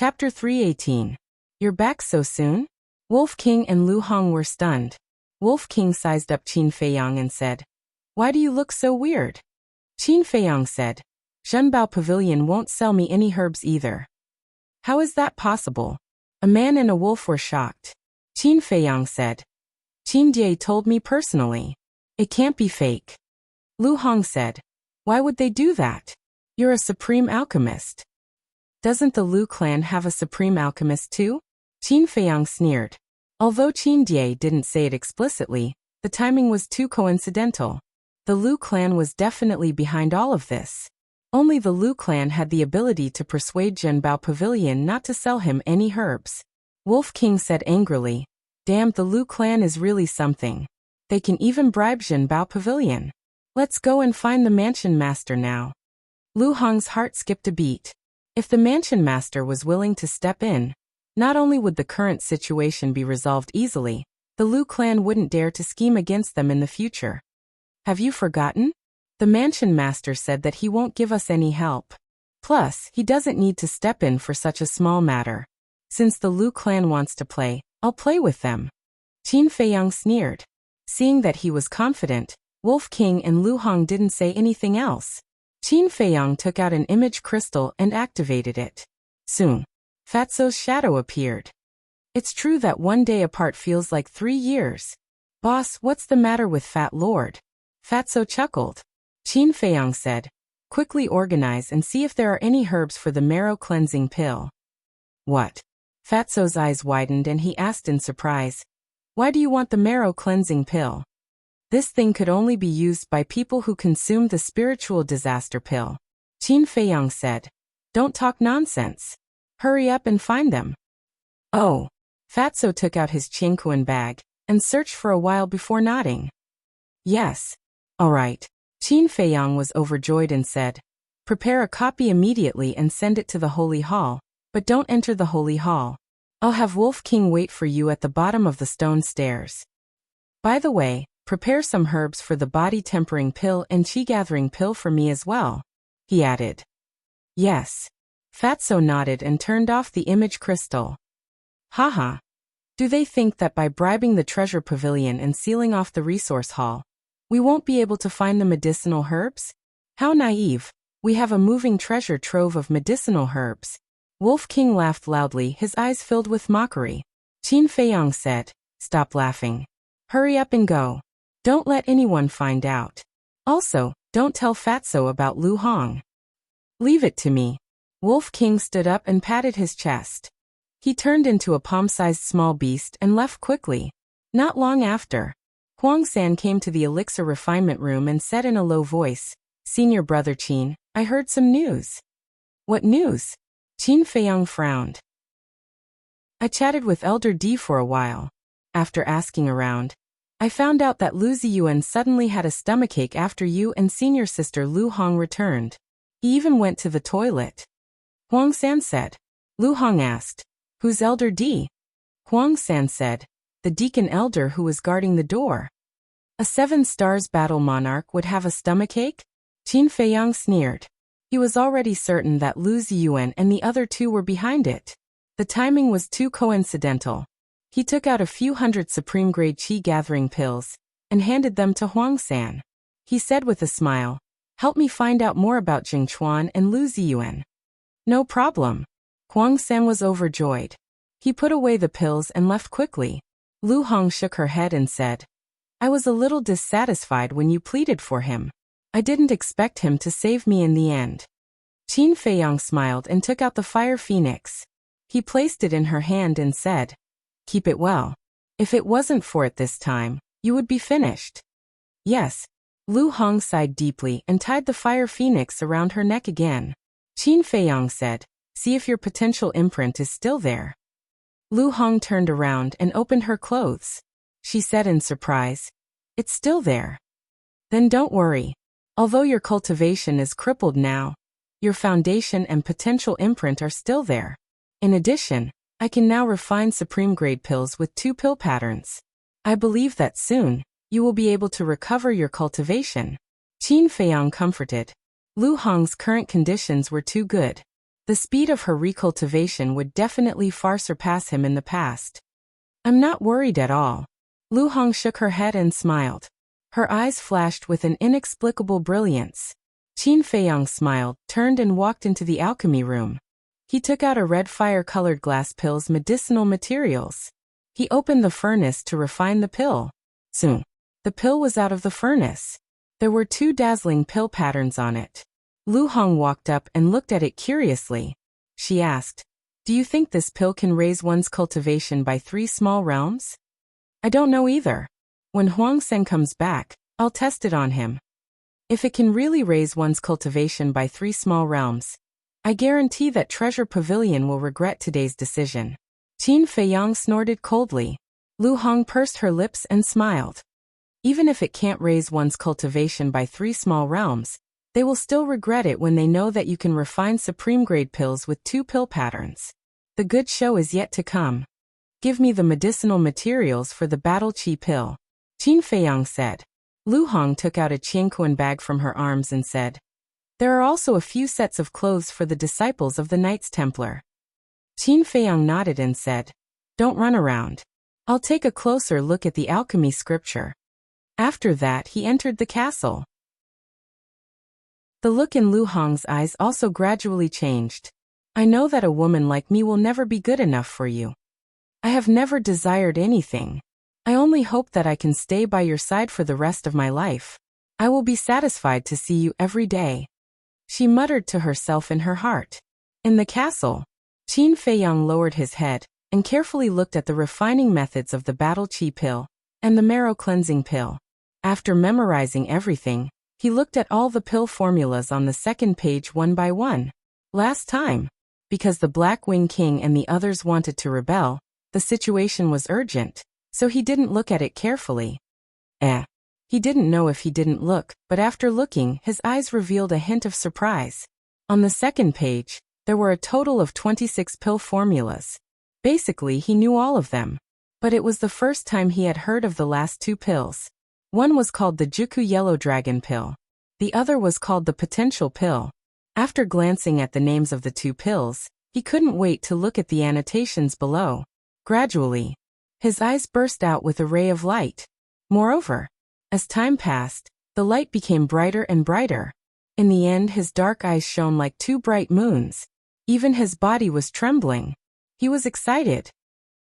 Chapter 318. You're back so soon? Wolf King and Lu Hong were stunned. Wolf King sized up Qin Feiyang and said, "Why do you look so weird?" Qin Feiyang said, "Zhenbao Pavilion won't sell me any herbs either." "How is that possible?" A man and a wolf were shocked. Qin Feiyang said, "Qin Die told me personally. It can't be fake." Lu Hong said, "Why would they do that? You're a supreme alchemist." "Doesn't the Lu clan have a supreme alchemist too?" Qin Feiyang sneered. Although Qin Die didn't say it explicitly, the timing was too coincidental. The Lu clan was definitely behind all of this. Only the Lu clan had the ability to persuade Zhenbao Pavilion not to sell him any herbs. Wolf King said angrily, "Damn, the Lu clan is really something. They can even bribe Zhenbao Pavilion. Let's go and find the mansion master now." Lu Hong's heart skipped a beat. If the mansion master was willing to step in, not only would the current situation be resolved easily, the Lu clan wouldn't dare to scheme against them in the future. "Have you forgotten? The mansion master said that he won't give us any help. Plus, he doesn't need to step in for such a small matter. Since the Lu clan wants to play, I'll play with them." Qin Feiyang sneered. Seeing that he was confident, Wolf King and Lu Hong didn't say anything else. Qin Feiyang took out an image crystal and activated it. Soon, Fatso's shadow appeared. "It's true that one day apart feels like 3 years. Boss, what's the matter with Fat Lord?" Fatso chuckled. Qin Feiyang said, "Quickly organize and see if there are any herbs for the marrow cleansing pill." "What?" Fatso's eyes widened and he asked in surprise, "Why do you want the marrow cleansing pill?" "This thing could only be used by people who consume the spiritual disaster pill." Qin Feiyang said, "Don't talk nonsense. Hurry up and find them." "Oh." Fatso took out his Qingquan bag and searched for a while before nodding. "Yes. All right." Qin Feiyang was overjoyed and said, "Prepare a copy immediately and send it to the Holy Hall, but don't enter the Holy Hall. I'll have Wolf King wait for you at the bottom of the stone stairs. By the way, prepare some herbs for the body tempering pill and qi gathering pill for me as well," he added. "Yes." Fatso nodded and turned off the image crystal. Haha. Do they think that by bribing the treasure pavilion and sealing off the resource hall, we won't be able to find the medicinal herbs? How naive. We have a moving treasure trove of medicinal herbs. Wolf King laughed loudly, his eyes filled with mockery. Qin Feiyang said, "Stop laughing. Hurry up and go. Don't let anyone find out. Also, don't tell Fatso about Lu Hong." "Leave it to me." Wolf King stood up and patted his chest. He turned into a palm-sized small beast and left quickly. Not long after, Huang San came to the elixir refinement room and said in a low voice, "Senior brother Qin, I heard some news." "What news?" Qin Feiyang frowned. "I chatted with Elder D for a while. After asking around, I found out that Lu Ziyuan suddenly had a stomachache after you and senior sister Lu Hong returned. He even went to the toilet." Huang San said. Lu Hong asked, "Who's Elder D?" Huang San said, "The deacon elder who was guarding the door." "A 7 stars battle monarch would have a stomachache?" Qin Feiyang sneered. He was already certain that Lu Ziyuan and the other two were behind it. The timing was too coincidental. He took out a few hundred supreme-grade qi-gathering pills and handed them to Huang San. He said with a smile, "Help me find out more about Jing Chuan and Lu Ziyuan." "No problem." Huang San was overjoyed. He put away the pills and left quickly. Lu Hong shook her head and said, "I was a little dissatisfied when you pleaded for him. I didn't expect him to save me in the end." Qin Feiyang smiled and took out the fire phoenix. He placed it in her hand and said, "Keep it well. If it wasn't for it this time, you would be finished." "Yes." Lu Hong sighed deeply and tied the fire phoenix around her neck again. Qin Feiyang said, "See if your potential imprint is still there." Lu Hong turned around and opened her clothes. She said in surprise, "It's still there." "Then don't worry. Although your cultivation is crippled now, your foundation and potential imprint are still there. In addition, I can now refine supreme-grade pills with 2 pill patterns. I believe that soon, you will be able to recover your cultivation." Qin Feiyang comforted. Lu Hong's current conditions were too good. The speed of her recultivation would definitely far surpass him in the past. I'm not worried at all. Lu Hong shook her head and smiled. Her eyes flashed with an inexplicable brilliance. Qin Feiyang smiled, turned and walked into the alchemy room. He took out a red fire-colored glass pill's medicinal materials. He opened the furnace to refine the pill. Soon, the pill was out of the furnace. There were 2 dazzling pill patterns on it. Lu Hong walked up and looked at it curiously. She asked, "Do you think this pill can raise one's cultivation by 3 small realms?" "I don't know either. When Huang Sen comes back, I'll test it on him. If it can really raise one's cultivation by 3 small realms, I guarantee that Treasure Pavilion will regret today's decision." Qin Feiyang snorted coldly. Lu Hong pursed her lips and smiled. Even if it can't raise one's cultivation by 3 small realms, they will still regret it when they know that you can refine supreme-grade pills with 2 pill patterns. The good show is yet to come. "Give me the medicinal materials for the battle chi pill," Qin Feiyang said. Lu Hong took out a qianquan bag from her arms and said, "There are also a few sets of clothes for the disciples of the Knights Templar." Qin Feiyang nodded and said, "Don't run around. I'll take a closer look at the alchemy scripture." After that he entered the castle. The look in Lu Hong's eyes also gradually changed. "I know that a woman like me will never be good enough for you. I have never desired anything. I only hope that I can stay by your side for the rest of my life. I will be satisfied to see you every day," she muttered to herself in her heart. In the castle, Qin Feiyang lowered his head and carefully looked at the refining methods of the battle chi pill and the marrow cleansing pill. After memorizing everything, he looked at all the pill formulas on the second page one by one. Last time, because the Black Wing King and the others wanted to rebel, the situation was urgent, so he didn't look at it carefully. He didn't know if he didn't look, but after looking, his eyes revealed a hint of surprise. On the second page, there were a total of 26 pill formulas. Basically, he knew all of them. But it was the first time he had heard of the last 2 pills. One was called the Juku Yellow Dragon pill. The other was called the Potential pill. After glancing at the names of the 2 pills, he couldn't wait to look at the annotations below. Gradually, his eyes burst out with a ray of light. Moreover, as time passed, the light became brighter and brighter. In the end, his dark eyes shone like 2 bright moons. Even his body was trembling. He was excited.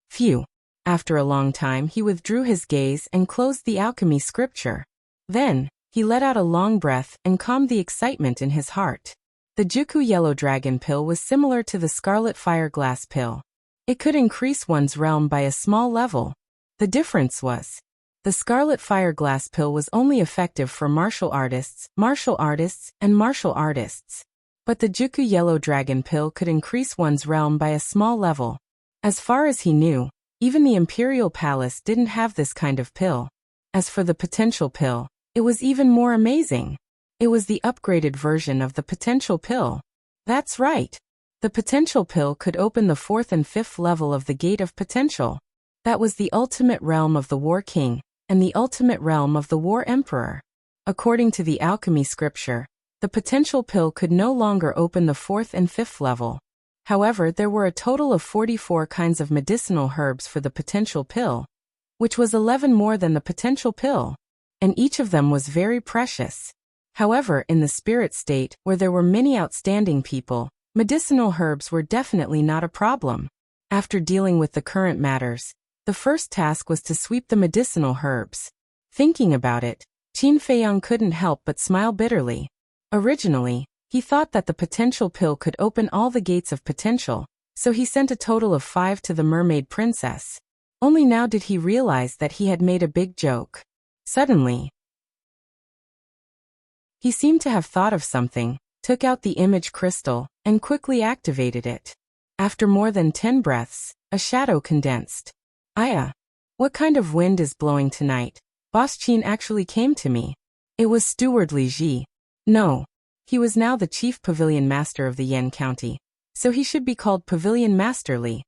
Phew. After a long time, he withdrew his gaze and closed the alchemy scripture. Then, he let out a long breath and calmed the excitement in his heart. The Juku Yellow Dragon pill was similar to the Scarlet Fire Glass pill. It could increase one's realm by a small level. The difference was, the Scarlet Fire Glass pill was only effective for martial artists, and martial artists. But the Juku Yellow Dragon pill could increase one's realm by a small level. As far as he knew, even the Imperial Palace didn't have this kind of pill. As for the Potential pill, it was even more amazing. It was the upgraded version of the Potential pill. That's right. The Potential pill could open the 4th and 5th level of the Gate of Potential. That was the ultimate realm of the War King, and the ultimate realm of the War Emperor. According to the alchemy scripture, the Potential pill could no longer open the 4th and 5th level. However, there were a total of 44 kinds of medicinal herbs for the Potential pill, which was 11 more than the Potential pill, and each of them was very precious. However, in the spirit state, where there were many outstanding people, medicinal herbs were definitely not a problem. After dealing with the current matters, the first task was to sweep the medicinal herbs. Thinking about it, Qin Feiyang couldn't help but smile bitterly. Originally, he thought that the Potential pill could open all the gates of potential, so he sent a total of 5 to the Mermaid Princess. Only now did he realize that he had made a big joke. Suddenly, he seemed to have thought of something, took out the image crystal, and quickly activated it. After more than 10 breaths, a shadow condensed. Aya! What kind of wind is blowing tonight? Boss Qin actually came to me. It was Steward Li Ji. No. He was now the chief pavilion master of the Yan County, so he should be called Pavilion Master Li.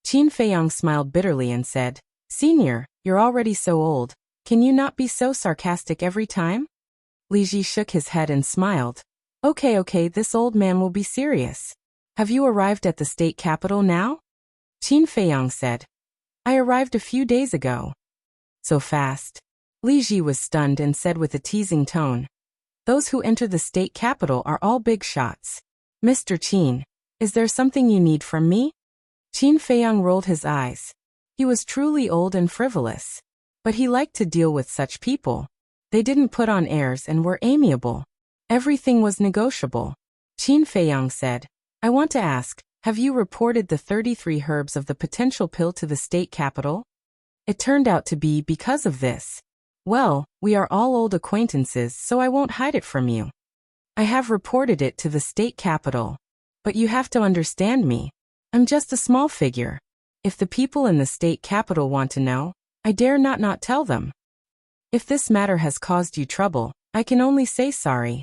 Qin Feiyang smiled bitterly and said, "Senior, you're already so old. Can you not be so sarcastic every time?" Li Ji shook his head and smiled. Okay, this old man will be serious. Have you arrived at the state capital now? Qin Feiyang said. I arrived a few days ago. So fast? Li Ji was stunned and said with a teasing tone. Those who enter the state capital are all big shots. Mr. Qin, is there something you need from me? Qin Feiyang rolled his eyes. He was truly old and frivolous. But he liked to deal with such people. They didn't put on airs and were amiable. Everything was negotiable. Qin Feiyang said, I want to ask, have you reported the 33 herbs of the potential pill to the state capital? It turned out to be because of this. Well, we are all old acquaintances, so I won't hide it from you. I have reported it to the state capital. But you have to understand me. I'm just a small figure. If the people in the state capital want to know, I dare not tell them. If this matter has caused you trouble, I can only say sorry.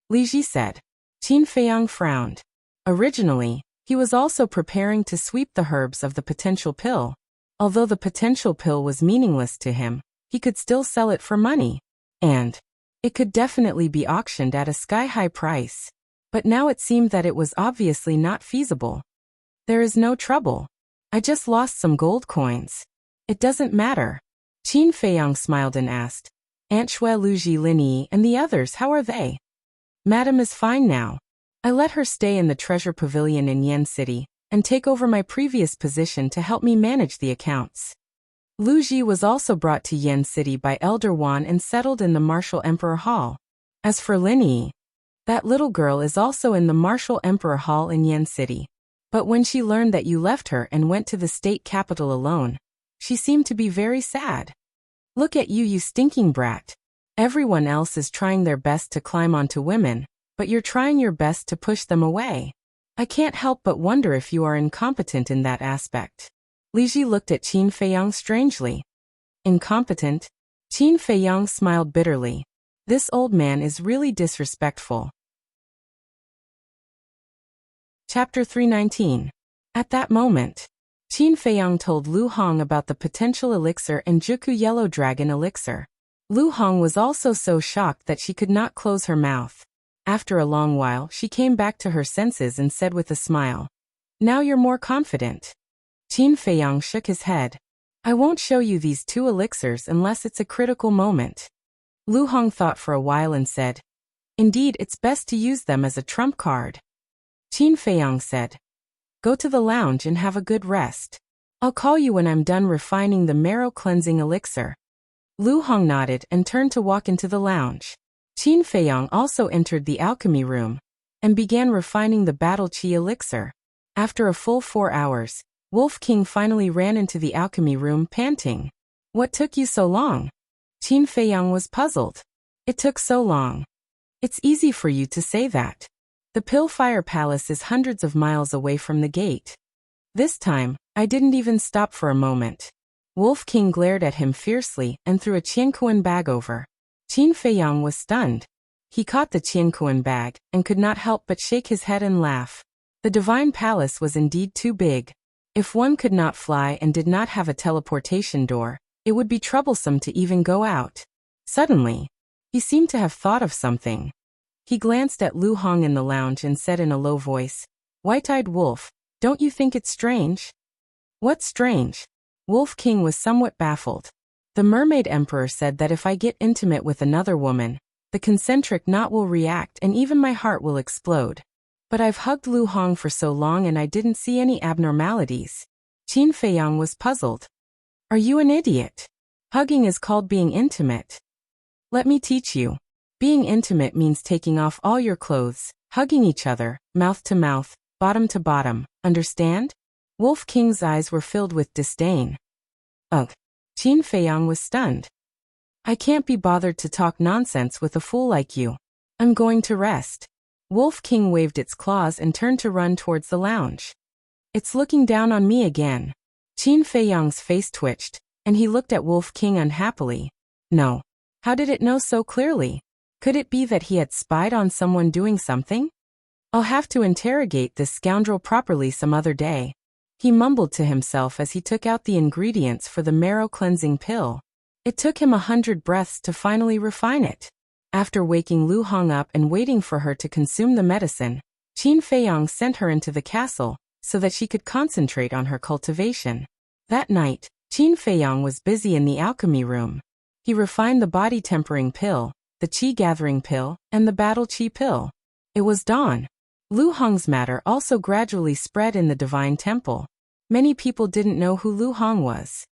Li Ji said. Qin Feiyang frowned. Originally, he was also preparing to sweep the herbs of the potential pill. Although the potential pill was meaningless to him, he could still sell it for money. And it could definitely be auctioned at a sky-high price. But now it seemed that it was obviously not feasible. There is no trouble. I just lost some gold coins. It doesn't matter. Qin Feiyang smiled and asked, Aunt Shui, Lu Ji, Lin Yi, and the others, how are they? Madam is fine now. I let her stay in the treasure pavilion in Yen City and take over my previous position to help me manage the accounts. Lu Ji was also brought to Yen City by Elder Wan and settled in the Martial Emperor Hall. As for Lin Yi, that little girl is also in the Martial Emperor Hall in Yen City. But when she learned that you left her and went to the state capital alone, she seemed to be very sad. Look at you, you stinking brat. Everyone else is trying their best to climb onto women, but you're trying your best to push them away. I can't help but wonder if you are incompetent in that aspect. Li Ji looked at Qin Feiyang strangely. Incompetent? Qin Feiyang smiled bitterly. This old man is really disrespectful. Chapter 319. At that moment, Qin Feiyang told Lu Hong about the potential elixir and Juku Yellow Dragon elixir. Lu Hong was also so shocked that she could not close her mouth. After a long while, she came back to her senses and said with a smile, Now you're more confident. Qin Feiyang shook his head. I won't show you these two elixirs unless it's a critical moment. Lu Hong thought for a while and said, Indeed, it's best to use them as a trump card. Qin Feiyang said, Go to the lounge and have a good rest. I'll call you when I'm done refining the marrow cleansing elixir. Lu Hong nodded and turned to walk into the lounge. Qin Feiyang also entered the alchemy room and began refining the battle chi elixir. After a full 4 hours, Wolf King finally ran into the alchemy room panting. What took you so long? Qin Feiyang was puzzled. It took so long. It's easy for you to say that. The Pillfire Palace is hundreds of miles away from the gate. This time, I didn't even stop for a moment. Wolf King glared at him fiercely and threw a Qiankuan bag over. Qin Feiyang was stunned. He caught the Qiankuan bag and could not help but shake his head and laugh. The Divine Palace was indeed too big. If one could not fly and did not have a teleportation door, it would be troublesome to even go out. Suddenly, he seemed to have thought of something. He glanced at Lu Hong in the lounge and said in a low voice, White-eyed wolf, don't you think it's strange? What's strange? Wolf King was somewhat baffled. The Mermaid Emperor said that if I get intimate with another woman, the concentric knot will react and even my heart will explode. But I've hugged Lu Hong for so long and I didn't see any abnormalities. Qin Feiyang was puzzled. Are you an idiot? Hugging is called being intimate. Let me teach you. Being intimate means taking off all your clothes, hugging each other, mouth to mouth, bottom to bottom, understand? Wolf King's eyes were filled with disdain. Ugh. Qin Feiyang was stunned. I can't be bothered to talk nonsense with a fool like you. I'm going to rest. Wolf King waved its claws and turned to run towards the lounge. It's looking down on me again. Qin Feiyang's face twitched, and he looked at Wolf King unhappily. No. How did it know so clearly? Could it be that he had spied on someone doing something? I'll have to interrogate this scoundrel properly some other day. He mumbled to himself as he took out the ingredients for the marrow cleansing pill. It took him 100 breaths to finally refine it. After waking Lu Hong up and waiting for her to consume the medicine, Qin Feiyang sent her into the castle so that she could concentrate on her cultivation. That night, Qin Feiyang was busy in the alchemy room. He refined the body tempering pill, the qi gathering pill, and the battle qi pill. It was dawn. Lu Hong's matter also gradually spread in the divine temple. Many people didn't know who Lu Hong was.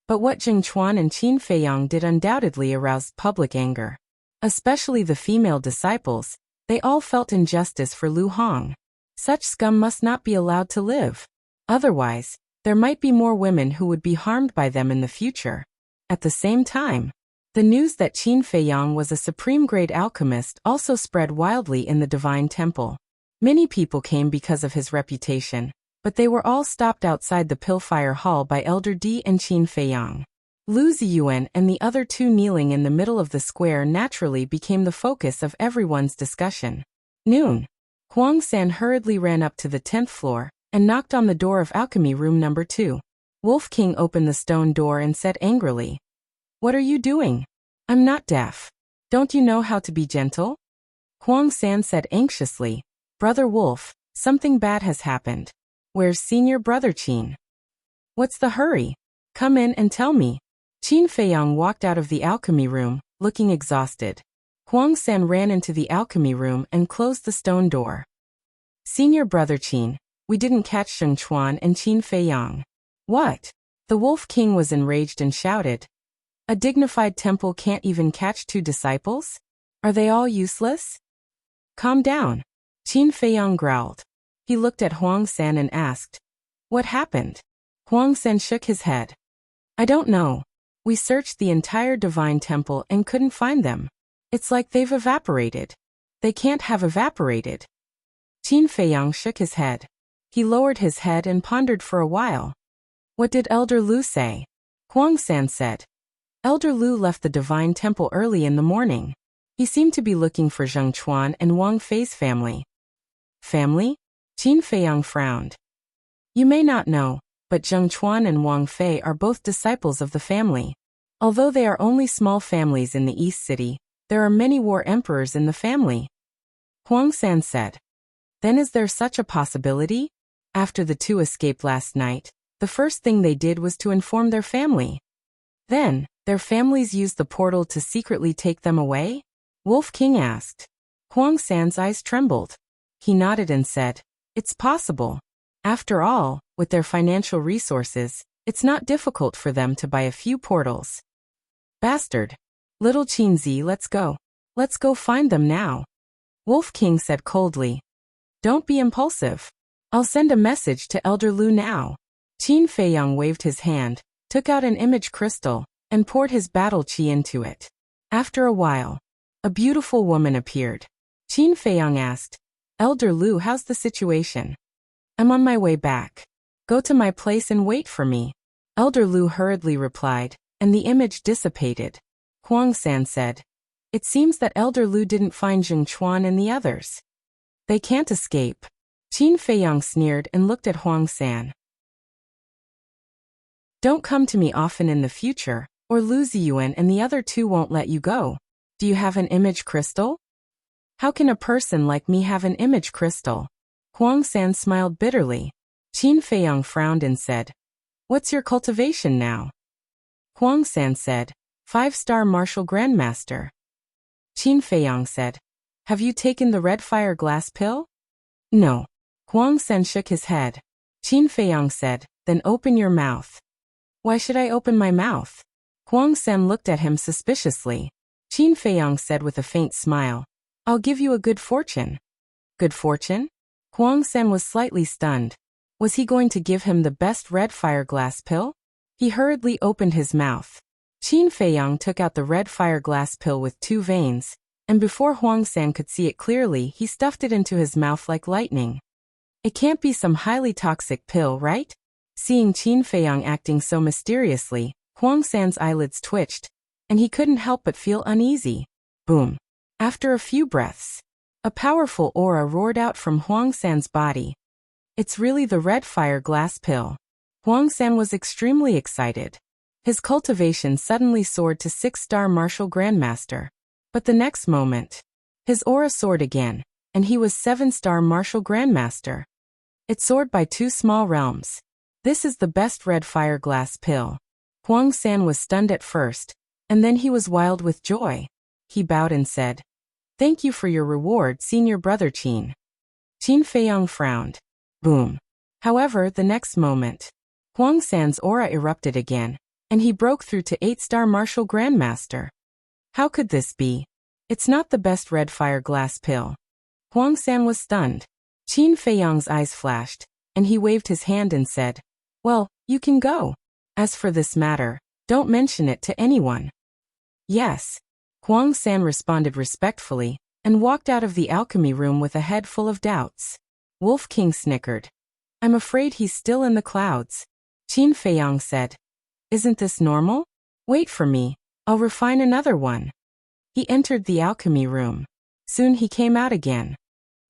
But what Jing Chuan and Qin Feiyang did undoubtedly aroused public anger. Especially the female disciples, they all felt injustice for Lu Hong. Such scum must not be allowed to live. Otherwise, there might be more women who would be harmed by them in the future. At the same time, the news that Qin Feiyang was a supreme-grade alchemist also spread wildly in the divine temple. Many people came because of his reputation, but they were all stopped outside the Pillfire Hall by Elder Di and Qin Feiyang. Lu Ziyuan and the other two kneeling in the middle of the square naturally became the focus of everyone's discussion. Noon. Huang San hurriedly ran up to the 10th floor and knocked on the door of alchemy room number 2. Wolf King opened the stone door and said angrily, "What are you doing? I'm not deaf. Don't you know how to be gentle?" Huang San said anxiously, "Brother Wolf, something bad has happened. Where's senior brother Qin? What's the hurry? Come in and tell me." Qin Feiyang walked out of the alchemy room, looking exhausted. Huang San ran into the alchemy room and closed the stone door. "Senior brother Qin, we didn't catch Zheng Chuan and Qin Feiyang." "What?" The Wolf King was enraged and shouted. "A dignified temple can't even catch 2 disciples? Are they all useless?" "Calm down." Qin Feiyang growled. He looked at Huang San and asked, "What happened?" Huang San shook his head. "I don't know. We searched the entire divine temple and couldn't find them. It's like they've evaporated." "They can't have evaporated." Qin Feiyang shook his head. He lowered his head and pondered for a while. "What did Elder Lu say?" Huang San said. "Elder Lu left the divine temple early in the morning. He seemed to be looking for Zheng Chuan and Wang Fei's family." "Family?" Qin Feiyang frowned. "You may not know, but Zheng Chuan and Wang Fei are both disciples of the family. Although they are only small families in the East City, there are many war emperors in the family." Huang San said. "Then is there such a possibility?" After the 2 escaped last night, the first thing they did was to inform their family. Then, their families used the portal to secretly take them away? Wolf King asked. Huang San's eyes trembled. He nodded and said, "It's possible. After all, with their financial resources, it's not difficult for them to buy a few portals." "Bastard. Little Qinzi, let's go. Let's go find them now." Wolf King said coldly. "Don't be impulsive. I'll send a message to Elder Lu now." Qin Feiyang waved his hand, took out an image crystal, and poured his battle qi into it. After a while, a beautiful woman appeared. Qin Feiyang asked, "Elder Lu, how's the situation?" "I'm on my way back. Go to my place and wait for me." Elder Lu hurriedly replied, and the image dissipated. Huang San said, "It seems that Elder Lu didn't find Zheng Chuan and the others. They can't escape." Qin Feiyang sneered and looked at Huang San. "Don't come to me often in the future, or Lu Ziyuan and the other 2 won't let you go. Do you have an image crystal?" "How can a person like me have an image crystal?" Huang San smiled bitterly. Qin Feiyang frowned and said, "What's your cultivation now?" Huang San said, 5-star martial grandmaster." Qin Feiyang said, "Have you taken the red fire glass pill?" "No." Huang San shook his head. Qin Feiyang said, "Then open your mouth." "Why should I open my mouth?" Huang San looked at him suspiciously. Qin Feiyang said with a faint smile, "I'll give you a good fortune." "Good fortune?" Huang San was slightly stunned. Was he going to give him the best red fire glass pill? He hurriedly opened his mouth. Qin Feiyang took out the red fire glass pill with 2 veins, and before Huang San could see it clearly, he stuffed it into his mouth like lightning. "It can't be some highly toxic pill, right?" Seeing Qin Feiyang acting so mysteriously, Huang San's eyelids twitched, and he couldn't help but feel uneasy. Boom. After a few breaths, a powerful aura roared out from Huang San's body. "It's really the red fire glass pill." Huang San was extremely excited. His cultivation suddenly soared to 6-star martial grandmaster. But the next moment, his aura soared again, and he was 7-star martial grandmaster. It soared by 2 small realms. This is the best red fire glass pill. Huang San was stunned at first, and then he was wild with joy. He bowed and said, "Thank you for your reward, senior brother Qin." Qin Feiyang frowned. Boom. However, the next moment, Huang San's aura erupted again, and he broke through to 8-star martial grandmaster. How could this be? It's not the best red fire glass pill. Huang San was stunned. Qin Feiyang's eyes flashed, and he waved his hand and said, "Well, you can go. As for this matter, don't mention it to anyone." "Yes." Huang San responded respectfully, and walked out of the alchemy room with a head full of doubts. Wolf King snickered. "I'm afraid he's still in the clouds." Qin Feiyang said, "Isn't this normal? Wait for me, I'll refine another one." He entered the alchemy room. Soon he came out again.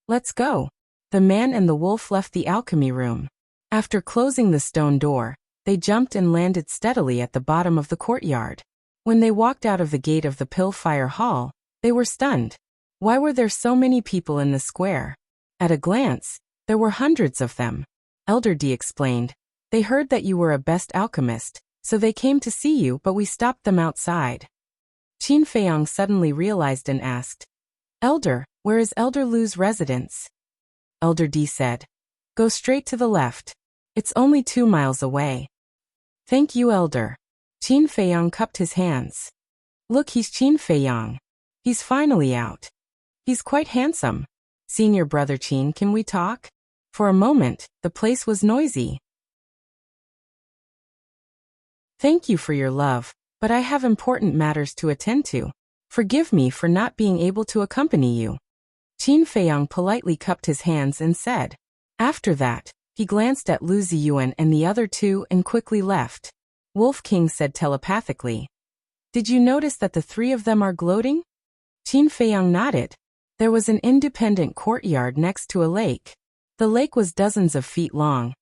"Let's go." The man and the wolf left the alchemy room. After closing the stone door, they jumped and landed steadily at the bottom of the courtyard. When they walked out of the gate of the Pill Fire Hall, they were stunned. Why were there so many people in the square? At a glance, there were hundreds of them. Elder D explained, "They heard that you were a best alchemist, so they came to see you, but we stopped them outside." Qin Feiyang suddenly realized and asked, "Elder, where is Elder Lu's residence?" Elder D said, "Go straight to the left. It's only 2 miles away." "Thank you, Elder." Qin Feiyang cupped his hands. "Look, he's Qin Feiyang. He's finally out. He's quite handsome. Senior brother Qin, can we talk?" For a moment, the place was noisy. "Thank you for your love, but I have important matters to attend to. Forgive me for not being able to accompany you." Qin Feiyang politely cupped his hands and said. After that, he glanced at Lu Ziyuan and the other two and quickly left. Wolf King said telepathically, "Did you notice that the 3 of them are gloating?" Qin Feiyang nodded. There was an independent courtyard next to a lake. The lake was dozens of feet long,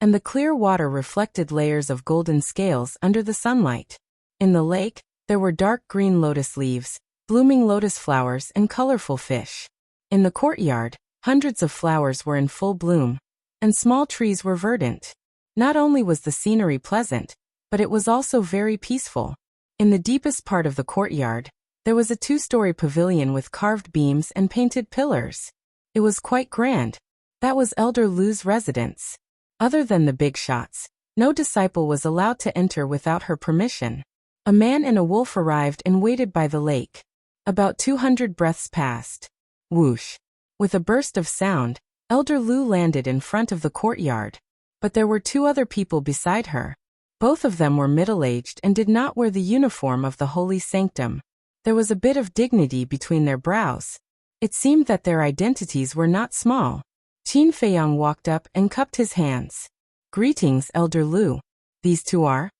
and the clear water reflected layers of golden scales under the sunlight. In the lake, there were dark green lotus leaves, blooming lotus flowers, and colorful fish. In the courtyard, hundreds of flowers were in full bloom, and small trees were verdant. Not only was the scenery pleasant, but it was also very peaceful. In the deepest part of the courtyard, there was a 2-story pavilion with carved beams and painted pillars. It was quite grand. That was Elder Lu's residence. Other than the big shots, no disciple was allowed to enter without her permission. A man and a wolf arrived and waited by the lake. About 200 breaths passed. Whoosh! With a burst of sound, Elder Lu landed in front of the courtyard. But there were 2 other people beside her. Both of them were middle-aged and did not wear the uniform of the holy sanctum. There was a bit of dignity between their brows. It seemed that their identities were not small. Qin Feiyang walked up and cupped his hands. "Greetings, Elder Lu. These 2 are?"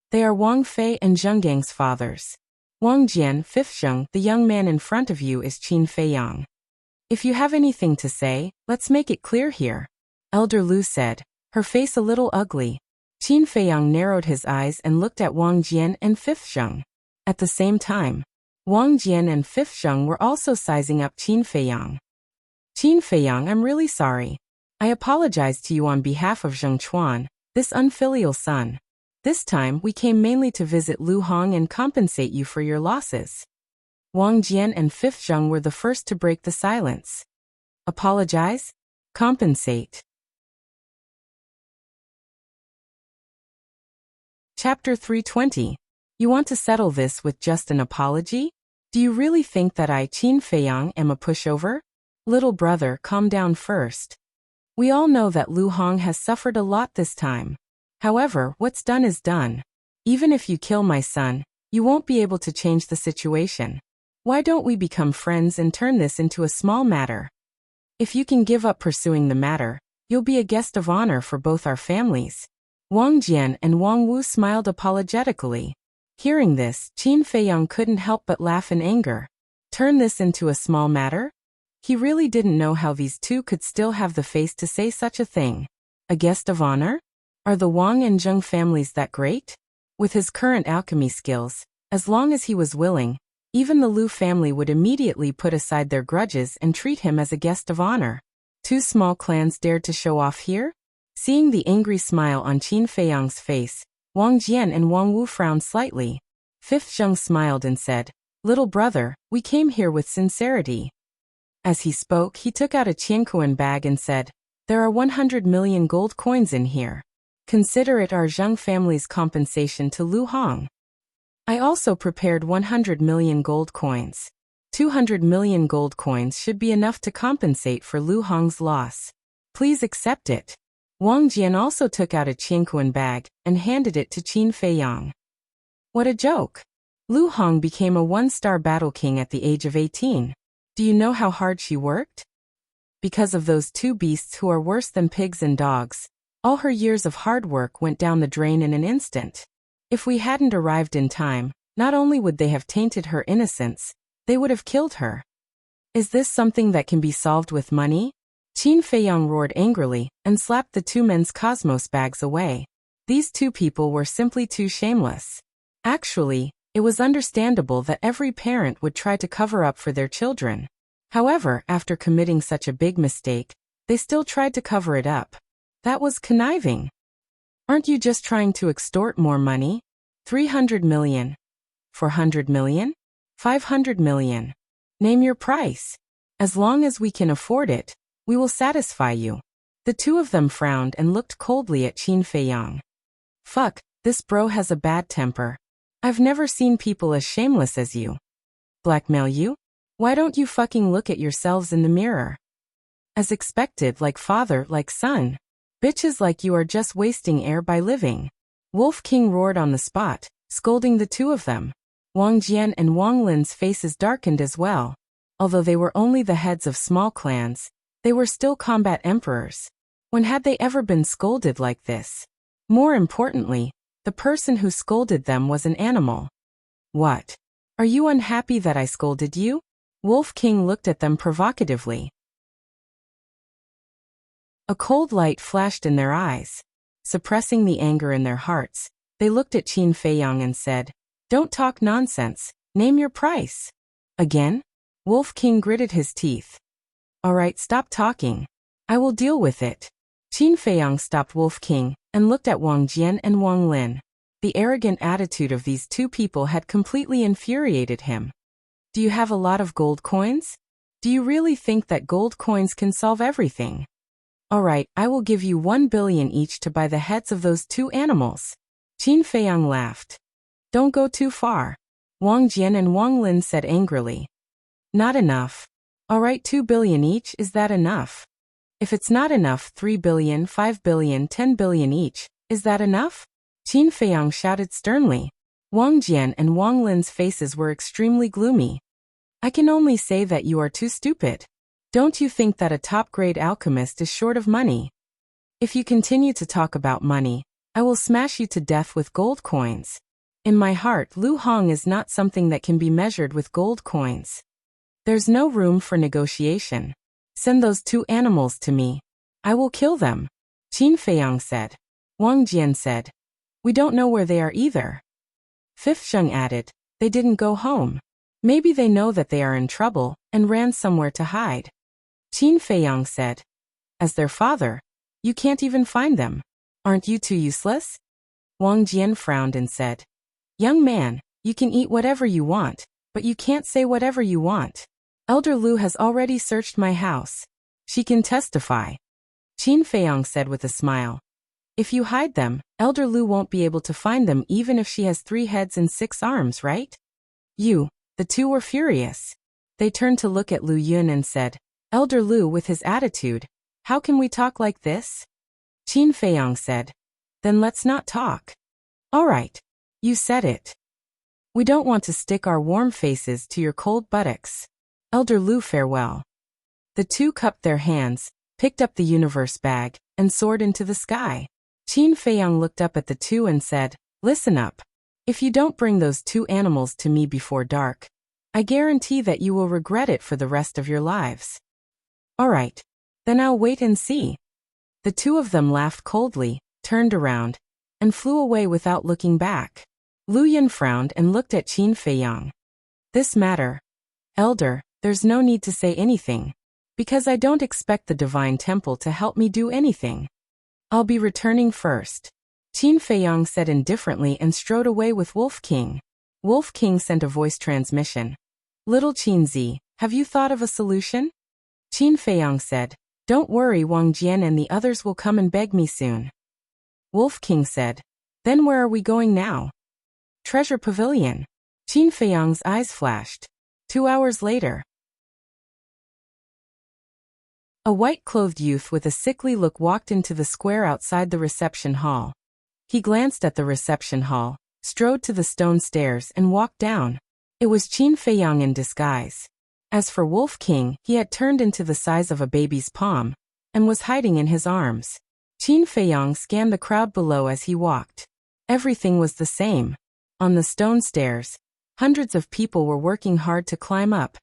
"They are Wang Fei and Zheng Gang's fathers. Wang Jian, 5th Zheng, the young man in front of you is Qin Feiyang. If you have anything to say, let's make it clear here," Elder Lu said, her face a little ugly. Qin Feiyang narrowed his eyes and looked at Wang Jian and 5th Zheng. At the same time, Wang Jian and 5th Zheng were also sizing up Qin Feiyang. "Qin Feiyang, I'm really sorry. I apologize to you on behalf of Zheng Chuan, this unfilial son. This time, we came mainly to visit Lu Hong and compensate you for your losses." Wang Jian and 5th Zheng were the first to break the silence. "Apologize? Compensate." Chapter 320. You want to settle this with just an apology? Do you really think that I, Qin Feiyang, am a pushover? Little brother, calm down first. We all know that Lu Hong has suffered a lot this time. However, what's done is done. Even if you kill my son, you won't be able to change the situation. Why don't we become friends and turn this into a small matter? If you can give up pursuing the matter, you'll be a guest of honor for both our families. Wang Jian and Wang Wu smiled apologetically. Hearing this, Qin Feiyang couldn't help but laugh in anger. Turn this into a small matter? He really didn't know how these 2 could still have the face to say such a thing. A guest of honor? Are the Wang and Zheng families that great? With his current alchemy skills, as long as he was willing, Even the Lu family would immediately put aside their grudges and treat him as a guest of honor. Two small clans dared to show off here? Seeing the angry smile on Qin Feiyang's face, Wang Jian and Wang Wu frowned slightly. Fifth Zheng smiled and said, "Little brother, we came here with sincerity." As he spoke, he took out a qianquan bag and said, "There are 100 million gold coins in here. Consider it our Zheng family's compensation to Lu Hong. I also prepared 100 million gold coins. 200 million gold coins should be enough to compensate for Lu Hong's loss. Please accept it." Wang Jian also took out a qianquan bag and handed it to Qin Feiyang. What a joke! Lu Hong became a one-star battle king at the age of 18. Do you know how hard she worked? Because of those two beasts who are worse than pigs and dogs, all her years of hard work went down the drain in an instant. If we hadn't arrived in time, not only would they have tainted her innocence, they would have killed her. Is this something that can be solved with money? Qin Feiyang roared angrily and slapped the two men's cosmos bags away. These two people were simply too shameless. Actually, it was understandable that every parent would try to cover up for their children. However, after committing such a big mistake, they still tried to cover it up. That was conniving. Aren't you just trying to extort more money? 300 million? 400 million? 500 million? Name your price. As long as we can afford it, we will satisfy you. The two of them frowned and looked coldly at Qin Feiyang. Fuck, this bro has a bad temper. I've never seen people as shameless as you. Blackmail you? Why don't you fucking look at yourselves in the mirror? As expected, like father, like son. Bitches like you are just wasting air by living. Wolf King roared on the spot, scolding the two of them. Wang Jian and Wang Lin's faces darkened as well. Although they were only the heads of small clans, they were still combat emperors. When had they ever been scolded like this? More importantly, the person who scolded them was an animal. What? Are you unhappy that I scolded you? Wolf King looked at them provocatively. A cold light flashed in their eyes. Suppressing the anger in their hearts, they looked at Qin Feiyang and said, "Don't talk nonsense, name your price." Again? Wolf King gritted his teeth. "All right, stop talking. I will deal with it." Qin Feiyang stopped Wolf King and looked at Wang Jian and Wang Lin. The arrogant attitude of these two people had completely infuriated him. Do you have a lot of gold coins? Do you really think that gold coins can solve everything? All right, I will give you 1 billion each to buy the heads of those two animals. Qin Feiyang laughed. Don't go too far. Wang Jian and Wang Lin said angrily. Not enough. All right, 2 billion each, is that enough? If it's not enough, 3 billion, 5 billion, 10 billion each, is that enough? Qin Feiyang shouted sternly. Wang Jian and Wang Lin's faces were extremely gloomy. I can only say that you are too stupid. Don't you think that a top-grade alchemist is short of money? If you continue to talk about money, I will smash you to death with gold coins. In my heart, Lu Hong is not something that can be measured with gold coins. There's no room for negotiation. Send those two animals to me. I will kill them. Qin Feiyang said. Wang Jian said. We don't know where they are either. Fifth Zheng added. They didn't go home. Maybe they know that they are in trouble and ran somewhere to hide. Qin Feiyang said. As their father, you can't even find them. Aren't you too useless? Wang Jian frowned and said. Young man, you can eat whatever you want, but you can't say whatever you want. Elder Lu has already searched my house. She can testify. Qin Feiyang said with a smile. If you hide them, Elder Lu won't be able to find them even if she has 3 heads and 6 arms, right? The two were furious. They turned to look at Lu Yun and said, Elder Lu, with his attitude, how can we talk like this? Qin Feiyang said, then let's not talk. All right. You said it. We don't want to stick our warm faces to your cold buttocks. Elder Lu, farewell. The two cupped their hands, picked up the universe bag, and soared into the sky. Qin Feiyang looked up at the two and said, listen up. If you don't bring those 2 animals to me before dark, I guarantee that you will regret it for the rest of your lives. All right. Then I'll wait and see. The two of them laughed coldly, turned around, and flew away without looking back. Lu Yun frowned and looked at Qin Feiyang. This matter, Elder, there's no need to say anything, because I don't expect the Divine Temple to help me do anything. I'll be returning first. Qin Feiyang said indifferently and strode away with Wolf King. Wolf King sent a voice transmission. Little Qin Zi, have you thought of a solution? Qin Feiyang said, Don't worry, Wang Jian and the others will come and beg me soon. Wolf King said, Then where are we going now? Treasure Pavilion. Qin Feiyang's eyes flashed. 2 hours later. A white-clothed youth with a sickly look walked into the square outside the reception hall. He glanced at the reception hall, strode to the stone stairs and walked down. It was Qin Feiyang in disguise. As for Wolf King, he had turned into the size of a baby's palm, and was hiding in his arms. Qin Feiyang scanned the crowd below as he walked. Everything was the same. On the stone stairs, hundreds of people were working hard to climb up,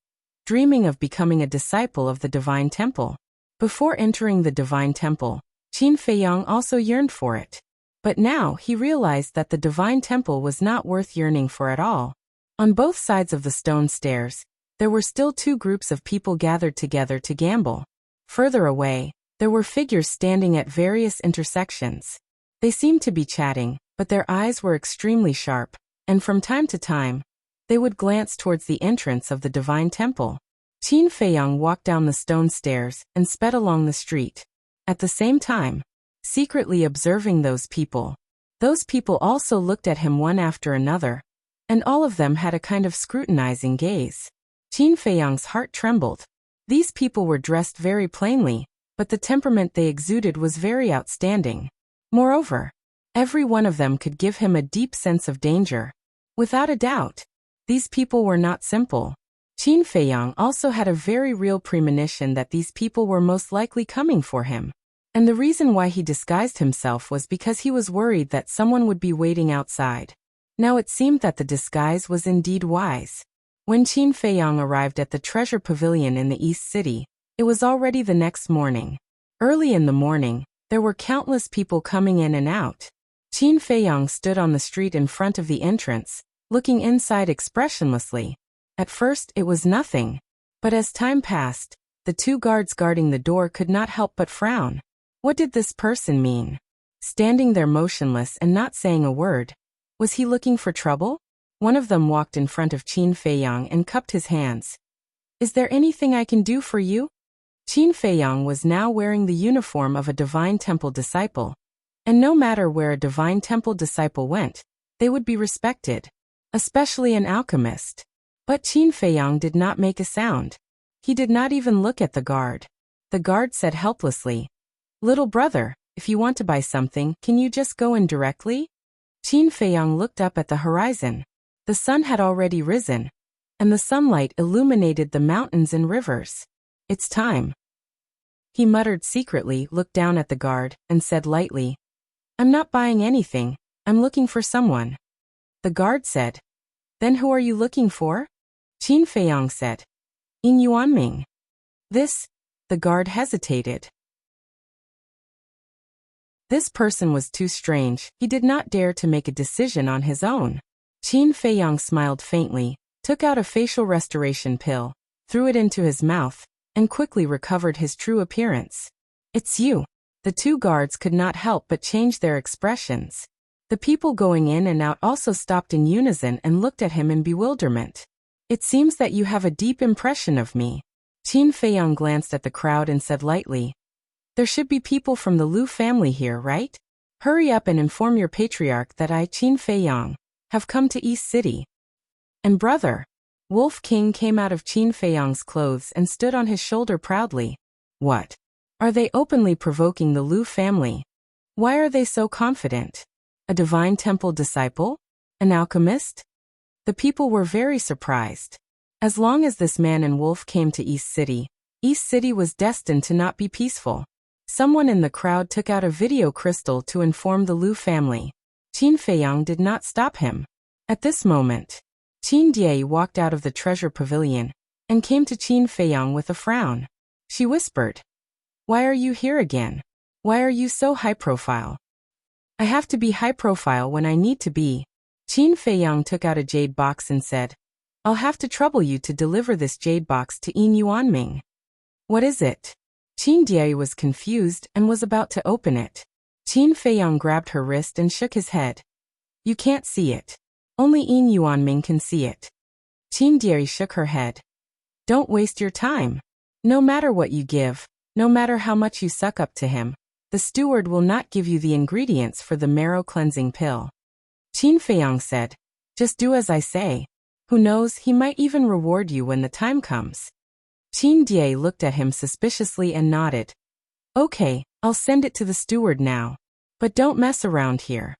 dreaming of becoming a disciple of the Divine Temple. Before entering the Divine Temple, Qin Feiyang also yearned for it. But now he realized that the Divine Temple was not worth yearning for at all. On both sides of the stone stairs, there were still 2 groups of people gathered together to gamble. Further away, there were figures standing at various intersections. They seemed to be chatting, but their eyes were extremely sharp, and from time to time, they would glance towards the entrance of the Divine Temple. Qin Feiyang walked down the stone stairs and sped along the street. At the same time, secretly observing those people. Those people also looked at him one after another, and all of them had a kind of scrutinizing gaze. Qin Feiyang's heart trembled. These people were dressed very plainly, but the temperament they exuded was very outstanding. Moreover, every one of them could give him a deep sense of danger. Without a doubt, these people were not simple. Qin Feiyang also had a very real premonition that these people were most likely coming for him. And the reason why he disguised himself was because he was worried that someone would be waiting outside. Now it seemed that the disguise was indeed wise. When Qin Feiyang arrived at the treasure pavilion in the East City, it was already the next morning. Early in the morning, there were countless people coming in and out. Qin Feiyang stood on the street in front of the entrance, looking inside expressionlessly. At first it was nothing, but as time passed, the 2 guards guarding the door could not help but frown. What did this person mean? Standing there motionless and not saying a word. Was he looking for trouble? One of them walked in front of Qin Feiyang and cupped his hands. Is there anything I can do for you? Qin Feiyang was now wearing the uniform of a Divine Temple disciple, and no matter where a Divine Temple disciple went, they would be respected, especially an alchemist. But Qin Feiyang did not make a sound. He did not even look at the guard. The guard said helplessly, Little brother, if you want to buy something, can you just go in directly? Qin Feiyang looked up at the horizon. The sun had already risen, and the sunlight illuminated the mountains and rivers. It's time. He muttered secretly, looked down at the guard, and said lightly, I'm not buying anything, I'm looking for someone. The guard said, Then who are you looking for? Qin Feiyang said, In Yuanming. The guard hesitated. This person was too strange, he did not dare to make a decision on his own. Qin Feiyang smiled faintly, took out a facial restoration pill, threw it into his mouth, and quickly recovered his true appearance. It's you. The 2 guards could not help but change their expressions. The people going in and out also stopped in unison and looked at him in bewilderment. It seems that you have a deep impression of me. Qin Feiyang glanced at the crowd and said lightly, There should be people from the Lu family here, right? Hurry up and inform your patriarch that I, Qin Feiyang, have come to East City. And brother, Wolf King came out of Qin Feiyang's clothes and stood on his shoulder proudly. What? Are they openly provoking the Lu family? Why are they so confident? A Divine Temple disciple? An alchemist? The people were very surprised. As long as this man and Wolf came to East City was destined to not be peaceful. Someone in the crowd took out a video crystal to inform the Lu family. Qin Feiyang did not stop him. At this moment, Qin Die walked out of the treasure pavilion and came to Qin Feiyang with a frown. She whispered, Why are you here again? Why are you so high profile? I have to be high profile when I need to be. Qin Feiyang took out a jade box and said, I'll have to trouble you to deliver this jade box to Yin Yuanming. What is it? Qin Diei was confused and was about to open it. Qin Feiyang grabbed her wrist and shook his head. You can't see it. Only Yin Yuanming can see it. Qin Diei shook her head. Don't waste your time. No matter what you give, no matter how much you suck up to him, the steward will not give you the ingredients for the marrow cleansing pill. Qin Feiyang said, just do as I say. Who knows, he might even reward you when the time comes. Qin Diei looked at him suspiciously and nodded. Okay, I'll send it to the steward now. But don't mess around here.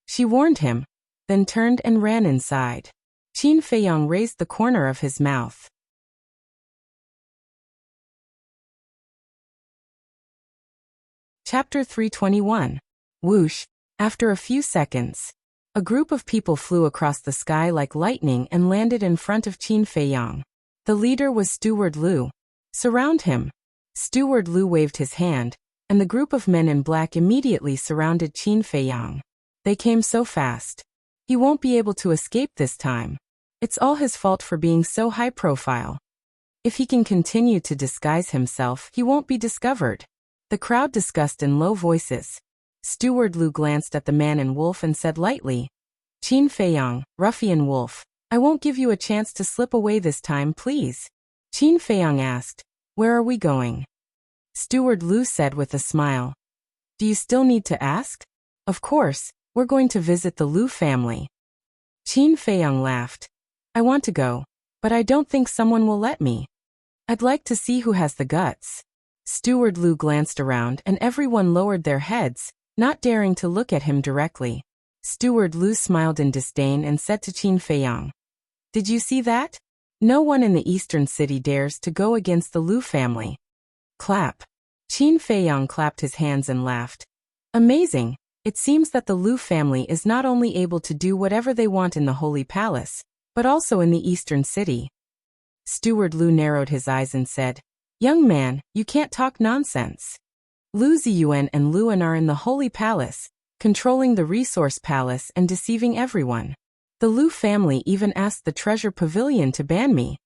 She warned him, then turned and ran inside. Qin Feiyang raised the corner of his mouth. Chapter 321. Whoosh. After a few seconds, a group of people flew across the sky like lightning and landed in front of Qin Feiyang. The leader was Steward Lu. Surround him. Steward Lu waved his hand, and the group of men in black immediately surrounded Qin Feiyang. They came so fast. He won't be able to escape this time. It's all his fault for being so high profile. If he can continue to disguise himself, he won't be discovered. The crowd discussed in low voices. Steward Lu glanced at the man in wolf and said lightly, Qin Feiyang, ruffian wolf, I won't give you a chance to slip away this time, please. Qin Feiyang asked, where are we going? Steward Lu said with a smile. Do you still need to ask? Of course, we're going to visit the Lu family. Qin Feiyang laughed. I want to go, but I don't think someone will let me. I'd like to see who has the guts. Steward Lu glanced around and everyone lowered their heads, not daring to look at him directly. Steward Lu smiled in disdain and said to Qin Feiyang, did you see that? No one in the eastern city dares to go against the Lu family. Clap. Qin Feiyang clapped his hands and laughed. Amazing. It seems that the Lu family is not only able to do whatever they want in the Holy Palace, but also in the eastern city. Steward Lu narrowed his eyes and said, young man, you can't talk nonsense. Lu Ziyuan and Luan are in the Holy Palace, controlling the Resource Palace and deceiving everyone. The Lu family even asked the Treasure Pavilion to ban me.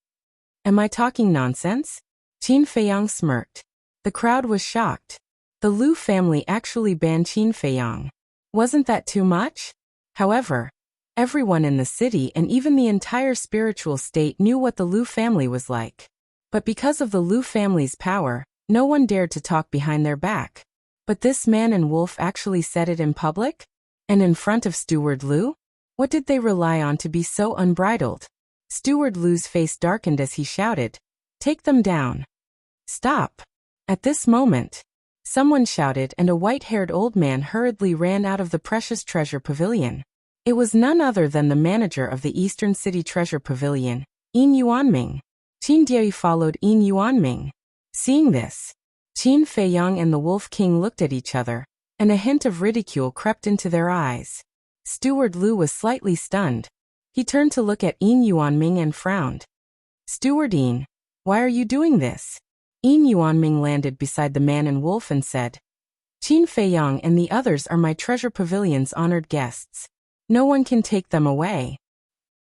Am I talking nonsense? Qin Feiyang smirked. The crowd was shocked. The Lu family actually banned Qin Feiyang. Wasn't that too much? However, everyone in the city and even the entire spiritual state knew what the Lu family was like. But because of the Lu family's power, no one dared to talk behind their back. But this man and wolf actually said it in public? And in front of Steward Lu? What did they rely on to be so unbridled? Steward Lu's face darkened as he shouted, take them down. Stop. At this moment, someone shouted and a white-haired old man hurriedly ran out of the precious treasure pavilion. It was none other than the manager of the Eastern City Treasure Pavilion, Yin Yuanming. Qin Diei followed Yin Yuanming. Seeing this, Qin Feiyang and the Wolf King looked at each other, and a hint of ridicule crept into their eyes. Steward Lu was slightly stunned. He turned to look at Yin Yuanming and frowned. Steward Yin, why are you doing this? Yin Yuanming landed beside the man and wolf and said, Qin Feiyang and the others are my treasure pavilion's honored guests. No one can take them away.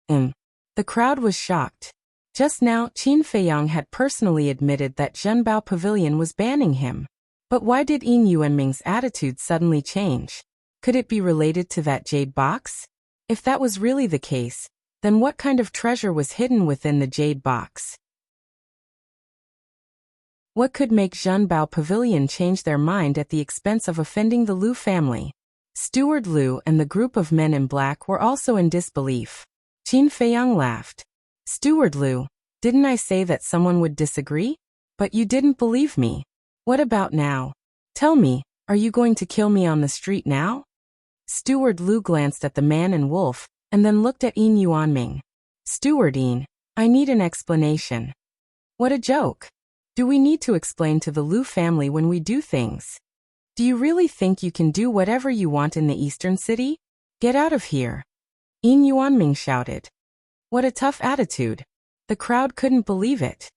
The crowd was shocked. Just now, Qin Feiyang had personally admitted that Zhenbao Pavilion was banning him. But why did Yin Yuanming's attitude suddenly change? Could it be related to that jade box? If that was really the case, then what kind of treasure was hidden within the jade box? What could make Zhenbao Pavilion change their mind at the expense of offending the Lu family? Steward Lu and the group of men in black were also in disbelief. Qin Feiyang laughed. Steward Lu, didn't I say that someone would disagree? But you didn't believe me. What about now? Tell me, are you going to kill me on the street now? Steward Lu glanced at the man and wolf, and then looked at Yin Yuanming. Steward Yin, I need an explanation. What a joke. Do we need to explain to the Lu family when we do things? Do you really think you can do whatever you want in the Eastern City? Get out of here. Yin Yuanming shouted. What a tough attitude. The crowd couldn't believe it.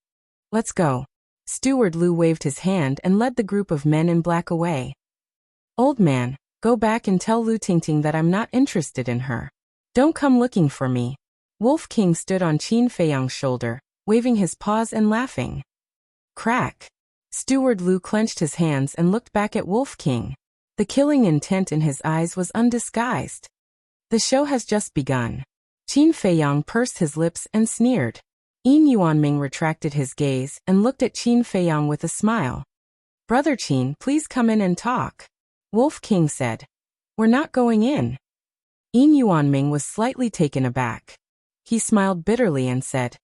Let's go. Steward Lu waved his hand and led the group of men in black away. Old man, go back and tell Lu Tingting that I'm not interested in her. Don't come looking for me. Wolf King stood on Qin Feiyang's shoulder, waving his paws and laughing. Crack! Steward Lu clenched his hands and looked back at Wolf King. The killing intent in his eyes was undisguised. The show has just begun. Qin Feiyang pursed his lips and sneered. Yin Yuanming retracted his gaze and looked at Qin Feiyang with a smile. Brother Qin, please come in and talk. Wolf King said. We're not going in. Yin Yuanming was slightly taken aback. He smiled bitterly and said,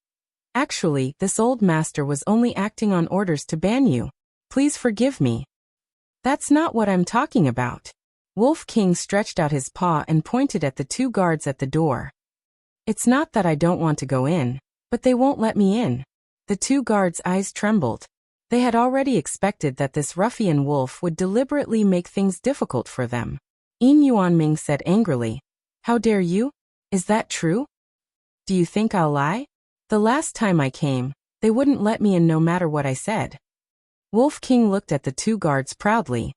Actually, this old master was only acting on orders to ban you. Please forgive me. That's not what I'm talking about. Wolf King stretched out his paw and pointed at the two guards at the door. It's not that I don't want to go in, but they won't let me in. The two guards' eyes trembled. They had already expected that this ruffian wolf would deliberately make things difficult for them. Yin Yuanming said angrily, How dare you? Is that true? Do you think I'll lie? The last time I came, they wouldn't let me in no matter what I said. Wolf King looked at the two guards proudly.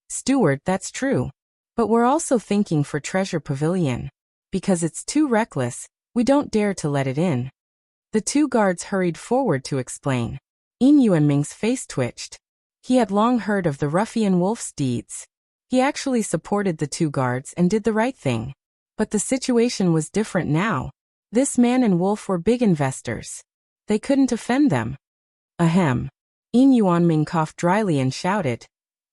Steward, that's true. But we're also thinking for Treasure Pavilion. Because it's too reckless, we don't dare to let it in. The two guards hurried forward to explain. Yin Yuanming's face twitched. He had long heard of the ruffian wolf's deeds. He actually supported the two guards and did the right thing. But the situation was different now. This man and wolf were big investors. They couldn't offend them. Ahem. Yin Yuanming coughed dryly and shouted.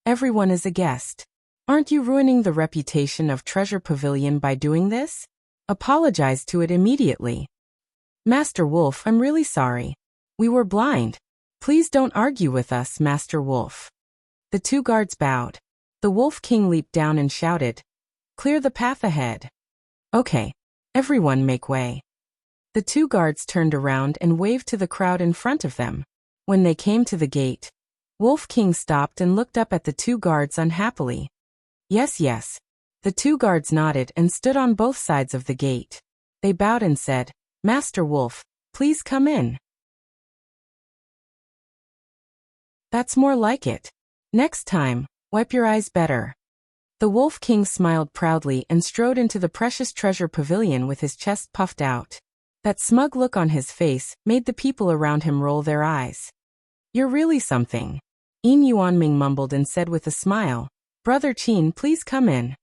Everyone is a guest. Aren't you ruining the reputation of Treasure Pavilion by doing this? Apologize to it immediately. Master Wolf, I'm really sorry. We were blind. Please don't argue with us, Master Wolf. The two guards bowed. The Wolf King leaped down and shouted, Clear the path ahead. Okay. Everyone make way. The two guards turned around and waved to the crowd in front of them. When they came to the gate, Wolf King stopped and looked up at the two guards unhappily. Yes, yes. The two guards nodded and stood on both sides of the gate. They bowed and said, Master Wolf, please come in. That's more like it. Next time, wipe your eyes better. The Wolf King smiled proudly and strode into the precious treasure pavilion with his chest puffed out. That smug look on his face made the people around him roll their eyes. You're really something. Yin Yuanming mumbled and said with a smile, Brother Qin, please come in.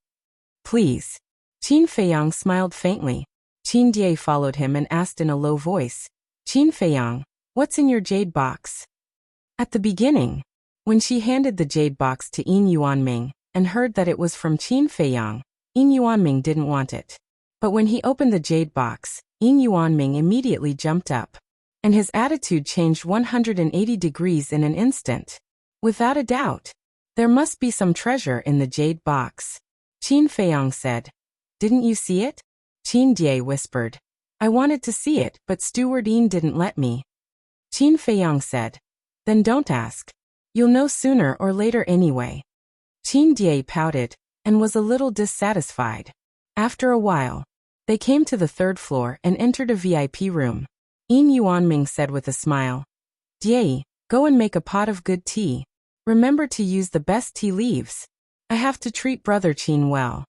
Please. Qin Feiyang smiled faintly. Qin Die followed him and asked in a low voice, Qin Feiyang, what's in your jade box? At the beginning, when she handed the jade box to Yin Yuanming and heard that it was from Qin Feiyang, Yin Yuanming didn't want it. But when he opened the jade box, Yin Yuanming immediately jumped up. And his attitude changed 180 degrees in an instant. Without a doubt, there must be some treasure in the jade box. Qin Feiyang said, Didn't you see it? Qin Die whispered, I wanted to see it, but Steward Yin didn't let me. Qin Feiyang said, Then don't ask. You'll know sooner or later anyway. Qin Die pouted and was a little dissatisfied. After a while, they came to the third floor and entered a VIP room. Yin Yuanming said with a smile, Die, go and make a pot of good tea. Remember to use the best tea leaves. I have to treat Brother Qin well.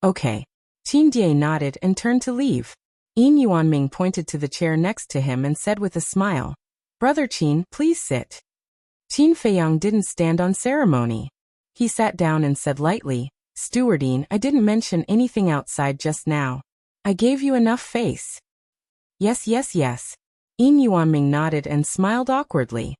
Okay. Qin Die nodded and turned to leave. Yin Yuanming pointed to the chair next to him and said with a smile, Brother Qin, please sit. Qin Feiyang didn't stand on ceremony. He sat down and said lightly, Steward Yin, I didn't mention anything outside just now. I gave you enough face. Yes, yes, yes. Yin Yuanming nodded and smiled awkwardly.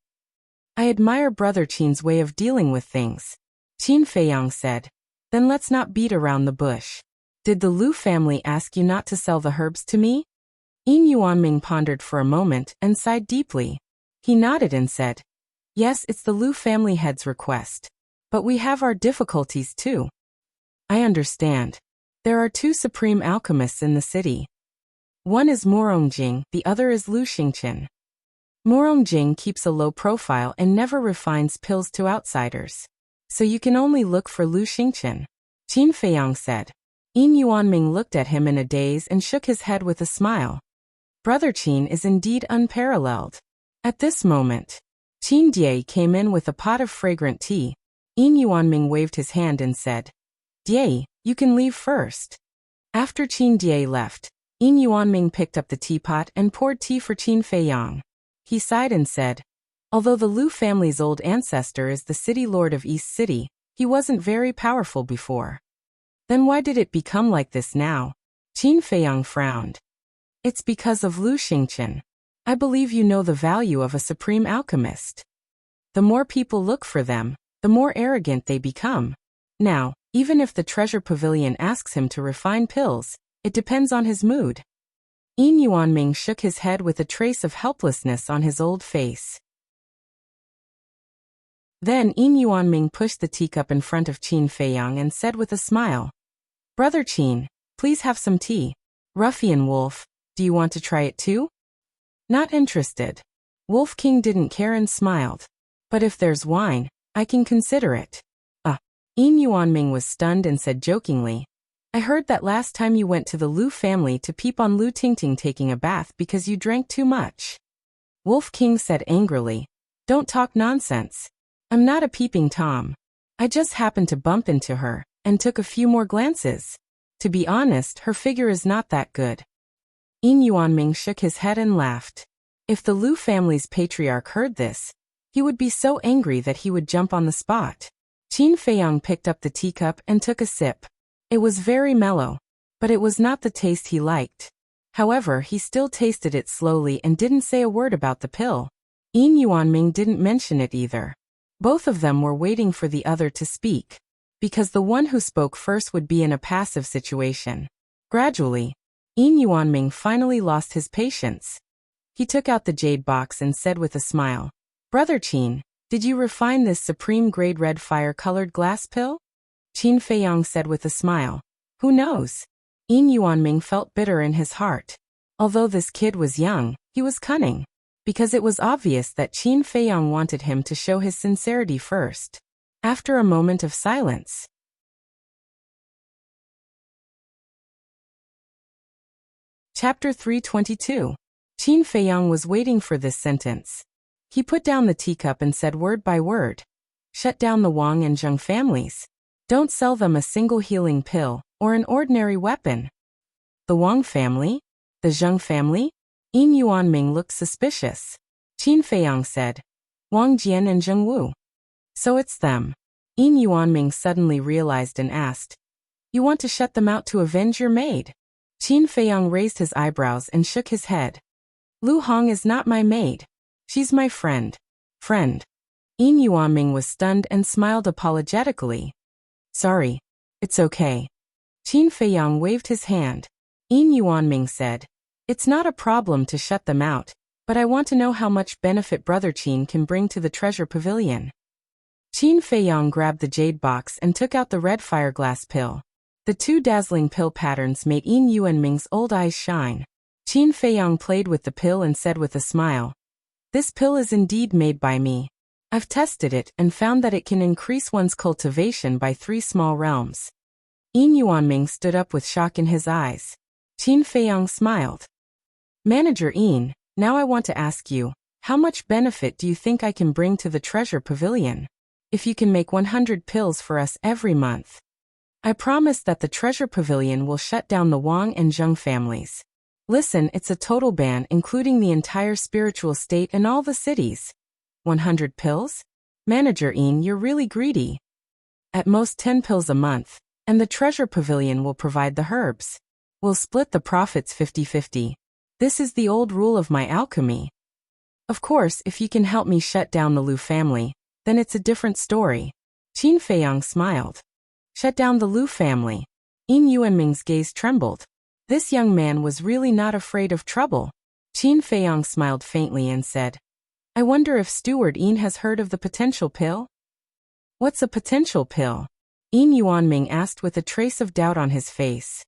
I admire Brother Qin's way of dealing with things. Qin Feiyang said, Then let's not beat around the bush. Did the Lu family ask you not to sell the herbs to me? Yin Yuanming pondered for a moment and sighed deeply. He nodded and said, Yes, it's the Lu family head's request. But we have our difficulties too. I understand. There are two supreme alchemists in the city. One is Morongjing, the other is Lu Xingqian. Morongjing keeps a low profile and never refines pills to outsiders. So you can only look for Lu Xingqian. Qin Feiyang said. Yin Yuanming looked at him in a daze and shook his head with a smile. Brother Qin is indeed unparalleled. At this moment, Qin Die came in with a pot of fragrant tea. Yin Yuanming waved his hand and said, Die, you can leave first. After Qin Die left, Yin Yuanming picked up the teapot and poured tea for Qin Feiyang. He sighed and said, although the Lu family's old ancestor is the city lord of East City, he wasn't very powerful before. Then why did it become like this now? Qin Feiyang frowned. It's because of Lu Xingqian. I believe you know the value of a supreme alchemist. The more people look for them, the more arrogant they become. Now, even if the treasure pavilion asks him to refine pills, it depends on his mood. Yin Yuanming shook his head with a trace of helplessness on his old face. Then Yin Yuanming pushed the teacup in front of Qin Feiyang and said with a smile, Brother Qin, please have some tea. Ruffian Wolf, do you want to try it too? Not interested. Wolf King didn't care and smiled. But if there's wine, I can consider it. Yin Yuanming was stunned and said jokingly, I heard that last time you went to the Lu family to peep on Lu Tingting taking a bath because you drank too much. Wolf King said angrily, don't talk nonsense. I'm not a peeping Tom. I just happened to bump into her, and took a few more glances. To be honest, her figure is not that good. Yin Yuanming shook his head and laughed. If the Lu family's patriarch heard this, he would be so angry that he would jump on the spot. Qin Feiyang picked up the teacup and took a sip. It was very mellow, but it was not the taste he liked. However, he still tasted it slowly and didn't say a word about the pill. Yin Yuanming didn't mention it either. Both of them were waiting for the other to speak, because the one who spoke first would be in a passive situation. Gradually, Yin Yuanming finally lost his patience. He took out the jade box and said with a smile, Brother Qin, did you refine this supreme-grade red fire-colored glass pill? Qin Feiyang said with a smile, who knows? Yin Yuanming felt bitter in his heart. Although this kid was young, he was cunning, because it was obvious that Qin Feiyang wanted him to show his sincerity first. After a moment of silence, Chapter 322. Qin Feiyang was waiting for this sentence. He put down the teacup and said word by word, shut down the Wang and Zheng families. Don't sell them a single healing pill, or an ordinary weapon. The Wang family? The Zheng family? Yin Yuanming looked suspicious. Qin Feiyang said, Wang Jian and Zheng Wu. So it's them. Yin Yuanming suddenly realized and asked, you want to shut them out to avenge your maid? Qin Feiyang raised his eyebrows and shook his head. Lu Hong is not my maid. She's my friend. Friend. Yin Yuanming was stunned and smiled apologetically. Sorry. It's okay. Qin Feiyang waved his hand. Yin Yuanming said, it's not a problem to shut them out, but I want to know how much benefit Brother Qin can bring to the treasure pavilion. Qin Feiyang grabbed the jade box and took out the red fireglass pill. The two dazzling pill patterns made Yin Yuanming's old eyes shine. Qin Feiyang played with the pill and said with a smile, this pill is indeed made by me. I've tested it and found that it can increase one's cultivation by 3 small realms. Yin Yuanming stood up with shock in his eyes. Qin Feiyang smiled. Manager Yin, now I want to ask you, how much benefit do you think I can bring to the treasure pavilion? If you can make 100 pills for us every month. I promise that the treasure pavilion will shut down the Wang and Zheng families. Listen, it's a total ban including the entire spiritual state and all the cities. 100 pills? Manager Yin, you're really greedy. At most 10 pills a month, and the treasure pavilion will provide the herbs. We'll split the profits 50-50. This is the old rule of my alchemy. Of course, if you can help me shut down the Lu family, then it's a different story. Qin Feiyang smiled. Shut down the Lu family. Yin Yuanming's gaze trembled. This young man was really not afraid of trouble. Qin Feiyang smiled faintly and said, I wonder if Steward Yin has heard of the potential pill? What's a potential pill? Yin Yuanming asked with a trace of doubt on his face.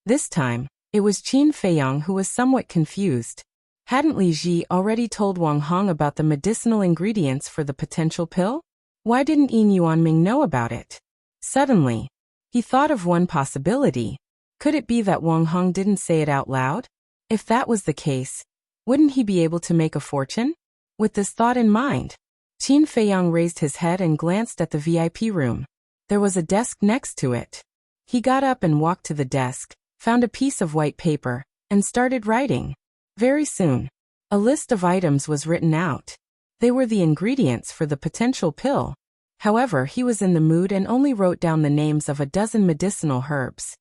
This time, it was Qin Feiyang who was somewhat confused. Hadn't Li Ji already told Wang Hong about the medicinal ingredients for the potential pill? Why didn't Yin Yuanming know about it? Suddenly, he thought of one possibility. Could it be that Wang Hong didn't say it out loud? If that was the case, wouldn't he be able to make a fortune? With this thought in mind, Qin Feiyang raised his head and glanced at the VIP room. There was a desk next to it. He got up and walked to the desk, found a piece of white paper, and started writing. Very soon, a list of items was written out. They were the ingredients for the potential pill. However, he was in the mood and only wrote down the names of a dozen medicinal herbs.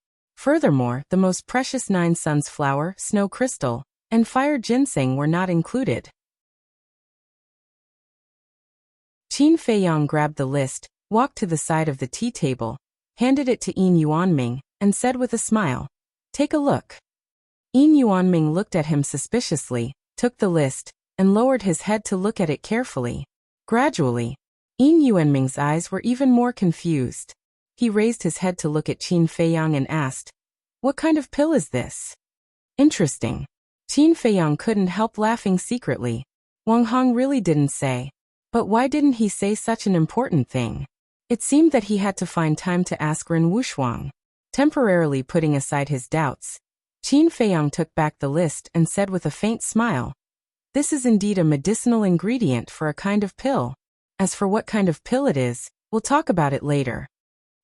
Furthermore, the most precious 9 suns flower, snow crystal, and fire ginseng were not included. Qin Feiyang grabbed the list, walked to the side of the tea table, handed it to Yin Yuanming, and said with a smile, "Take a look." Yin Yuanming looked at him suspiciously, took the list, and lowered his head to look at it carefully. Gradually, Yin Yuanming's eyes were even more confused. He raised his head to look at Qin Feiyang and asked, "What kind of pill is this?" Interesting. Qin Feiyang couldn't help laughing secretly. Wang Hong really didn't say. But why didn't he say such an important thing? It seemed that he had to find time to ask Ren Wuxuang. Temporarily putting aside his doubts, Qin Feiyang took back the list and said with a faint smile, "This is indeed a medicinal ingredient for a kind of pill. As for what kind of pill it is, we'll talk about it later."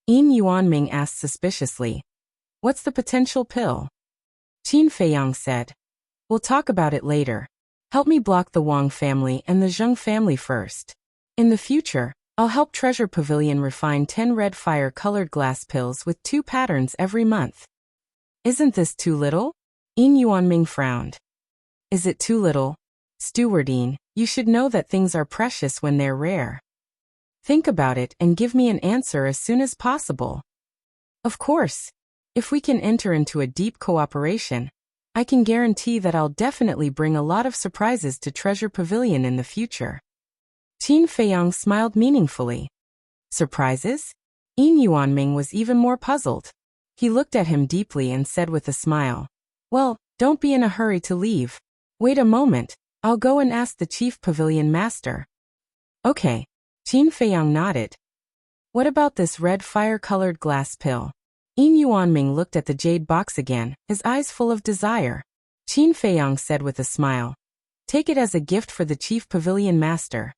Yin Yuanming asked suspiciously, "What's the potential pill?" Qin Feiyang said, "We'll talk about it later. Help me block the Wang family and the Zheng family first. In the future, I'll help Treasure Pavilion refine 10 red fire-colored glass pills with 2 patterns every month." "Isn't this too little?" Yin Yuanming frowned. "Is it too little? Stewardine, you should know that things are precious when they're rare. Think about it and give me an answer as soon as possible." "Of course. If we can enter into a deep cooperation, I can guarantee that I'll definitely bring a lot of surprises to Treasure Pavilion in the future." Qin Feiyang smiled meaningfully. "Surprises?" Yin Yuanming was even more puzzled. He looked at him deeply and said with a smile, "Well, don't be in a hurry to leave. Wait a moment, I'll go and ask the Chief Pavilion Master." "Okay." Qin Feiyang nodded. "What about this red fire-colored glass pill?" Yin Yuanming looked at the jade box again, his eyes full of desire. Qin Feiyang said with a smile, "Take it as a gift for the Chief Pavilion Master."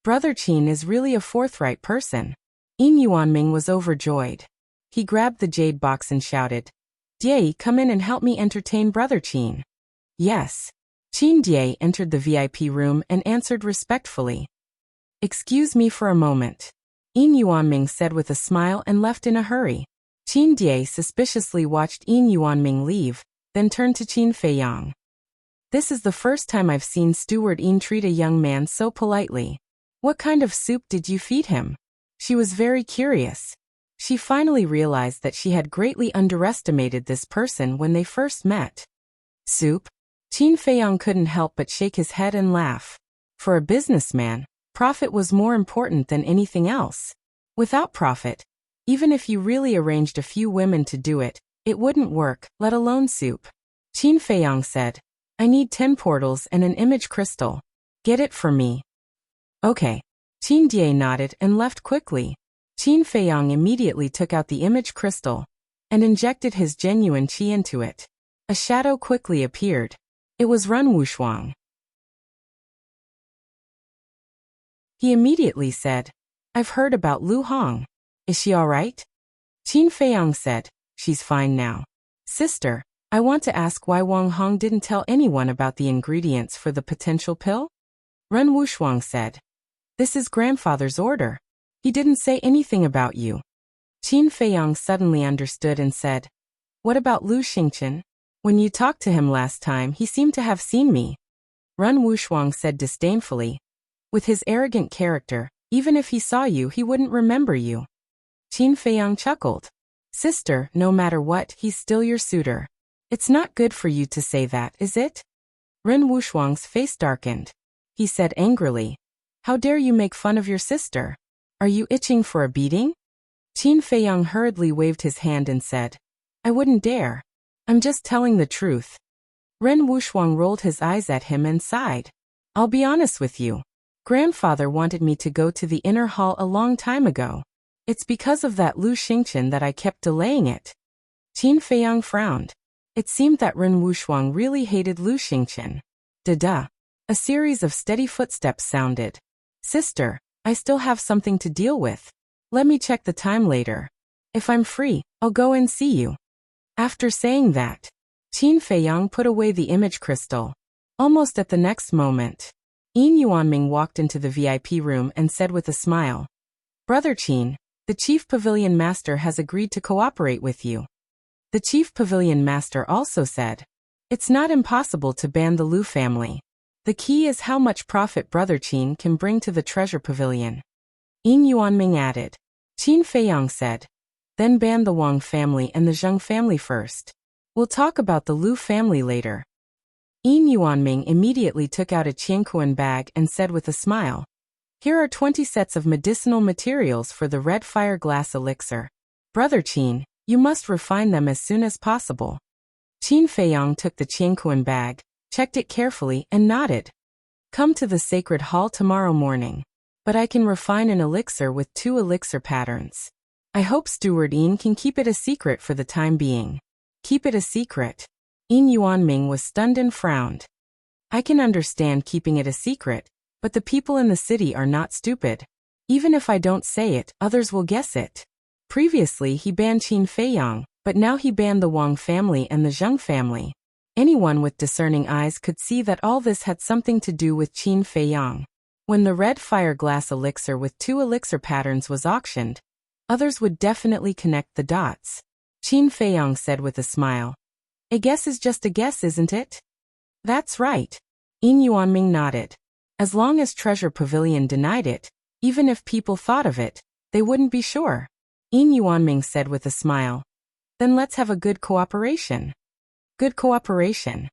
Brother Qin is really a forthright person. Yin Yuanming was overjoyed. He grabbed the jade box and shouted, "Die, come in and help me entertain Brother Qin." "Yes." Qin Die entered the VIP room and answered respectfully. "Excuse me for a moment," Yin Yuanming said with a smile and left in a hurry. Qin Die suspiciously watched Yin Yuanming leave, then turned to Qin Feiyang. "This is the first time I've seen Steward Yin treat a young man so politely. What kind of soup did you feed him?" She was very curious. She finally realized that she had greatly underestimated this person when they first met. "Soup?" Qin Feiyang couldn't help but shake his head and laugh. For a businessman, profit was more important than anything else. Without profit, even if you really arranged a few women to do it, it wouldn't work, let alone soup. Qin Feiyang said, "I need 10 portals and an image crystal. Get it for me." "Okay." Qin Die nodded and left quickly. Qin Feiyang immediately took out the image crystal and injected his genuine qi into it. A shadow quickly appeared. It was Ren Wuxuang. He immediately said, "I've heard about Lu Hong. Is she all right?" Qin Feiyang said, "She's fine now. Sister, I want to ask why Wang Hong didn't tell anyone about the ingredients for the potential pill?" Ren Wuxuang said, "This is grandfather's order. He didn't say anything about you." Qin Feiyang suddenly understood and said, "What about Lu Xingqian? When you talked to him last time, he seemed to have seen me." Ren Wuxuang said disdainfully, "With his arrogant character, even if he saw you, he wouldn't remember you." Qin Feiyang chuckled. "Sister, no matter what, he's still your suitor. It's not good for you to say that, is it?" Ren Wuxuang's face darkened. He said angrily, "How dare you make fun of your sister? Are you itching for a beating?" Qin Feiyang hurriedly waved his hand and said, "I wouldn't dare. I'm just telling the truth." Ren Wuxuang rolled his eyes at him and sighed. "I'll be honest with you. Grandfather wanted me to go to the inner hall a long time ago. It's because of that Lu Xingqian that I kept delaying it." Qin Feiyang frowned. It seemed that Ren Wuxuang really hated Lu Xingqian. Da-da. A series of steady footsteps sounded. "Sister, I still have something to deal with. Let me check the time later. If I'm free, I'll go and see you." After saying that, Qin Feiyang put away the image crystal. Almost at the next moment, Yin Yuanming walked into the VIP room and said with a smile, "Brother Qin, the Chief Pavilion Master has agreed to cooperate with you." The Chief Pavilion Master also said, "It's not impossible to ban the Lu family. The key is how much profit Brother Qin can bring to the treasure pavilion." Yin Yuanming added. Qin Feiyang said, "Then ban the Wang family and the Zheng family first. We'll talk about the Lu family later." Yin Yuanming immediately took out a Qianquan bag and said with a smile, "Here are 20 sets of medicinal materials for the red fire glass elixir. Brother Qin, you must refine them as soon as possible." Qin Feiyang took the Qianquan bag, checked it carefully, and nodded. "Come to the sacred hall tomorrow morning. But I can refine an elixir with 2 elixir patterns. I hope Steward Yin can keep it a secret for the time being." Keep it a secret? Yin Yuanming was stunned and frowned. "I can understand keeping it a secret, but the people in the city are not stupid. Even if I don't say it, others will guess it." Previously he banned Qin Feiyang, but now he banned the Wang family and the Zheng family. Anyone with discerning eyes could see that all this had something to do with Qin Feiyang. When the red fire glass elixir with 2 elixir patterns was auctioned, others would definitely connect the dots. Qin Feiyang said with a smile, "A guess is just a guess, isn't it?" "That's right." Yin Yuanming nodded. As long as Treasure Pavilion denied it, even if people thought of it, they wouldn't be sure. Yin Yuanming said with a smile, "Then let's have a good cooperation." Good cooperation.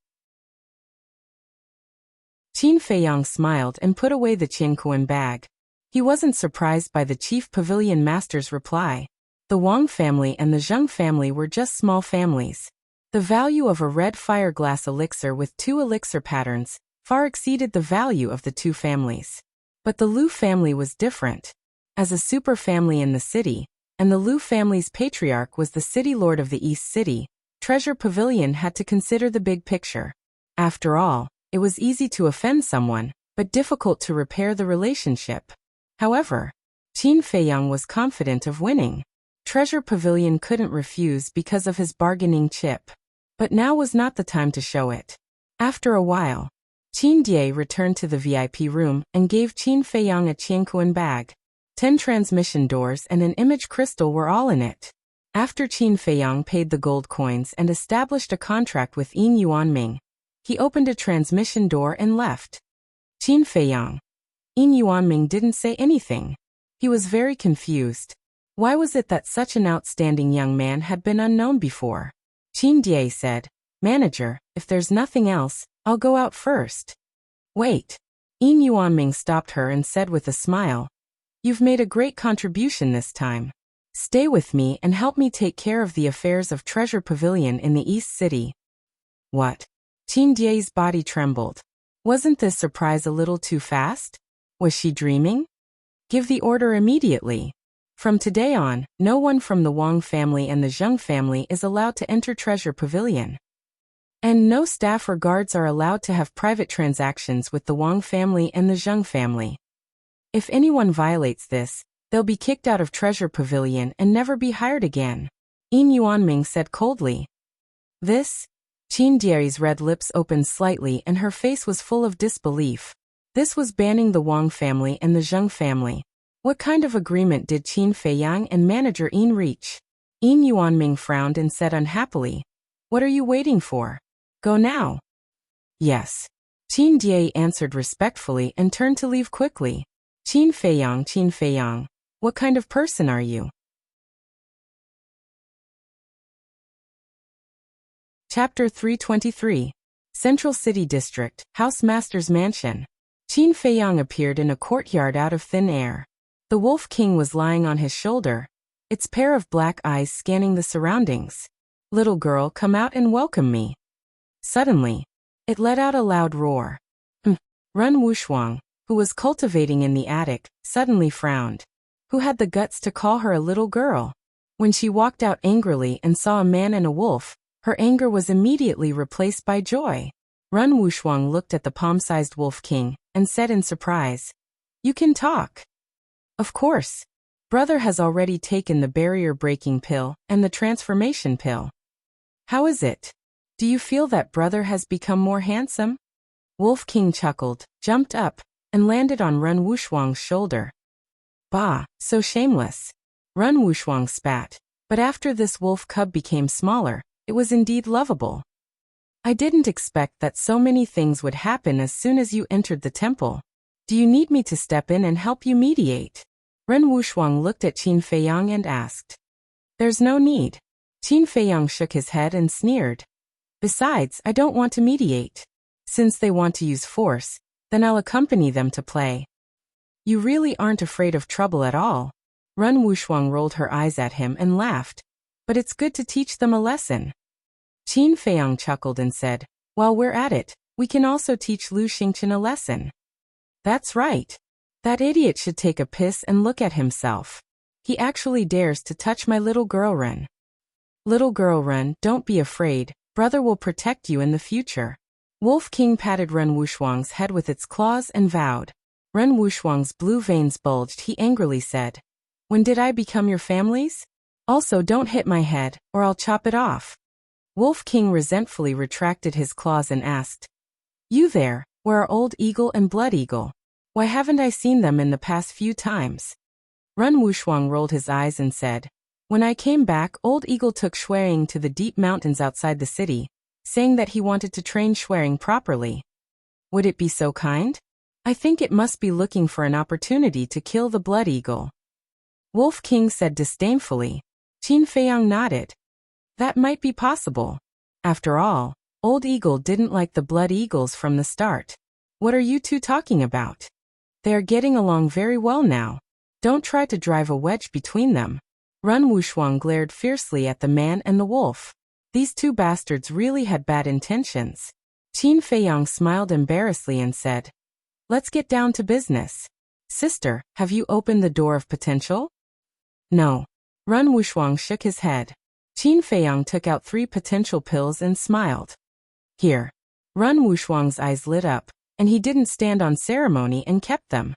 Qin Feiyang smiled and put away the Qianquan bag. He wasn't surprised by the Chief Pavilion Master's reply. The Wang family and the Zheng family were just small families. The value of a red fire glass elixir with 2 elixir patterns far exceeded the value of the 2 families. But the Lu family was different. As a super family in the city, and the Lu family's patriarch was the city lord of the East City, Treasure Pavilion had to consider the big picture. After all, it was easy to offend someone, but difficult to repair the relationship. However, Qin Feiyang was confident of winning. Treasure Pavilion couldn't refuse because of his bargaining chip. But now was not the time to show it. After a while, Qin Die returned to the VIP room and gave Qin Feiyang a Qianquan bag. 10 transmission doors and an image crystal were all in it. After Qin Feiyang paid the gold coins and established a contract with Yin Yuanming, he opened a transmission door and left. Qin Feiyang. Yin Yuanming didn't say anything. He was very confused. Why was it that such an outstanding young man had been unknown before? Qin Die said, "Manager, if there's nothing else, I'll go out first." "Wait." Yin Yuanming stopped her and said with a smile, "You've made a great contribution this time. Stay with me and help me take care of the affairs of Treasure Pavilion in the East City." "What?" Qin Die's body trembled. Wasn't this surprise a little too fast? Was she dreaming? "Give the order immediately. From today on, no one from the Wang family and the Zheng family is allowed to enter Treasure Pavilion. And no staff or guards are allowed to have private transactions with the Wang family and the Zheng family. If anyone violates this, they'll be kicked out of Treasure Pavilion and never be hired again," Yin Yuanming said coldly. "This?" Qin Die's red lips opened slightly and her face was full of disbelief. This was banning the Wang family and the Zheng family. What kind of agreement did Qin Feiyang and manager Yin reach? Yin Yuanming frowned and said unhappily, "What are you waiting for? Go now." "Yes." Qin Die answered respectfully and turned to leave quickly. Qin Feiyang, what kind of person are you?" Chapter 323. Central City District, House Master's Mansion. Qin Feiyang appeared in a courtyard out of thin air. The Wolf King was lying on his shoulder, its pair of black eyes scanning the surroundings. "Little girl, come out and welcome me." Suddenly, it let out a loud roar. Run Wushuang, who was cultivating in the attic, suddenly frowned. Who had the guts to call her a little girl? When she walked out angrily and saw a man and a wolf, her anger was immediately replaced by joy. Run Wushuang looked at the palm-sized Wolf King and said in surprise, "You can talk." "Of course. Brother has already taken the barrier-breaking pill and the transformation pill." How is it? Do you feel that brother has become more handsome? Wolf King chuckled, jumped up, and landed on Ren Wushuang's shoulder. Bah, so shameless. Ren Wushuang spat. But after this wolf cub became smaller, it was indeed lovable. I didn't expect that so many things would happen as soon as you entered the temple. Do you need me to step in and help you mediate? Ren Wushuang looked at Qin Feiyang and asked. There's no need. Qin Feiyang shook his head and sneered. Besides, I don't want to mediate. Since they want to use force, then I'll accompany them to play. You really aren't afraid of trouble at all. Ren Wushuang rolled her eyes at him and laughed. But it's good to teach them a lesson. Qin Feiyang chuckled and said, while we're at it, we can also teach Lu Xingqian a lesson. That's right. That idiot should take a piss and look at himself. He actually dares to touch my little girl Ren. Little girl Ren, don't be afraid, brother will protect you in the future. Wolf King patted Ren Wushuang's head with its claws and vowed. Ren Wushuang's blue veins bulged. He angrily said, when did I become your family's? Also don't hit my head, or I'll chop it off. Wolf King resentfully retracted his claws and asked, you there, where are Old Eagle and Blood Eagle? Why haven't I seen them in the past few times? Ren Wushuang rolled his eyes and said, when I came back, Old Eagle took Shuaying to the deep mountains outside the city, saying that he wanted to train Shuaying properly. Would it be so kind? I think it must be looking for an opportunity to kill the Blood Eagle. Wolf King said disdainfully. Qin Feiyang nodded. That might be possible. After all, Old Eagle didn't like the Blood Eagles from the start. What are you two talking about? They are getting along very well now. Don't try to drive a wedge between them. Ren Wushuang glared fiercely at the man and the wolf. These two bastards really had bad intentions. Qin Feiyang smiled embarrassedly and said, let's get down to business. Sister, have you opened the door of potential? No. Ren Wushuang shook his head. Qin Feiyang took out 3 potential pills and smiled. Here. Ren Wushuang's eyes lit up, and he didn't stand on ceremony and kept them.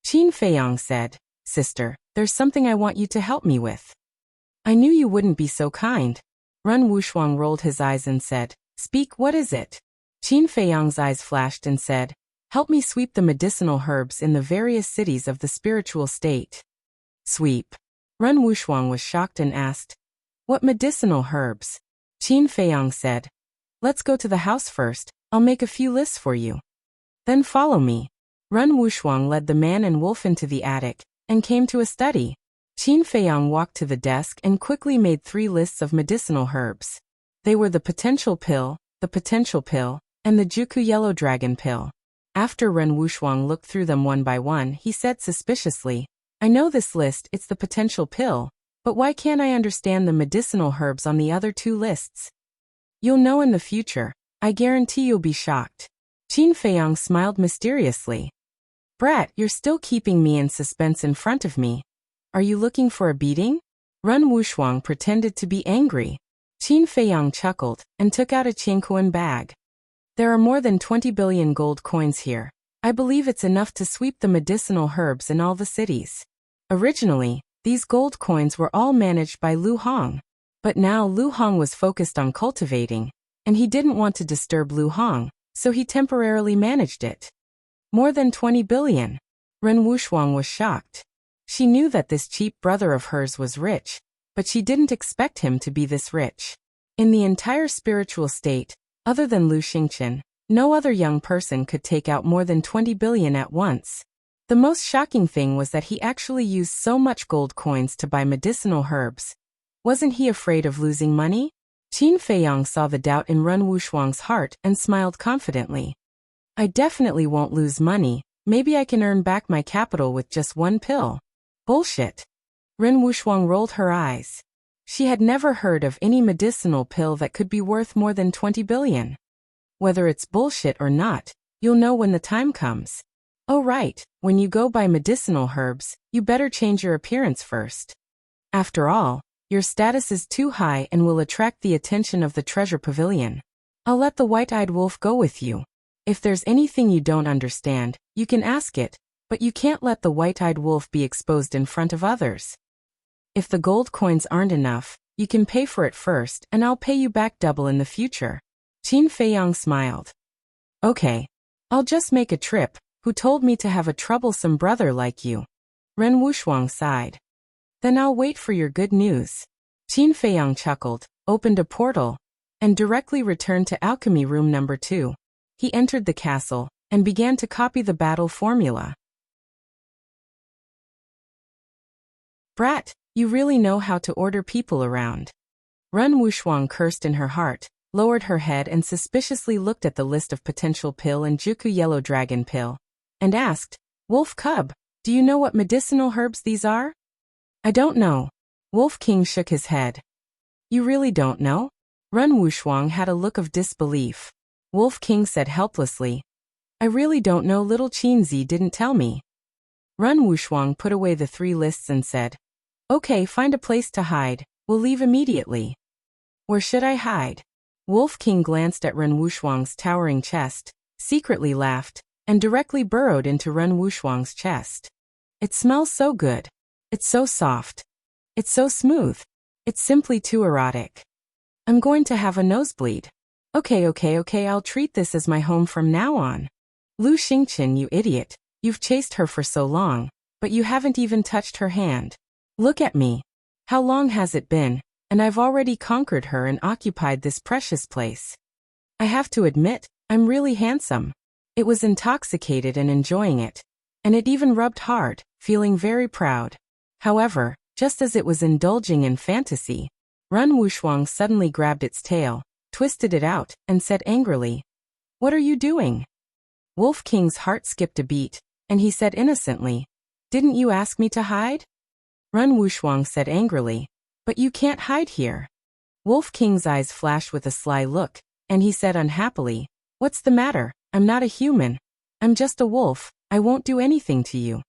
Qin Feiyang said, sister, there's something I want you to help me with. I knew you wouldn't be so kind. Ren Wushuang rolled his eyes and said, speak, what is it? Qin Feiyang's eyes flashed and said, help me sweep the medicinal herbs in the various cities of the spiritual state. Sweep. Ren Wushuang was shocked and asked, what medicinal herbs? Qin Feiyang said, let's go to the house first, I'll make a few lists for you. Then follow me. Ren Wushuang led the man and wolf into the attic, and came to a study. Qin Feiyang walked to the desk and quickly made 3 lists of medicinal herbs. They were the potential pill, and the Juku yellow dragon pill. After Ren Wushuang looked through them one by one, he said suspiciously, I know this list, it's the potential pill, but why can't I understand the medicinal herbs on the other 2 lists? You'll know in the future. I guarantee you'll be shocked. Qin Feiyang smiled mysteriously. Brat, you're still keeping me in suspense in front of me. Are you looking for a beating? Ren Wushuang pretended to be angry. Qin Feiyang chuckled and took out a Qingquan bag. There are more than 20 billion gold coins here. I believe it's enough to sweep the medicinal herbs in all the cities. Originally, these gold coins were all managed by Lu Hong. But now Lu Hong was focused on cultivating, and he didn't want to disturb Lu Hong, so he temporarily managed it. More than 20 billion. Ren Wushuang was shocked. She knew that this cheap brother of hers was rich, but she didn't expect him to be this rich. In the entire spiritual state, other than Lu Xingqian, no other young person could take out more than 20 billion at once. The most shocking thing was that he actually used so much gold coins to buy medicinal herbs. Wasn't he afraid of losing money? Qin Feiyang saw the doubt in Ren Wushuang's heart and smiled confidently. I definitely won't lose money. Maybe I can earn back my capital with just 1 pill. Bullshit. Ren Wushuang rolled her eyes. She had never heard of any medicinal pill that could be worth more than 20 billion. Whether it's bullshit or not, you'll know when the time comes. Oh right, when you go buy medicinal herbs, you better change your appearance first. After all, your status is too high and will attract the attention of the treasure pavilion. I'll let the white-eyed wolf go with you. If there's anything you don't understand, you can ask it, but you can't let the white-eyed wolf be exposed in front of others. If the gold coins aren't enough, You can pay for it first, and I'll pay you back double in the future. Qin Feiyang smiled. Okay. I'll just make a trip. Who told me to have a troublesome brother like you? Ren Wuxuang sighed. Then I'll wait for your good news. Qin Feiyang chuckled, opened a portal, and directly returned to alchemy room number 2. He entered the castle and began to copy the battle formula. Brat, you really know how to order people around. Ren Wuxuang cursed in her heart, lowered her head and suspiciously looked at the list of potential pill and Juku yellow dragon pill, and asked, Wolf Cub, do you know what medicinal herbs these are? I don't know. Wolf King shook his head. You really don't know? Ren Wuxuang had a look of disbelief. Wolf King said helplessly, I really don't know, little Qinzi didn't tell me. Ren Wuxuang put away the 3 lists and said, Okay, find a place to hide, we'll leave immediately. Where should I hide? Wolf King glanced at Ren Wuxuang's towering chest, secretly laughed, and directly burrowed into Ren Wuxuang's chest. It smells so good. It's so soft. It's so smooth. It's simply too erotic. I'm going to have a nosebleed. Okay, I'll treat this as my home from now on. Lu Xingqian, you idiot, you've chased her for so long, but you haven't even touched her hand. Look at me. How long has it been? And I've already conquered her and occupied this precious place. I have to admit, I'm really handsome. It was intoxicated and enjoying it. And it even rubbed hard, feeling very proud. However, just as it was indulging in fantasy, Ren Wuxuang suddenly grabbed its tail, twisted it out, and said angrily, What are you doing? Wolf King's heart skipped a beat, and he said innocently, Didn't you ask me to hide? Ren Wuxuang said angrily, But you can't hide here. Wolf King's eyes flashed with a sly look, and he said unhappily, What's the matter? I'm not a human. I'm just a wolf. I won't do anything to you.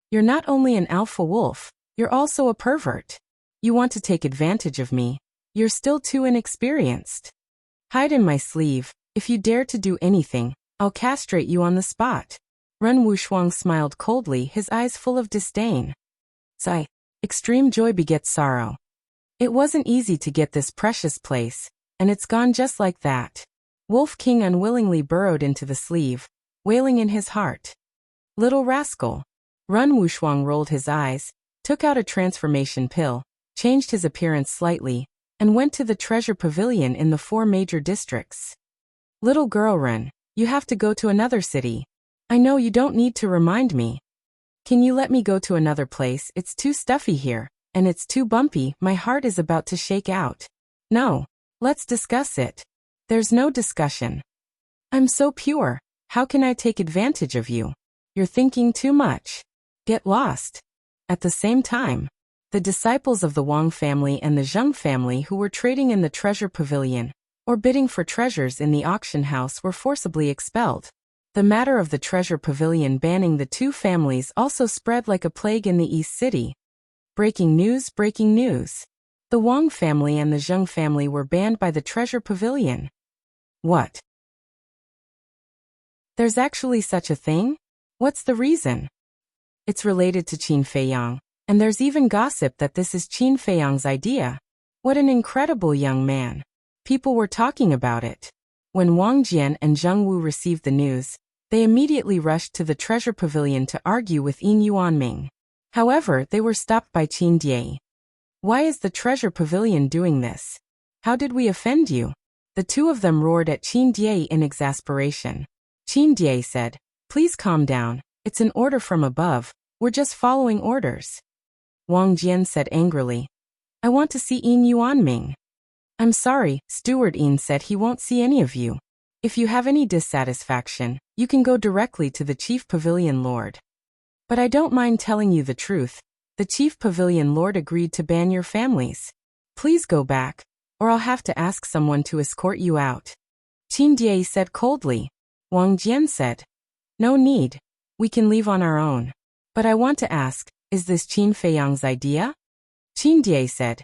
You're not only an alpha wolf, you're also a pervert. You want to take advantage of me. You're still too inexperienced. Hide in my sleeve. If you dare to do anything, I'll castrate you on the spot. Ren Wuxuang smiled coldly, his eyes full of disdain. Sigh. Extreme joy begets sorrow. It wasn't easy to get this precious place, and it's gone just like that. Wolf King unwillingly burrowed into the sleeve, wailing in his heart. Little rascal. Ren Wuxuang rolled his eyes, took out a transformation pill, changed his appearance slightly, and went to the treasure pavilion in the 4 major districts. Little girl Ren, you have to go to another city. I know you don't need to remind me. Can you let me go to another place? It's too stuffy here, and it's too bumpy, my heart is about to shake out. No. Let's discuss it. There's no discussion. I'm so pure, how can I take advantage of you? You're thinking too much. Get lost. At the same time, the disciples of the Wang family and the Zheng family who were trading in the treasure pavilion, or bidding for treasures in the auction house, were forcibly expelled. The matter of the treasure pavilion banning the 2 families also spread like a plague in the East City. Breaking news, breaking news. The Wang family and the Zheng family were banned by the treasure pavilion. What? There's actually such a thing? What's the reason? It's related to Qin Feiyang, and there's even gossip that this is Qin Feiyang's idea. What an incredible young man. People were talking about it. When Wang Jian and Zheng Wu received the news, they immediately rushed to the treasure pavilion to argue with Yin Yuanming. However, they were stopped by Qin Die. Why is the treasure pavilion doing this? How did we offend you? The 2 of them roared at Qin Die in exasperation. Qin Die said, Please calm down, it's an order from above, we're just following orders. Wang Jian said angrily, I want to see Yin Yuanming. I'm sorry, Steward Yin said he won't see any of you. If you have any dissatisfaction, you can go directly to the Chief Pavilion Lord. But I don't mind telling you the truth. The Chief Pavilion Lord agreed to ban your families. Please go back, or I'll have to ask someone to escort you out. Qin Die said coldly. Wang Jian said, No need. We can leave on our own. But I want to ask, is this Qin Feiyang's idea? Qin Die said,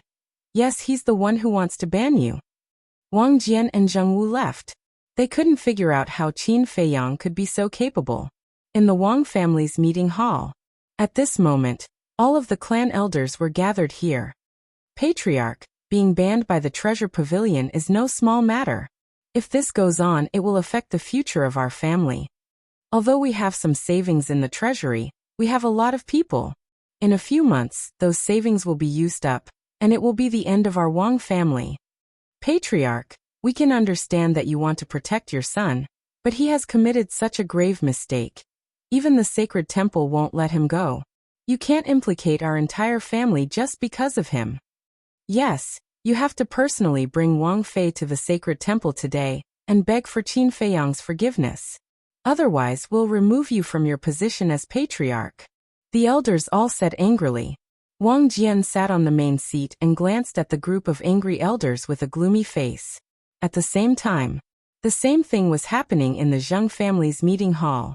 Yes, he's the one who wants to ban you. Wang Jian and Zheng Wu left. They couldn't figure out how Qin Feiyang could be so capable. In the Wang family's meeting hall. At this moment, all of the clan elders were gathered here. Patriarch, being banned by the Treasure Pavilion is no small matter. If this goes on, it will affect the future of our family. Although we have some savings in the treasury, we have a lot of people. In a few months, those savings will be used up, and it will be the end of our Wang family. Patriarch, we can understand that you want to protect your son, but he has committed such a grave mistake. Even the sacred temple won't let him go. You can't implicate our entire family just because of him. Yes, you have to personally bring Wang Fei to the sacred temple today and beg for Qin Feiyang's forgiveness. Otherwise, we'll remove you from your position as patriarch. The elders all said angrily. Wang Jian sat on the main seat and glanced at the group of angry elders with a gloomy face. At the same time, the same thing was happening in the Zheng family's meeting hall.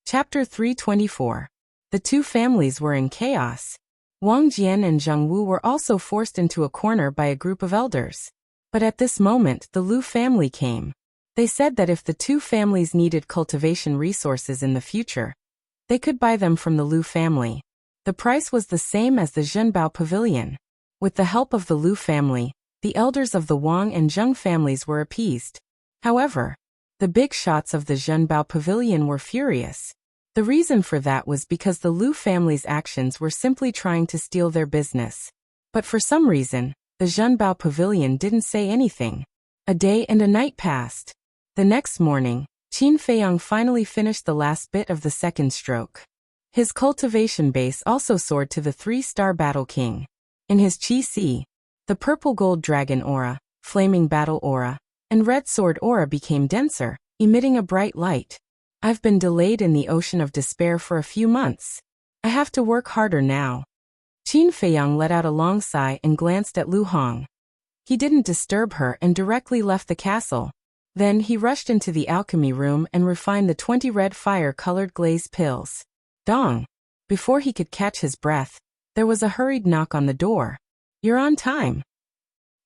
Chapter 324. The two families were in chaos. Wang Jian and Zheng Wu were also forced into a corner by a group of elders. But at this moment, the Lu family came. They said that if the two families needed cultivation resources in the future, they could buy them from the Lu family. The price was the same as the Zhenbao Pavilion. With the help of the Lu family, the elders of the Wang and Zheng families were appeased. However, the big shots of the Zhenbao Pavilion were furious. The reason for that was because the Lu family's actions were simply trying to steal their business. But for some reason, the Zhenbao Pavilion didn't say anything. A day and a night passed. The next morning, Qin Feiyang finally finished the last bit of the second stroke. His cultivation base also soared to the 3-star Battle King. In his Qi Si, the purple gold dragon aura, flaming battle aura, and red sword aura became denser, emitting a bright light. I've been delayed in the ocean of despair for a few months. I have to work harder now. Qin Feiyang let out a long sigh and glanced at Lu Hong. He didn't disturb her and directly left the castle. Then he rushed into the alchemy room and refined the 20 red fire-colored glaze pills. Dong! Before he could catch his breath, there was a hurried knock on the door. You're on time.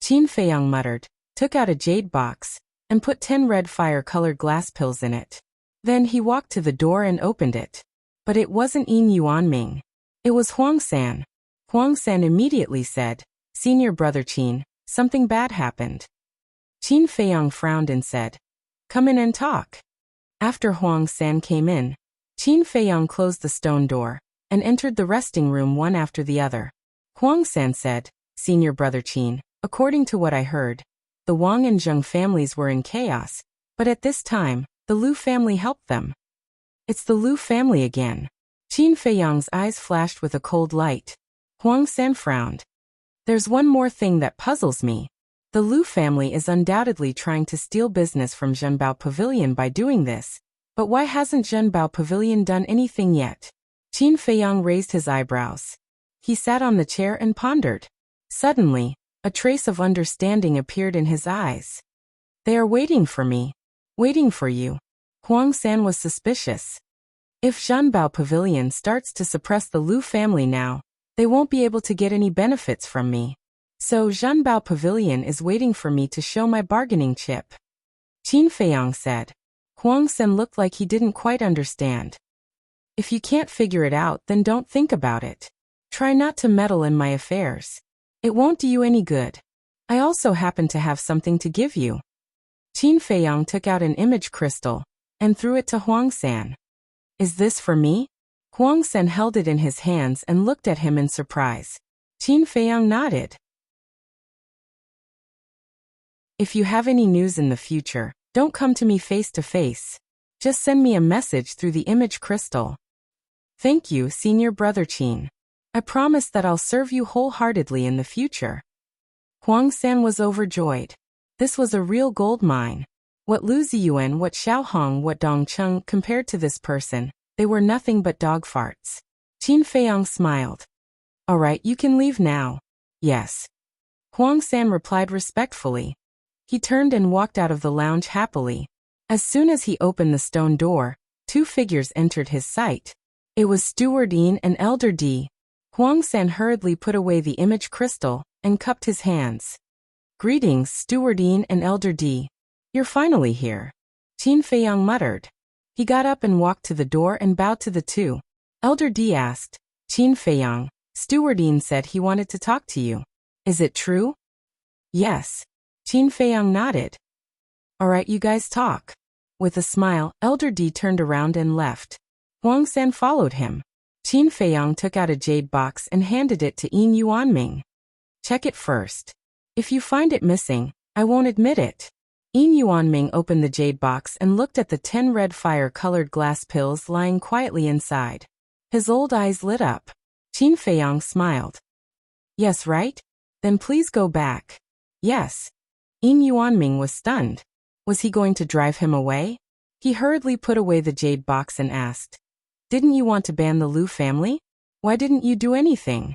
Qin Feiyang muttered, took out a jade box, and put 10 red fire-colored glass pills in it. Then he walked to the door and opened it. But it wasn't Yin Yuanming. It was Huang San. Huang San immediately said, Senior brother Qin, something bad happened. Qin Feiyang frowned and said, Come in and talk. After Huang San came in, Qin Feiyang closed the stone door and entered the resting room one after the other. Huang San said, Senior brother Qin, according to what I heard, the Wang and Zheng families were in chaos, but at this time, the Lu family helped them. It's the Lu family again. Qin Feiyang's eyes flashed with a cold light. Huang San frowned. There's one more thing that puzzles me. The Lu family is undoubtedly trying to steal business from Zhenbao Pavilion by doing this, but why hasn't Zhenbao Pavilion done anything yet? Qin Feiyang raised his eyebrows. He sat on the chair and pondered. Suddenly, a trace of understanding appeared in his eyes. They are waiting for me. Waiting for you. Huang San was suspicious. If Zhenbao Pavilion starts to suppress the Lu family now, they won't be able to get any benefits from me. So Zhenbao Pavilion is waiting for me to show my bargaining chip. Qin Feiyang said. Huang San looked like he didn't quite understand. If you can't figure it out, then don't think about it. Try not to meddle in my affairs. It won't do you any good. I also happen to have something to give you. Qin Feiyang took out an image crystal and threw it to Huang San. Is this for me? Huang San held it in his hands and looked at him in surprise. Qin Feiyang nodded. If you have any news in the future, don't come to me face to face. Just send me a message through the image crystal. Thank you, Senior Brother Qin. I promise that I'll serve you wholeheartedly in the future. Huang San was overjoyed. This was a real gold mine. What Lu Ziyuan, what Xiaohong, what Dongcheng compared to this person, they were nothing but dog farts. Qin Feiyang smiled. All right, you can leave now. Yes. Huang San replied respectfully. He turned and walked out of the lounge happily. As soon as he opened the stone door, 2 figures entered his sight. It was Steward Yin and Elder D. Huang San hurriedly put away the image crystal and cupped his hands. Greetings, Steward Yin and Elder D. You're finally here. Qin Feiyang muttered. He got up and walked to the door and bowed to the two. Elder D asked. Qin Feiyang, Stewardine said he wanted to talk to you. Is it true? Yes. Qin Feiyang nodded. Alright, you guys talk. With a smile, Elder D turned around and left. Huang San followed him. Qin Feiyang took out a jade box and handed it to Yin Yuanming. Check it first. If you find it missing, I won't admit it. Yin Yuanming opened the jade box and looked at the 10 red fire-colored glass pills lying quietly inside. His old eyes lit up. Qin Feiyang smiled. Yes, right? Then please go back. Yes. Yin Yuanming was stunned. Was he going to drive him away? He hurriedly put away the jade box and asked, Didn't you want to ban the Lu family? Why didn't you do anything?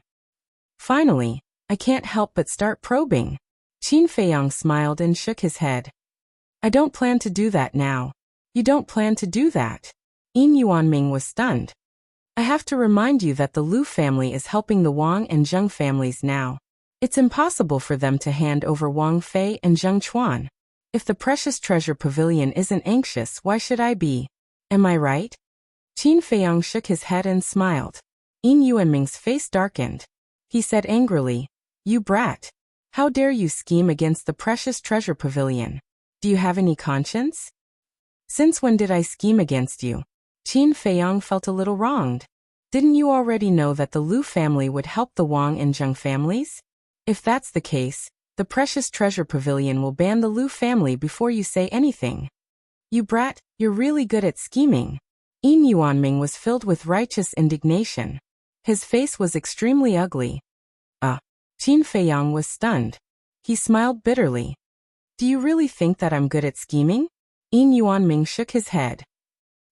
Finally, I can't help but start probing. Qin Feiyang smiled and shook his head. I don't plan to do that now. You don't plan to do that? Yin Yuanming was stunned. I have to remind you that the Lu family is helping the Wang and Zheng families now. It's impossible for them to hand over Wang Fei and Zheng Chuan. If the precious treasure pavilion isn't anxious, why should I be? Am I right? Qin Feiyang shook his head and smiled. Yin Yuanming's face darkened. He said angrily, You brat. How dare you scheme against the precious treasure pavilion? Do you have any conscience? Since when did I scheme against you? Qin Feiyang felt a little wronged. Didn't you already know that the Lu family would help the Wang and Zheng families? If that's the case, the precious treasure pavilion will ban the Lu family before you say anything. You brat, you're really good at scheming. Yin Yuanming was filled with righteous indignation. His face was extremely ugly. Qin Feiyang was stunned. He smiled bitterly. Do you really think that I'm good at scheming? Yin Yuanming shook his head.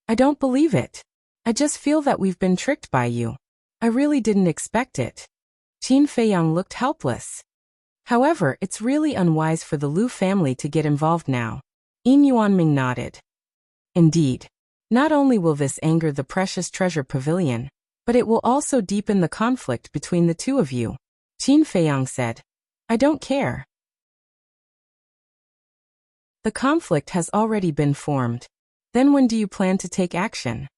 I don't believe it. I just feel that we've been tricked by you. I really didn't expect it. Qin Feiyang looked helpless. However, it's really unwise for the Lu family to get involved now. Yin Yuanming nodded. Indeed. Not only will this anger the precious treasure pavilion, but it will also deepen the conflict between the two of you. Qin Feiyang said, I don't care. The conflict has already been formed. Then when do you plan to take action?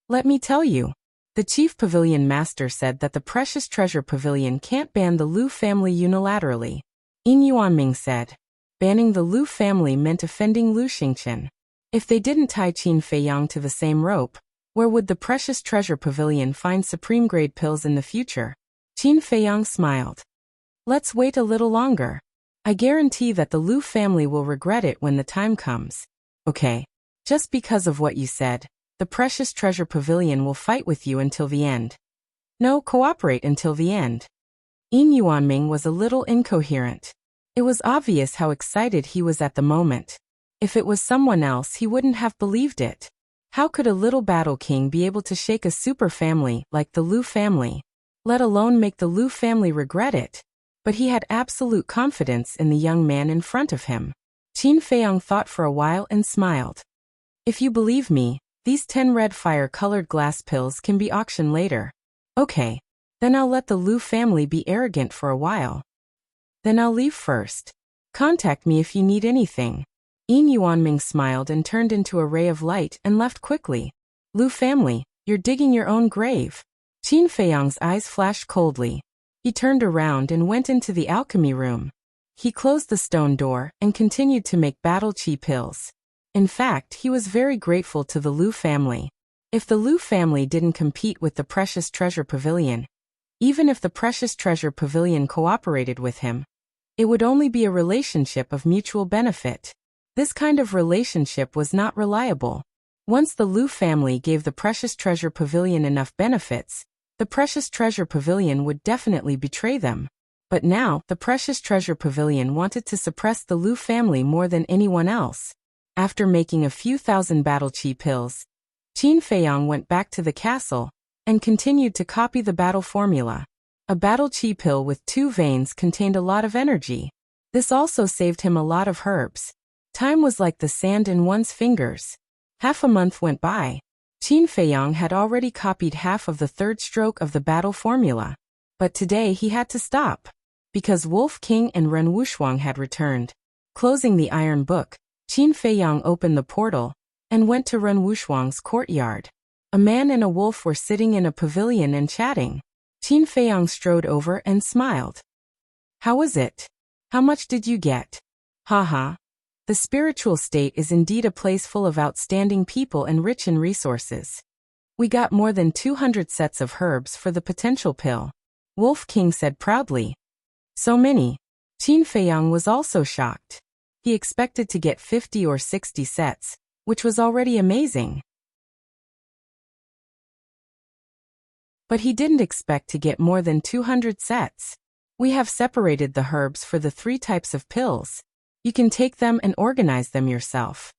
Let me tell you. The chief pavilion master said that the precious treasure pavilion can't ban the Lu family unilaterally. Yin Yuanming said. Banning the Lu family meant offending Lu Xingqian. If they didn't tie Qin Feiyang to the same rope, where would the precious treasure pavilion find supreme-grade pills in the future? Qin Feiyang smiled. Let's wait a little longer. I guarantee that the Lu family will regret it when the time comes. Okay. Just because of what you said, the precious treasure pavilion will fight with you until the end. No, cooperate until the end. Yin Yuanming was a little incoherent. It was obvious how excited he was at the moment. If it was someone else, he wouldn't have believed it. How could a little battle king be able to shake a super family like the Lu family, let alone make the Lu family regret it? But he had absolute confidence in the young man in front of him. Qin Feiyang thought for a while and smiled. If you believe me, these 10 red fire-colored glass pills can be auctioned later. Okay. Then I'll let the Lu family be arrogant for a while. Then I'll leave first. Contact me if you need anything. Yin Yuanming smiled and turned into a ray of light and left quickly. Lu family, you're digging your own grave. Qin Feiyang's eyes flashed coldly. He turned around and went into the alchemy room. He closed the stone door and continued to make battle chi pills. In fact, he was very grateful to the Lu family. If the Lu family didn't compete with the precious treasure pavilion, even if the precious treasure pavilion cooperated with him, it would only be a relationship of mutual benefit. This kind of relationship was not reliable. Once the Lu family gave the precious treasure pavilion enough benefits, the precious treasure pavilion would definitely betray them. But now, the precious treasure pavilion wanted to suppress the Lu family more than anyone else. After making a few thousand battle chi pills, Qin Feiyang went back to the castle and continued to copy the battle formula. A battle chi pill with 2 veins contained a lot of energy. This also saved him a lot of herbs. Time was like the sand in one's fingers. Half a month went by. Qin Feiyang had already copied half of the 3rd stroke of the battle formula. But today he had to stop, because Wolf King and Ren Wushuang had returned. Closing the iron book, Qin Feiyang opened the portal and went to Ren Wushuang's courtyard. A man and a wolf were sitting in a pavilion and chatting. Qin Feiyang strode over and smiled. How was it? How much did you get? Haha. The spiritual state is indeed a place full of outstanding people and rich in resources. We got more than 200 sets of herbs for the potential pill. Wolf King said proudly. So many. Qin Feiyang was also shocked. He expected to get 50 or 60 sets, which was already amazing. But he didn't expect to get more than 200 sets. We have separated the herbs for the 3 types of pills. You can take them and organize them yourself.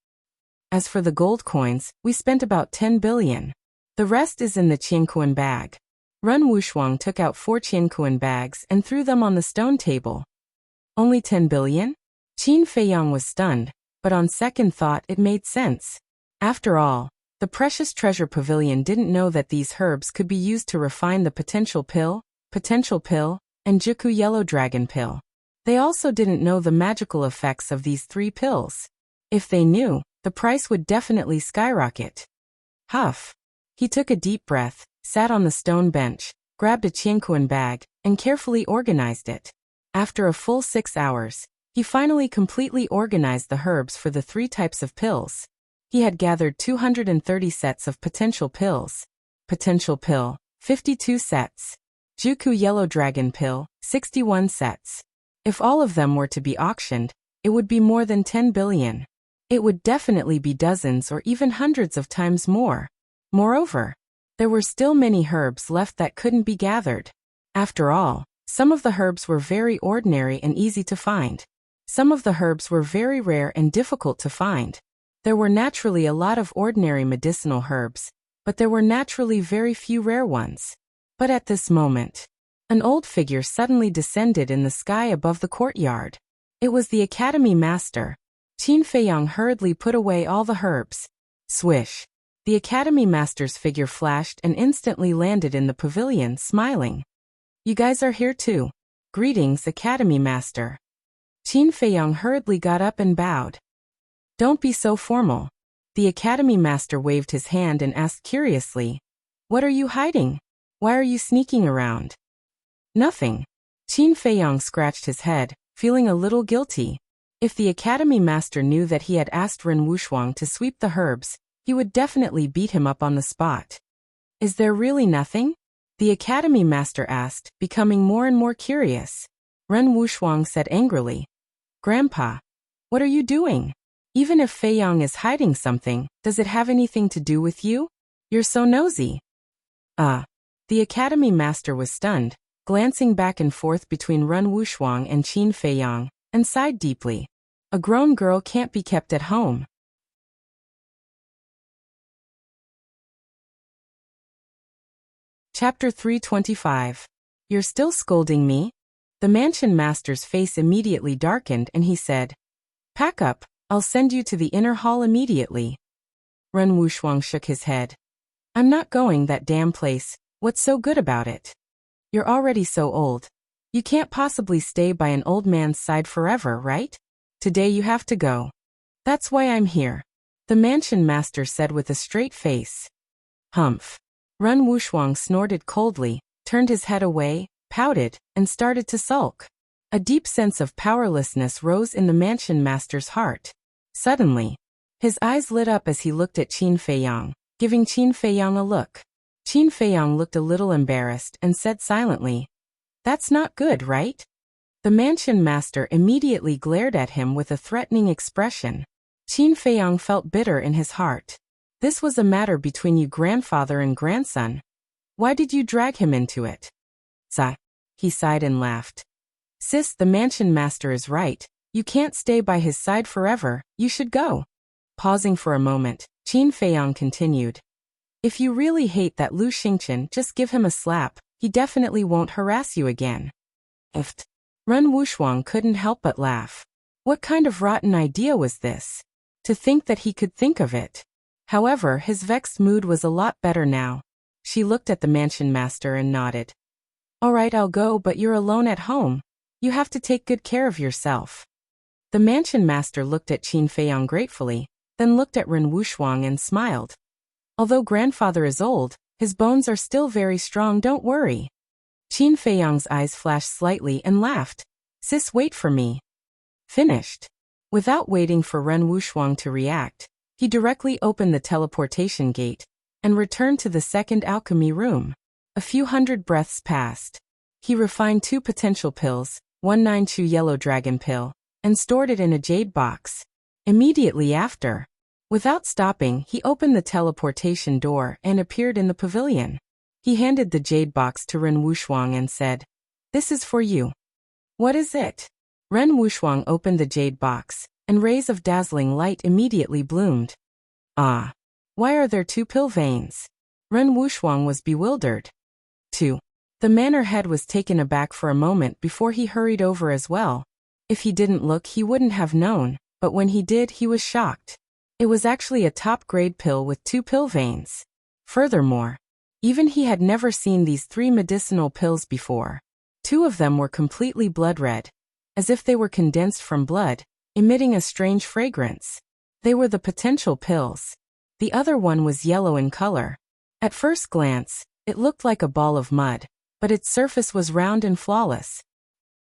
As for the gold coins, we spent about 10 billion. The rest is in the Qiankuan bag. Ren Wushuang took out 4 Qiankuan bags and threw them on the stone table. Only 10 billion? Qin Feiyang was stunned, but on second thought it made sense. After all, the Precious Treasure Pavilion didn't know that these herbs could be used to refine the potential pill, and Juku Yellow Dragon pill. They also didn't know the magical effects of these 3 pills. If they knew, the price would definitely skyrocket. Huff. He took a deep breath, sat on the stone bench, grabbed a Qiankuan bag, and carefully organized it. After a full 6 hours, he finally completely organized the herbs for the 3 types of pills. He had gathered 230 sets of potential pills. Potential pill, 52 sets. Juku Yellow Dragon pill, 61 sets. If all of them were to be auctioned, it would be more than 10 billion. It would definitely be dozens or even hundreds of times more. Moreover, there were still many herbs left that couldn't be gathered. After all, some of the herbs were very ordinary and easy to find. Some of the herbs were very rare and difficult to find. There were naturally a lot of ordinary medicinal herbs, but there were naturally very few rare ones. But at this moment, an old figure suddenly descended in the sky above the courtyard. It was the Academy Master. Qin Feiyang hurriedly put away all the herbs. Swish. The Academy Master's figure flashed and instantly landed in the pavilion, smiling. You guys are here too. Greetings, Academy Master. Qin Feiyang hurriedly got up and bowed. Don't be so formal. The Academy Master waved his hand and asked curiously, What are you hiding? Why are you sneaking around? Nothing. Qin Feiyang scratched his head, feeling a little guilty. If the Academy Master knew that he had asked Ren Wushuang to sweep the herbs, he would definitely beat him up on the spot. Is there really nothing? The Academy Master asked, becoming more and more curious. Ren Wushuang said angrily, Grandpa, what are you doing? Even if Feiyang is hiding something, does it have anything to do with you? You're so nosy. The Academy Master was stunned, glancing back and forth between Ren Wushuang and Qin Feiyang, and sighed deeply. A grown girl can't be kept at home. Chapter 325. You're still scolding me? The mansion master's face immediately darkened and he said, Pack up, I'll send you to the inner hall immediately. Ren Wushuang shook his head. I'm not going that damn place, what's so good about it? You're already so old. You can't possibly stay by an old man's side forever, right? Today you have to go. That's why I'm here. The mansion master said with a straight face. Humph. Ren Wushuang snorted coldly, turned his head away, pouted, and started to sulk. A deep sense of powerlessness rose in the mansion master's heart. Suddenly, his eyes lit up as he looked at Qin Feiyang, giving Qin Feiyang a look. Qin Feiyang looked a little embarrassed and said silently, That's not good, right? The mansion master immediately glared at him with a threatening expression. Qin Feiyang felt bitter in his heart. This was a matter between you grandfather and grandson. Why did you drag him into it? He sighed and laughed. Sis, the mansion master is right. You can't stay by his side forever, you should go. Pausing for a moment, Qin Feiyang continued. If you really hate that Lu Xingqian, just give him a slap, he definitely won't harass you again. Ren Wushuang couldn't help but laugh. What kind of rotten idea was this? To think that he could think of it. However, his vexed mood was a lot better now. She looked at the mansion master and nodded. All right, I'll go, but you're alone at home. You have to take good care of yourself. The mansion master looked at Qin Feiyang gratefully, then looked at Ren Wushuang and smiled. Although grandfather is old, his bones are still very strong, don't worry. Qin Feiyang's eyes flashed slightly and laughed. Sis, wait for me. Finished. Without waiting for Ren Wushuang to react, he directly opened the teleportation gate and returned to the second alchemy room. A few hundred breaths passed. He refined 2 potential pills, 1 9-chew yellow dragon pill, and stored it in a jade box. Immediately after, without stopping, he opened the teleportation door and appeared in the pavilion. He handed the jade box to Ren Wushuang and said, "This is for you." "What is it?" Ren Wushuang opened the jade box, and rays of dazzling light immediately bloomed. "Ah, why are there 2 pill veins?" Ren Wushuang was bewildered. 2. The manor head was taken aback for a moment before he hurried over as well. If he didn't look, he wouldn't have known, but when he did, he was shocked. It was actually a top-grade pill with 2 pill veins. Furthermore, even he had never seen these 3 medicinal pills before. 2 of them were completely blood red, as if they were condensed from blood, emitting a strange fragrance. They were the potential pills. The other one was yellow in color. At first glance, it looked like a ball of mud, but its surface was round and flawless.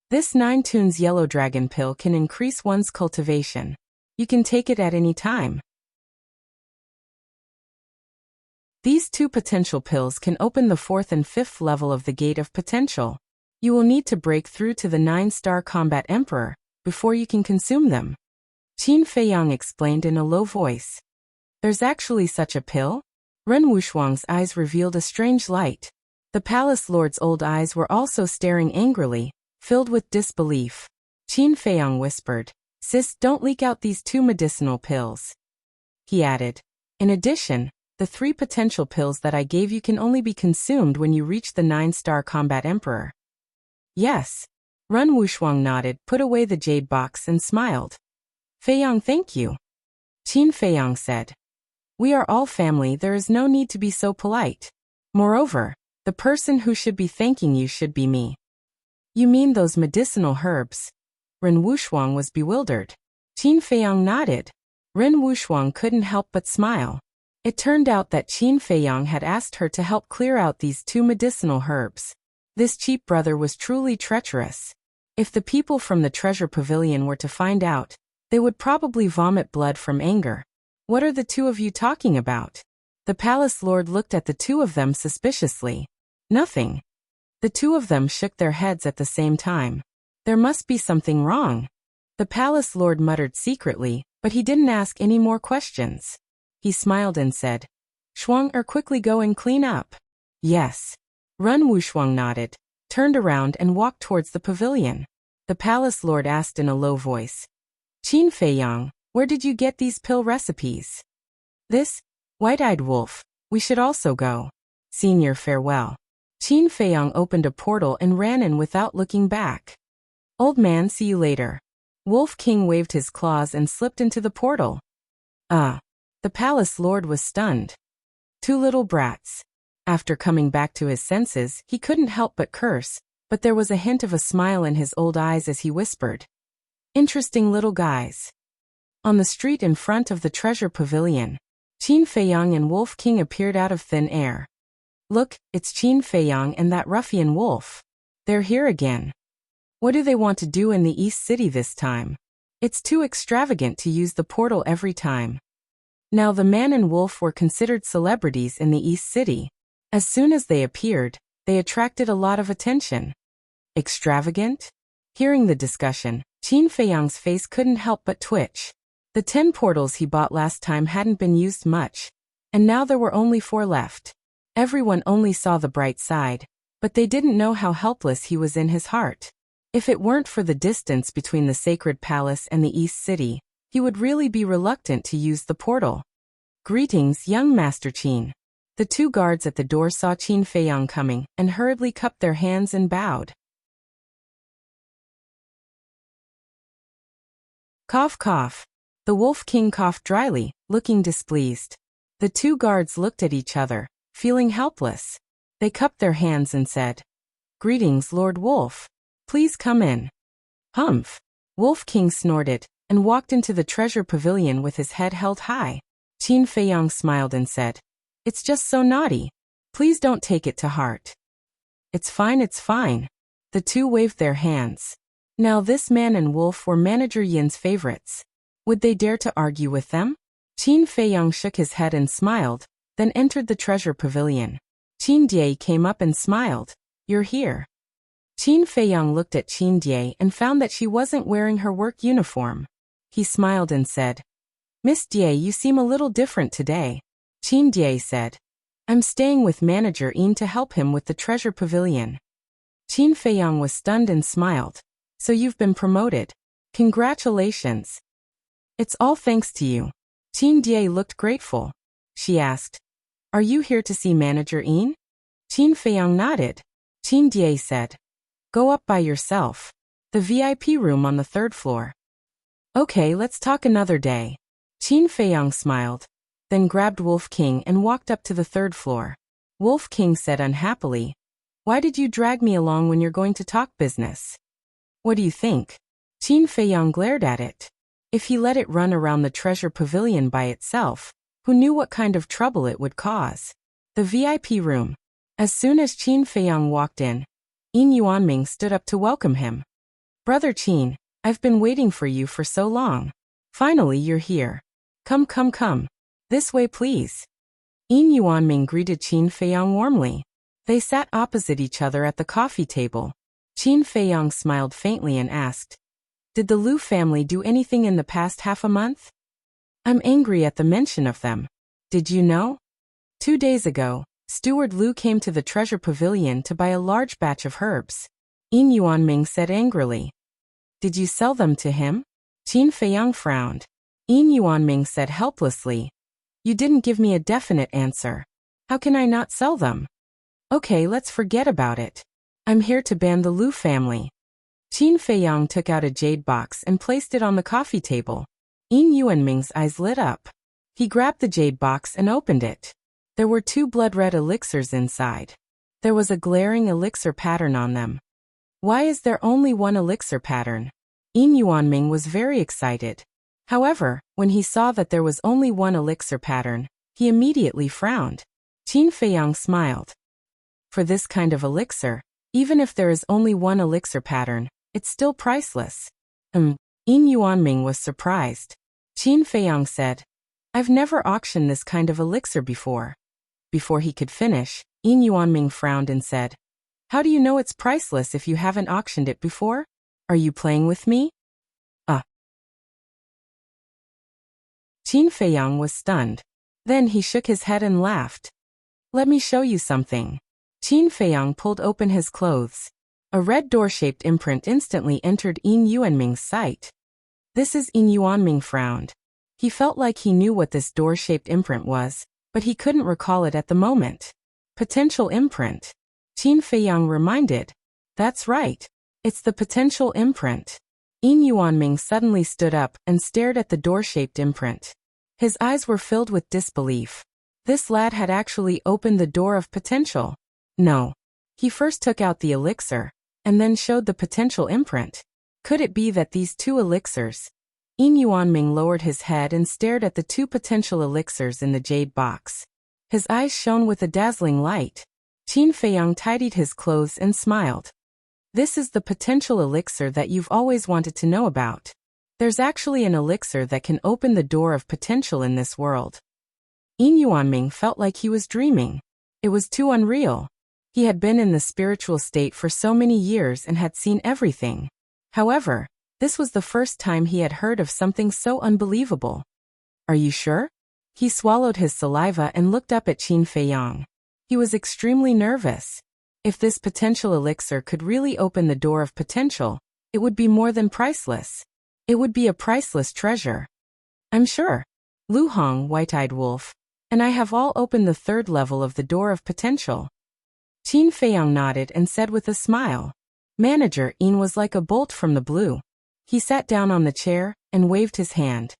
This 9 tunes yellow dragon pill can increase one's cultivation. You can take it at any time. These 2 potential pills can open the 4th and 5th level of the Gate of Potential. You will need to break through to the 9-star Combat Emperor before you can consume them. Qin Feiyang explained in a low voice. There's actually such a pill? Ren Wushuang's eyes revealed a strange light. The palace lord's old eyes were also staring angrily, filled with disbelief. Qin Feiyang whispered, "Sis, don't leak out these 2 medicinal pills." He added, "In addition, the 3 potential pills that I gave you can only be consumed when you reach the 9-star Combat Emperor." "Yes." Ren Wushuang nodded, put away the jade box and smiled. "Feiyang, thank you." Qin Feiyang said, "We are all family, there is no need to be so polite. Moreover, the person who should be thanking you should be me." "You mean those medicinal herbs?" Ren Wushuang was bewildered. Qin Feiyang nodded. Ren Wushuang couldn't help but smile. It turned out that Qin Feiyang had asked her to help clear out these 2 medicinal herbs. This cheap brother was truly treacherous. If the people from the treasure pavilion were to find out, they would probably vomit blood from anger. "What are the 2 of you talking about?" The palace lord looked at the 2 of them suspiciously. "Nothing." The 2 of them shook their heads at the same time. There must be something wrong. The palace lord muttered secretly, but he didn't ask any more questions. He smiled and said, "Shuang, quickly go and clean up." "Yes." Ren Wushuang nodded, turned around and walked towards the pavilion. The palace lord asked in a low voice, "Qin Feiyang, where did you get these pill recipes?" "This white-eyed wolf. We should also go. Senior, farewell." Qin Feiyang opened a portal and ran in without looking back. "Old man, see you later." Wolf King waved his claws and slipped into the portal. The palace lord was stunned. 2 little brats. After coming back to his senses, he couldn't help but curse, but there was a hint of a smile in his old eyes as he whispered, "Interesting little guys." On the street in front of the treasure pavilion, Qin Feiyang and Wolf King appeared out of thin air. "Look, it's Qin Feiyang and that ruffian Wolf. They're here again. What do they want to do in the East City this time? It's too extravagant to use the portal every time." Now the man and wolf were considered celebrities in the East City. As soon as they appeared, they attracted a lot of attention. Extravagant? Hearing the discussion, Qin Feiyang's face couldn't help but twitch. The 10 portals he bought last time hadn't been used much, and now there were only 4 left. Everyone only saw the bright side, but they didn't know how helpless he was in his heart. If it weren't for the distance between the Sacred Palace and the East City, he would really be reluctant to use the portal. "Greetings, young Master Qin." The 2 guards at the door saw Qin Feiyang coming and hurriedly cupped their hands and bowed. Cough, cough. The Wolf King coughed dryly, looking displeased. The 2 guards looked at each other, feeling helpless. They cupped their hands and said, "Greetings, Lord Wolf. Please come in." "Humph." Wolf King snorted and walked into the treasure pavilion with his head held high. Qin Feiyang smiled and said, It's just so naughty. Please don't take it to heart. It's fine, it's fine. The two waved their hands. Now this man and Wolf were Manager Yin's favorites. Would they dare to argue with them? Qin Feiyang shook his head and smiled, then entered the treasure pavilion. Qin Die came up and smiled. You're here. Qin Feiyang looked at Qin Die and found that she wasn't wearing her work uniform. He smiled and said, Miss Die, you seem a little different today. Qin Die said, I'm staying with Manager Yin to help him with the treasure pavilion. Qin Feiyang was stunned and smiled. So you've been promoted. Congratulations. It's all thanks to you. Qin Die looked grateful. She asked, Are you here to see Manager Yin? Qin Feiyang nodded. Qin Die said, Go up by yourself. The VIP room on the 3rd floor. Okay, let's talk another day. Qin Feiyang smiled, then grabbed Wolf King and walked up to the 3rd floor. Wolf King said unhappily, Why did you drag me along when you're going to talk business? What do you think? Qin Feiyang glared at it. If he let it run around the treasure pavilion by itself, who knew what kind of trouble it would cause? The VIP room. As soon as Qin Feiyang walked in, Yin Yuanming stood up to welcome him. Brother Qin, I've been waiting for you for so long. Finally you're here. Come. This way please. Yin Yuanming greeted Qin Feiyang warmly. They sat opposite each other at the coffee table. Qin Feiyang smiled faintly and asked, Did the Lu family do anything in the past half a month? I'm angry at the mention of them. Did you know? 2 days ago, Steward Lu came to the treasure pavilion to buy a large batch of herbs. Yin Yuanming said angrily. Did you sell them to him? Qin Feiyang frowned. Yin Yuanming said helplessly. You didn't give me a definite answer. How can I not sell them? Okay, let's forget about it. I'm here to ban the Lu family. Qin Feiyang took out a jade box and placed it on the coffee table. Yin Yuanming's eyes lit up. He grabbed the jade box and opened it. There were 2 blood-red elixirs inside. There was a glaring elixir pattern on them. Why is there only one elixir pattern? Yin Yuanming was very excited. However, when he saw that there was only one elixir pattern, he immediately frowned. Qin Feiyang smiled. For this kind of elixir, even if there is only one elixir pattern, it's still priceless. Yin Yuanming was surprised. Qin Feiyang said, I've never auctioned this kind of elixir before. Before he could finish, Yin Yuanming frowned and said, How do you know it's priceless if you haven't auctioned it before? Are you playing with me? Qin Feiyang was stunned. Then he shook his head and laughed. Let me show you something. Qin Feiyang pulled open his clothes. A red door-shaped imprint instantly entered Yin Yuanming's sight. This is Yin Yuanming frowned. He felt like he knew what this door-shaped imprint was, but he couldn't recall it at the moment. Potential imprint. Qin Feiyang reminded. That's right. It's the potential imprint. Yin Yuanming suddenly stood up and stared at the door-shaped imprint. His eyes were filled with disbelief. This lad had actually opened the door of potential. No. He first took out the elixir, and then showed the potential imprint. Could it be that these 2 elixirs? Yin Yuanming lowered his head and stared at the 2 potential elixirs in the jade box. His eyes shone with a dazzling light. Qin Feiyang tidied his clothes and smiled. This is the potential elixir that you've always wanted to know about. There's actually an elixir that can open the door of potential in this world. Yin Yuanming felt like he was dreaming. It was too unreal. He had been in the spiritual state for so many years and had seen everything. However, this was the first time he had heard of something so unbelievable. Are you sure? He swallowed his saliva and looked up at Qin Feiyang. He was extremely nervous. If this potential elixir could really open the door of potential, it would be more than priceless. It would be a priceless treasure. I'm sure. Lu Hong, White-Eyed Wolf, and I have all opened the 3rd level of the door of potential. Qin Feiyang nodded and said with a smile. Manager Yin was like a bolt from the blue. He sat down on the chair and waved his hand.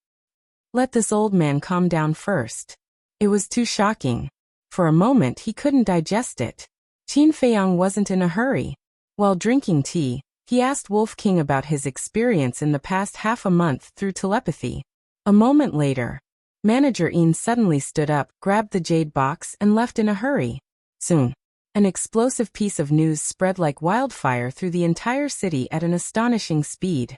Let this old man calm down first. It was too shocking. For a moment he couldn't digest it. Qin Feiyang wasn't in a hurry. While drinking tea, he asked Wolf King about his experience in the past half a month through telepathy. A moment later, Manager Ian suddenly stood up, grabbed the jade box, and left in a hurry. Soon, an explosive piece of news spread like wildfire through the entire city at an astonishing speed.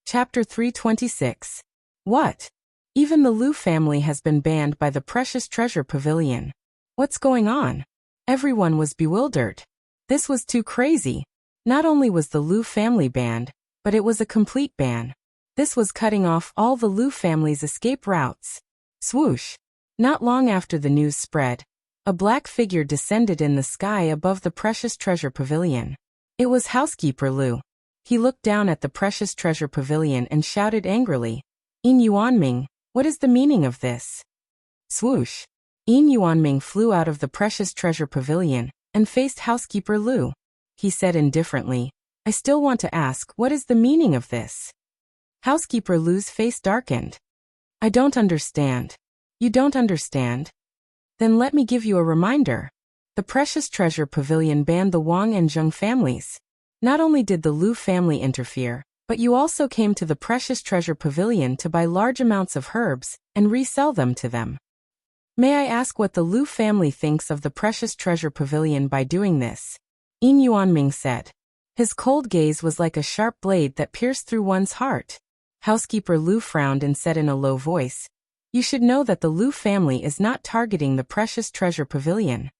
Chapter 326. What? Even the Lu family has been banned by the Precious Treasure Pavilion. What's going on? Everyone was bewildered. This was too crazy. Not only was the Lu family banned, but it was a complete ban. This was cutting off all the Lu family's escape routes. Swoosh! Not long after the news spread, a black figure descended in the sky above the Precious Treasure Pavilion. It was Housekeeper Lu. He looked down at the Precious Treasure Pavilion and shouted angrily, "Yin Yuanming, what is the meaning of this?" Swoosh! Yin Yuanming flew out of the Precious Treasure Pavilion and faced Housekeeper Lu. He said indifferently, "I still want to ask, what is the meaning of this?" Housekeeper Lu's face darkened. "I don't understand." "You don't understand? Then let me give you a reminder. The Precious Treasure Pavilion banned the Wang and Zheng families. Not only did the Lu family interfere, but you also came to the Precious Treasure Pavilion to buy large amounts of herbs and resell them to them. May I ask what the Lu family thinks of the Precious Treasure Pavilion by doing this?" Yin Yuanming said. His cold gaze was like a sharp blade that pierced through one's heart. Housekeeper Lu frowned and said in a low voice, "You should know that the Lu family is not targeting the Precious Treasure Pavilion.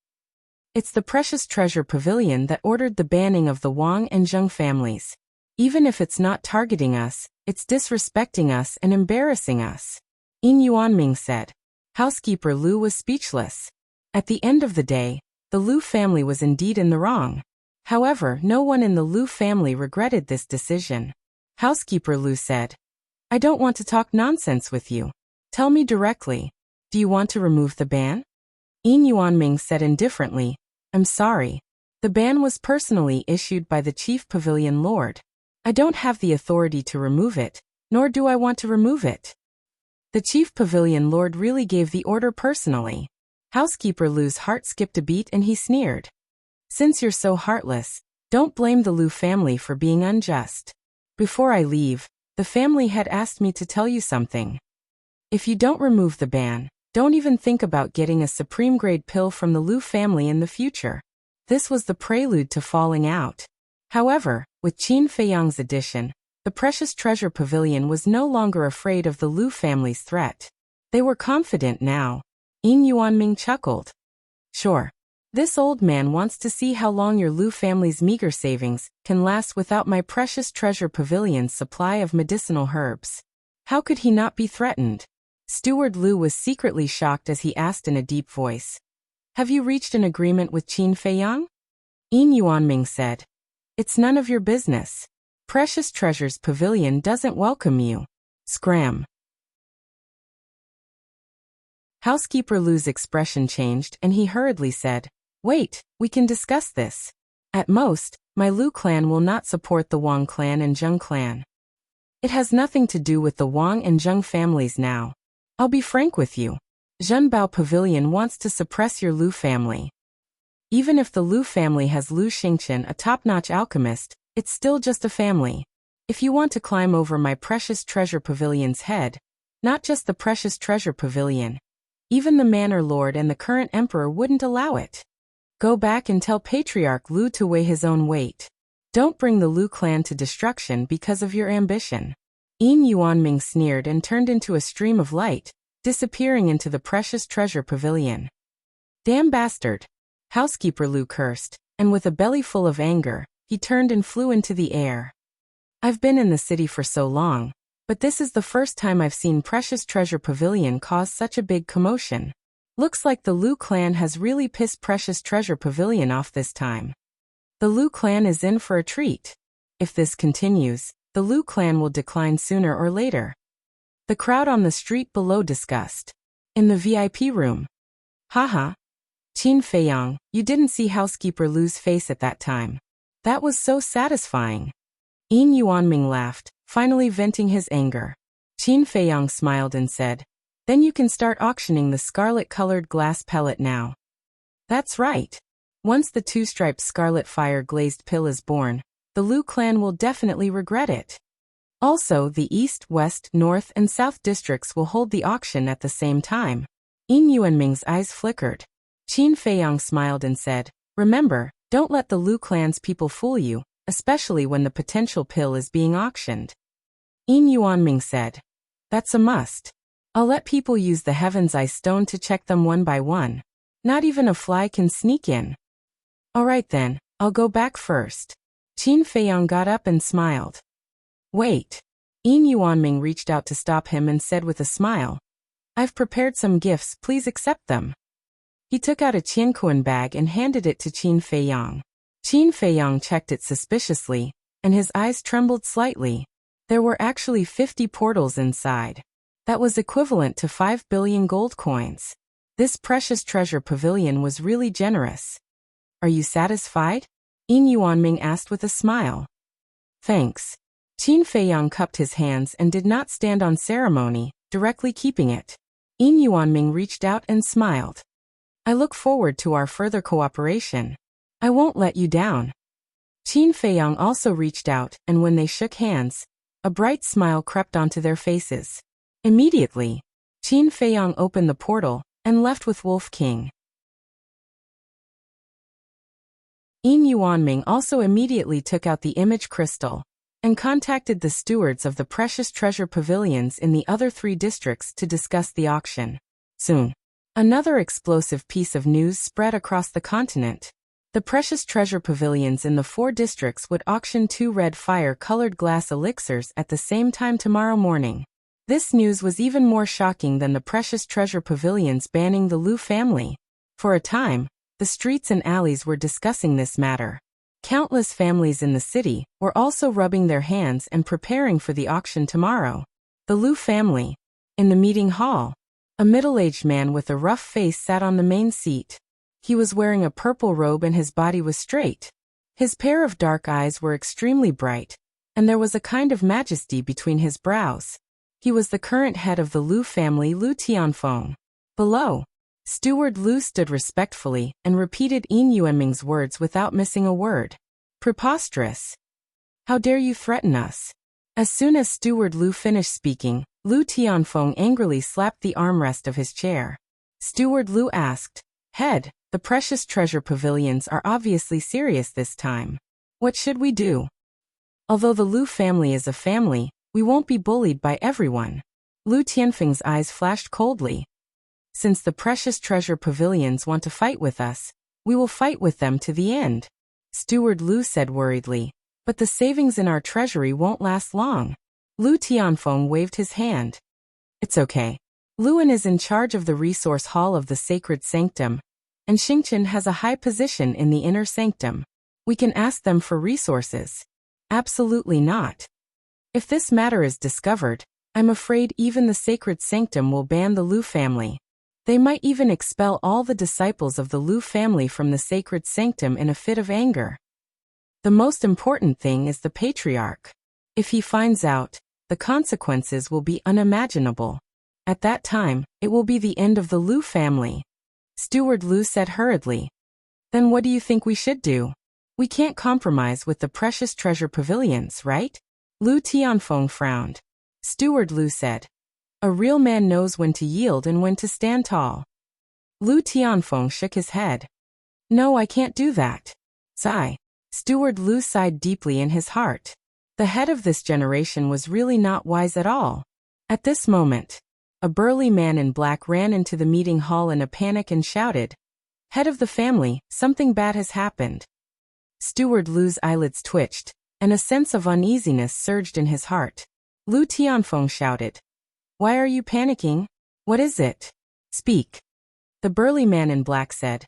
It's the Precious Treasure Pavilion that ordered the banning of the Wang and Zheng families. Even if it's not targeting us, it's disrespecting us and embarrassing us." Yin Yuanming said. Housekeeper Lu was speechless. At the end of the day, the Lu family was indeed in the wrong. However, no one in the Lu family regretted this decision. Housekeeper Lu said, "I don't want to talk nonsense with you. Tell me directly. Do you want to remove the ban?" Yin Yuanming said indifferently, "I'm sorry. The ban was personally issued by the Chief Pavilion Lord. I don't have the authority to remove it, nor do I want to remove it." The Chief Pavilion Lord really gave the order personally. Housekeeper Lu's heart skipped a beat and he sneered. "Since you're so heartless, don't blame the Lu family for being unjust. Before I leave, the family had asked me to tell you something. If you don't remove the ban, don't even think about getting a supreme-grade pill from the Lu family in the future." This was the prelude to falling out. However, with Qin Feiyang's addition, the Precious Treasure Pavilion was no longer afraid of the Lu family's threat. They were confident now. Yin Yuanming chuckled. "Sure. This old man wants to see how long your Lu family's meager savings can last without my Precious Treasure Pavilion's supply of medicinal herbs. How could he not be threatened?" Steward Lu was secretly shocked as he asked in a deep voice, "Have you reached an agreement with Qin Feiyang?" Yin Yuanming said, "It's none of your business. Precious Treasure's Pavilion doesn't welcome you. Scram." Housekeeper Lu's expression changed and he hurriedly said, "Wait, we can discuss this. At most, my Lu clan will not support the Wang clan and Zheng clan. It has nothing to do with the Wang and Zheng families now. I'll be frank with you. Zhenbao Pavilion wants to suppress your Lu family. Even if the Lu family has Lu Xingqian, a top-notch alchemist, it's still just a family. If you want to climb over my Precious Treasure Pavilion's head, not just the Precious Treasure Pavilion, even the Manor Lord and the current Emperor wouldn't allow it. Go back and tell Patriarch Lu to weigh his own weight. Don't bring the Lu clan to destruction because of your ambition." Yin Yuanming sneered and turned into a stream of light, disappearing into the Precious Treasure Pavilion. "Damn bastard!" Housekeeper Lu cursed, and with a belly full of anger, he turned and flew into the air. "I've been in the city for so long, but this is the first time I've seen Precious Treasure Pavilion cause such a big commotion. Looks like the Lu clan has really pissed Precious Treasure Pavilion off this time. The Lu clan is in for a treat. If this continues, the Lu clan will decline sooner or later." The crowd on the street below discussed. In the VIP room. "Haha. Qin Feiyang, you didn't see Housekeeper Lu's face at that time. That was so satisfying." Yin Yuanming laughed, finally venting his anger. Qin Feiyang smiled and said, "Then you can start auctioning the scarlet-colored glass pellet now." "That's right. Once the two-striped scarlet fire-glazed pill is born, the Lu clan will definitely regret it. Also, the East, West, North, and South districts will hold the auction at the same time. Yin Yuanming's eyes flickered. Qin Feiyang smiled and said, "Remember, don't let the Lu clan's people fool you, especially when the potential pill is being auctioned." Yin Yuanming said, "That's a must. I'll let people use the Heaven's Eye Stone to check them one by one. Not even a fly can sneak in." "All right then, I'll go back first." Qin Feiyang got up and smiled. "Wait." Yin Yuanming reached out to stop him and said with a smile, "I've prepared some gifts, please accept them." He took out a Qianquan bag and handed it to Qin Feiyang. Qin Feiyang checked it suspiciously, and his eyes trembled slightly. There were actually 50 portals inside. That was equivalent to 5 billion gold coins. This precious treasure pavilion was really generous. "Are you satisfied?" Yin Yuanming asked with a smile. "Thanks." Qin Feiyang cupped his hands and did not stand on ceremony, directly keeping it. Yin Yuanming reached out and smiled. "I look forward to our further cooperation. I won't let you down." Qin Feiyang also reached out, and when they shook hands, a bright smile crept onto their faces. Immediately, Qin Feiyang opened the portal and left with Wolf King. Yin Yuanming also immediately took out the image crystal and contacted the stewards of the precious treasure pavilions in the other 3 districts to discuss the auction. Soon, another explosive piece of news spread across the continent. The precious treasure pavilions in the 4 districts would auction 2 red fire-colored glass elixirs at the same time tomorrow morning. This news was even more shocking than the precious treasure pavilions banning the Lu family. For a time, the streets and alleys were discussing this matter. Countless families in the city were also rubbing their hands and preparing for the auction tomorrow. The Lu family. In the meeting hall, a middle-aged man with a rough face sat on the main seat. He was wearing a purple robe and his body was straight. His pair of dark eyes were extremely bright, and there was a kind of majesty between his brows. He was the current head of the Lu family, Lu Tianfeng. Below, Steward Lu stood respectfully and repeated Yin Yuanming's words without missing a word. "Preposterous. How dare you threaten us?" As soon as Steward Lu finished speaking, Lu Tianfeng angrily slapped the armrest of his chair. Steward Lu asked, "Head, the precious treasure pavilions are obviously serious this time. What should we do? Although the Lu family is a family, we won't be bullied by everyone." Lu Tianfeng's eyes flashed coldly. "Since the precious treasure pavilions want to fight with us, we will fight with them to the end," Steward Lu said worriedly. "But the savings in our treasury won't last long." Lu Tianfeng waved his hand. "It's okay. Luan is in charge of the resource hall of the sacred sanctum, and Xingqian has a high position in the inner sanctum. We can ask them for resources." "Absolutely not. If this matter is discovered, I'm afraid even the sacred sanctum will ban the Lu family. They might even expel all the disciples of the Lu family from the sacred sanctum in a fit of anger. The most important thing is the patriarch. If he finds out, the consequences will be unimaginable. At that time, it will be the end of the Lu family," Steward Lu said hurriedly. "Then what do you think we should do? We can't compromise with the precious treasure pavilions, right?" Lu Tianfeng frowned. Steward Lu said, "A real man knows when to yield and when to stand tall." Lu Tianfeng shook his head. "No, I can't do that." Sigh. Steward Lu sighed deeply in his heart. The head of this generation was really not wise at all. At this moment, a burly man in black ran into the meeting hall in a panic and shouted, "Head of the family, something bad has happened." Steward Lu's eyelids twitched, and a sense of uneasiness surged in his heart. Lu Tianfeng shouted, "Why are you panicking? What is it? Speak." The burly man in black said,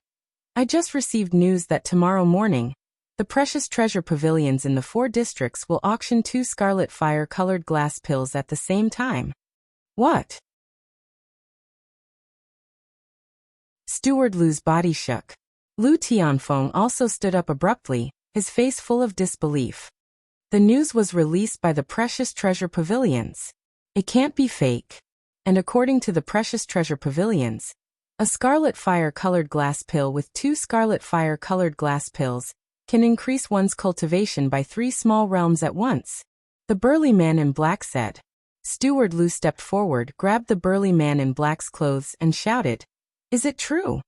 "I just received news that tomorrow morning, the precious treasure pavilions in the 4 districts will auction 2 scarlet fire-colored glass pills at the same time." "What?" Steward Lu's body shook. Lu Tianfeng also stood up abruptly, his face full of disbelief. The news was released by the precious treasure pavilions. It can't be fake. And according to the precious treasure pavilions, a scarlet fire-colored glass pill with 2 scarlet fire-colored glass pills can increase one's cultivation by 3 small realms at once. The burly man in black said. Steward Lu stepped forward, grabbed the burly man in black's clothes, and shouted, "Is it true?"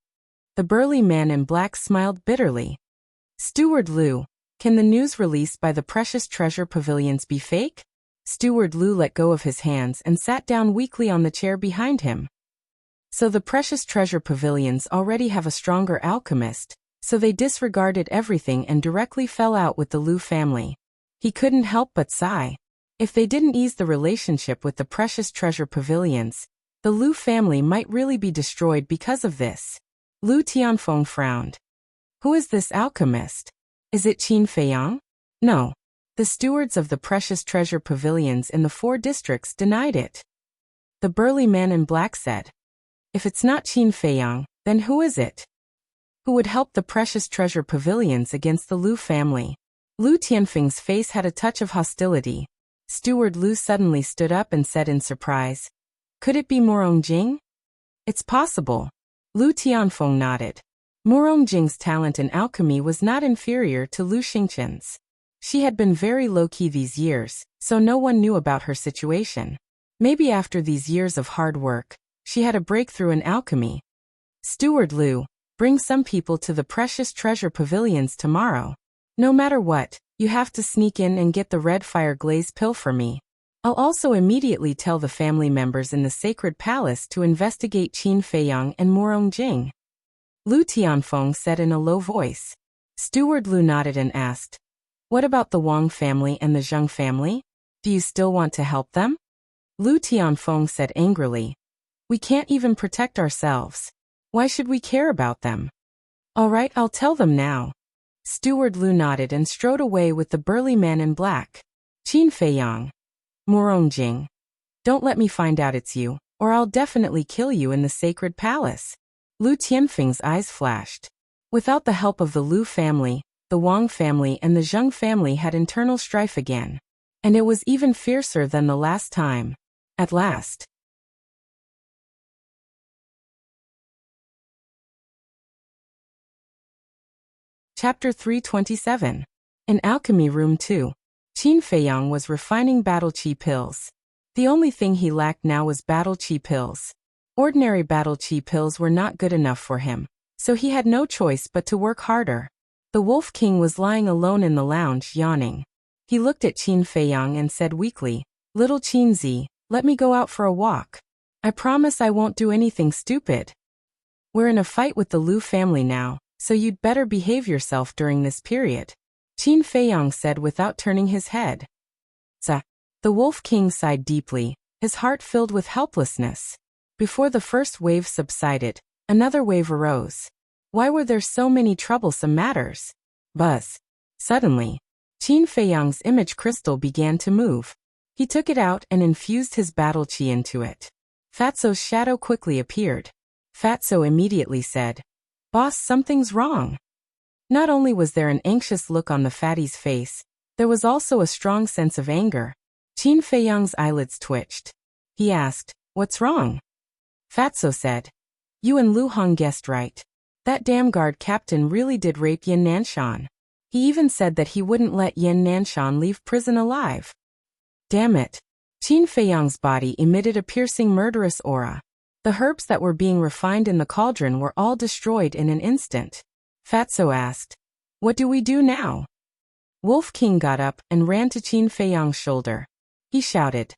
The burly man in black smiled bitterly. Steward Lu, can the news released by the Precious Treasure Pavilions be fake? Steward Lu let go of his hands and sat down weakly on the chair behind him. So the Precious Treasure Pavilions already have a stronger alchemist, so they disregarded everything and directly fell out with the Lu family. He couldn't help but sigh. If they didn't ease the relationship with the Precious Treasure Pavilions, the Lu family might really be destroyed because of this. Lu Tianfeng frowned. Who is this alchemist? Is it Qin Feiyang? No. The stewards of the Precious Treasure Pavilions in the 4 districts denied it. The burly man in black said. If it's not Qin Feiyang, then who is it? Who would help the Precious Treasure Pavilions against the Lu family? Lu Tianfeng's face had a touch of hostility. Steward Lu suddenly stood up and said in surprise, "Could it be Morong Jing?" "It's possible." Lu Tianfeng nodded. Morong Jing's talent in alchemy was not inferior to Lu Xingqian's. She had been very low-key these years, so no one knew about her situation. Maybe after these years of hard work, she had a breakthrough in alchemy. Steward Lu, bring some people to the Precious Treasure Pavilions tomorrow. No matter what, you have to sneak in and get the red fire glaze pill for me. I'll also immediately tell the family members in the Sacred Palace to investigate Qin Feiyang and Morong Jing. Lu Tianfeng said in a low voice. Steward Lu nodded and asked, "What about the Wang family and the Zheng family? Do you still want to help them?" Lu Tianfeng said angrily, "We can't even protect ourselves. Why should we care about them?" "All right, I'll tell them now." Steward Lu nodded and strode away with the burly man in black. Qin Feiyang. Morong Jing. Don't let me find out it's you, or I'll definitely kill you in the Sacred Palace. Lu Tianfeng's eyes flashed. Without the help of the Lu family, the Wang family and the Zheng family had internal strife again. And it was even fiercer than the last time. At last. Chapter 327. In Alchemy Room 2. Qin Feiyang was refining battle qi pills. The only thing he lacked now was battle qi pills. Ordinary battle qi pills were not good enough for him, so he had no choice but to work harder. The Wolf King was lying alone in the lounge, yawning. He looked at Qin Feiyang and said weakly, "Little Qinzi, let me go out for a walk. I promise I won't do anything stupid. We're in a fight with the Lu family now, so you'd better behave yourself during this period." Qin Feiyang said without turning his head. "Za." The Wolf King sighed deeply, his heart filled with helplessness. Before the first wave subsided, another wave arose. Why were there so many troublesome matters? Buzz. Suddenly, Qin Feiyang's image crystal began to move. He took it out and infused his battle qi into it. Fatso's shadow quickly appeared. Fatso immediately said, "Boss, something's wrong." Not only was there an anxious look on the fatty's face, there was also a strong sense of anger. Qin Feiyang's eyelids twitched. He asked, "What's wrong?" Fatso said, "You and Lu Hong guessed right. That damn guard captain really did rape Yin Nanshan. He even said that he wouldn't let Yin Nanshan leave prison alive." Damn it. Qin Feiyang's body emitted a piercing murderous aura. The herbs that were being refined in the cauldron were all destroyed in an instant. Fatso asked, "What do we do now?" Wolf King got up and ran to Qin Feiyang's shoulder. He shouted,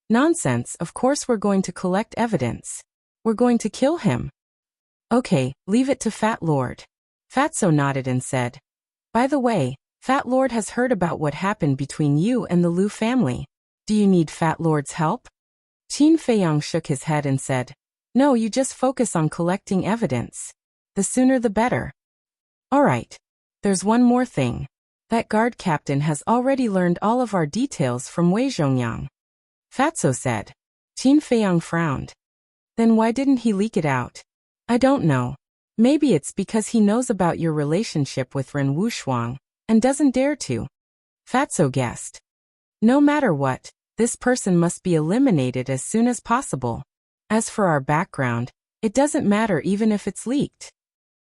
"Nonsense, of course we're going to collect evidence. We're going to kill him." "Okay, leave it to Fat Lord." Fatso nodded and said, "By the way, Fat Lord has heard about what happened between you and the Lu family. Do you need Fat Lord's help?" Qin Feiyang shook his head and said, "No, you just focus on collecting evidence. The sooner the better." "All right. There's one more thing. That guard captain has already learned all of our details from Wei Zhongyang." Fatso said. Qin Feiyang frowned. "Then why didn't he leak it out?" "I don't know. Maybe it's because he knows about your relationship with Ren Wushuang and doesn't dare to." Fatso guessed. "No matter what, this person must be eliminated as soon as possible. As for our background, it doesn't matter even if it's leaked.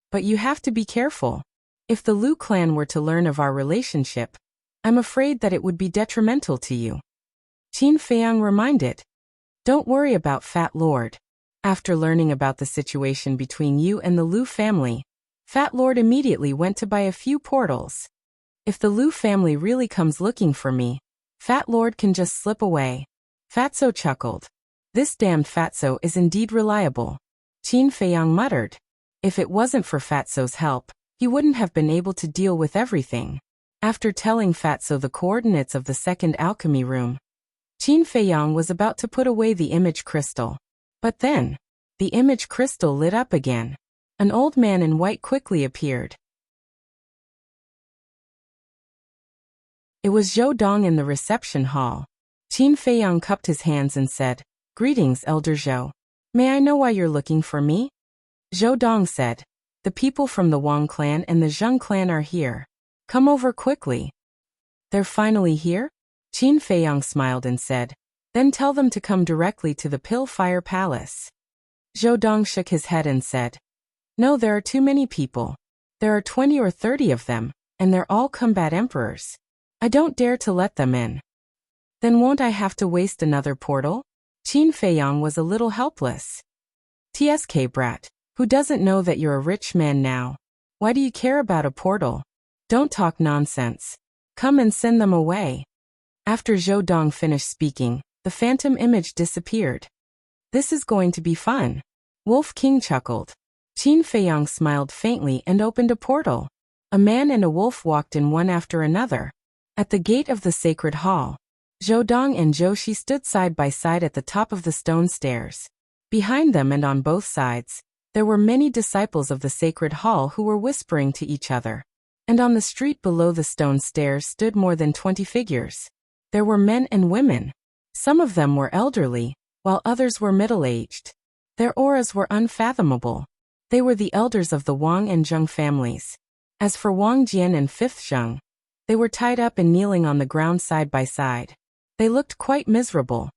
But you have to be careful. If the Lu clan were to learn of our relationship, I'm afraid that it would be detrimental to you. Qin Feiyang reminded. Don't worry about Fat Lord. After learning about the situation between you and the Lu family, Fat Lord immediately went to buy a few portals. If the Lu family really comes looking for me, Fat Lord can just slip away. Fatso chuckled. This damned Fatso is indeed reliable. Qin Feiyang muttered. If it wasn't for Fatso's help, he wouldn't have been able to deal with everything. After telling Fatso the coordinates of the second alchemy room, Qin Feiyang was about to put away the image crystal. But then, the image crystal lit up again. An old man in white quickly appeared. It was Zhou Dong in the reception hall. Qin Feiyang cupped his hands and said, Greetings, Elder Zhou. May I know why you're looking for me? Zhou Dong said, The people from the Wang clan and the Zheng clan are here. Come over quickly. They're finally here? Qin Feiyang smiled and said, Then tell them to come directly to the Pill Fire Palace. Zhou Dong shook his head and said, No, there are too many people. There are 20 or 30 of them, and they're all combat emperors. I don't dare to let them in. Then won't I have to waste another portal? Qin Feiyang was a little helpless. TSK brat, who doesn't know that you're a rich man now? Why do you care about a portal? Don't talk nonsense. Come and send them away. After Zhou Dong finished speaking, the phantom image disappeared. This is going to be fun. Wolf King chuckled. Qin Feiyang smiled faintly and opened a portal. A man and a wolf walked in one after another. At the gate of the sacred hall, Zhou Dong and Zhou Shi stood side by side at the top of the stone stairs. Behind them and on both sides, there were many disciples of the sacred hall who were whispering to each other. And on the street below the stone stairs stood more than 20 figures. There were men and women. Some of them were elderly, while others were middle-aged. Their auras were unfathomable. They were the elders of the Wang and Zheng families. As for Wang Jian and Fifth Zheng, they were tied up and kneeling on the ground side by side. They looked quite miserable.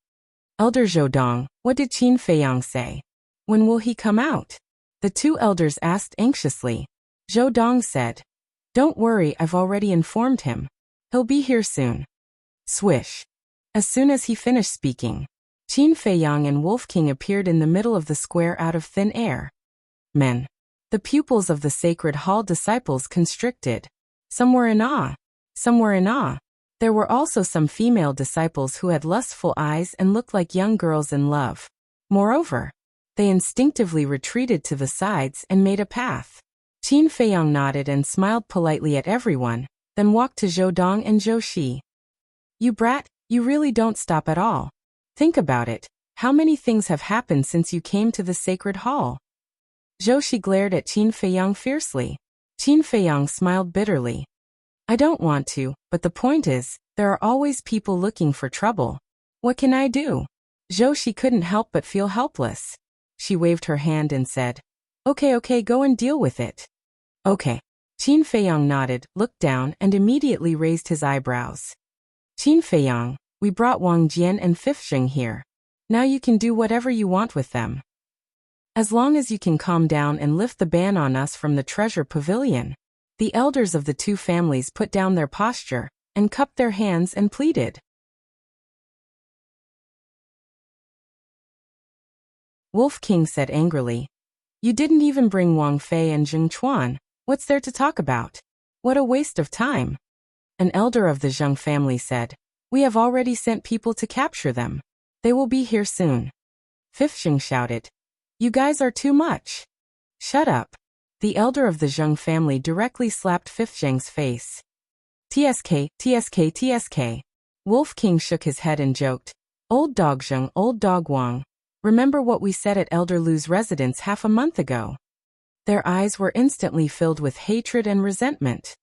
Elder Zhou Dong, what did Qin Feiyang say? When will he come out? The two elders asked anxiously. Zhou Dong said, Don't worry, I've already informed him. He'll be here soon. Swish. As soon as he finished speaking, Qin Feiyang and Wolf King appeared in the middle of the square out of thin air. Men. The pupils of the sacred hall disciples constricted. Some were in awe. Some were in awe. There were also some female disciples who had lustful eyes and looked like young girls in love. Moreover, they instinctively retreated to the sides and made a path. Qin Feiyang nodded and smiled politely at everyone, then walked to Zhou Dong and Zhou Shi. You brat, you really don't stop at all. Think about it. How many things have happened since you came to the sacred hall? Zhou Shi glared at Qin Feiyang fiercely. Qin Feiyang smiled bitterly. I don't want to, but the point is, there are always people looking for trouble. What can I do? Zhou Shi couldn't help but feel helpless. She waved her hand and said, Okay, go and deal with it. Okay. Qin Feiyang nodded, looked down, and immediately raised his eyebrows. Qin Feiyang, we brought Wang Jian and Fifth Zheng here. Now you can do whatever you want with them. As long as you can calm down and lift the ban on us from the treasure pavilion. The elders of the two families put down their posture, and cupped their hands and pleaded. Wolf King said angrily, You didn't even bring Wang Fei and Zheng Chuan. What's there to talk about? What a waste of time. An elder of the Zheng family said, We have already sent people to capture them. They will be here soon. Fifth Zheng shouted, You guys are too much. Shut up. The elder of the Zheng family directly slapped Fifth Zheng's face. TSK. Wolf King shook his head and joked, Old dog Zheng, old dog Wang. Remember what we said at Elder Lu's residence half a month ago? Their eyes were instantly filled with hatred and resentment.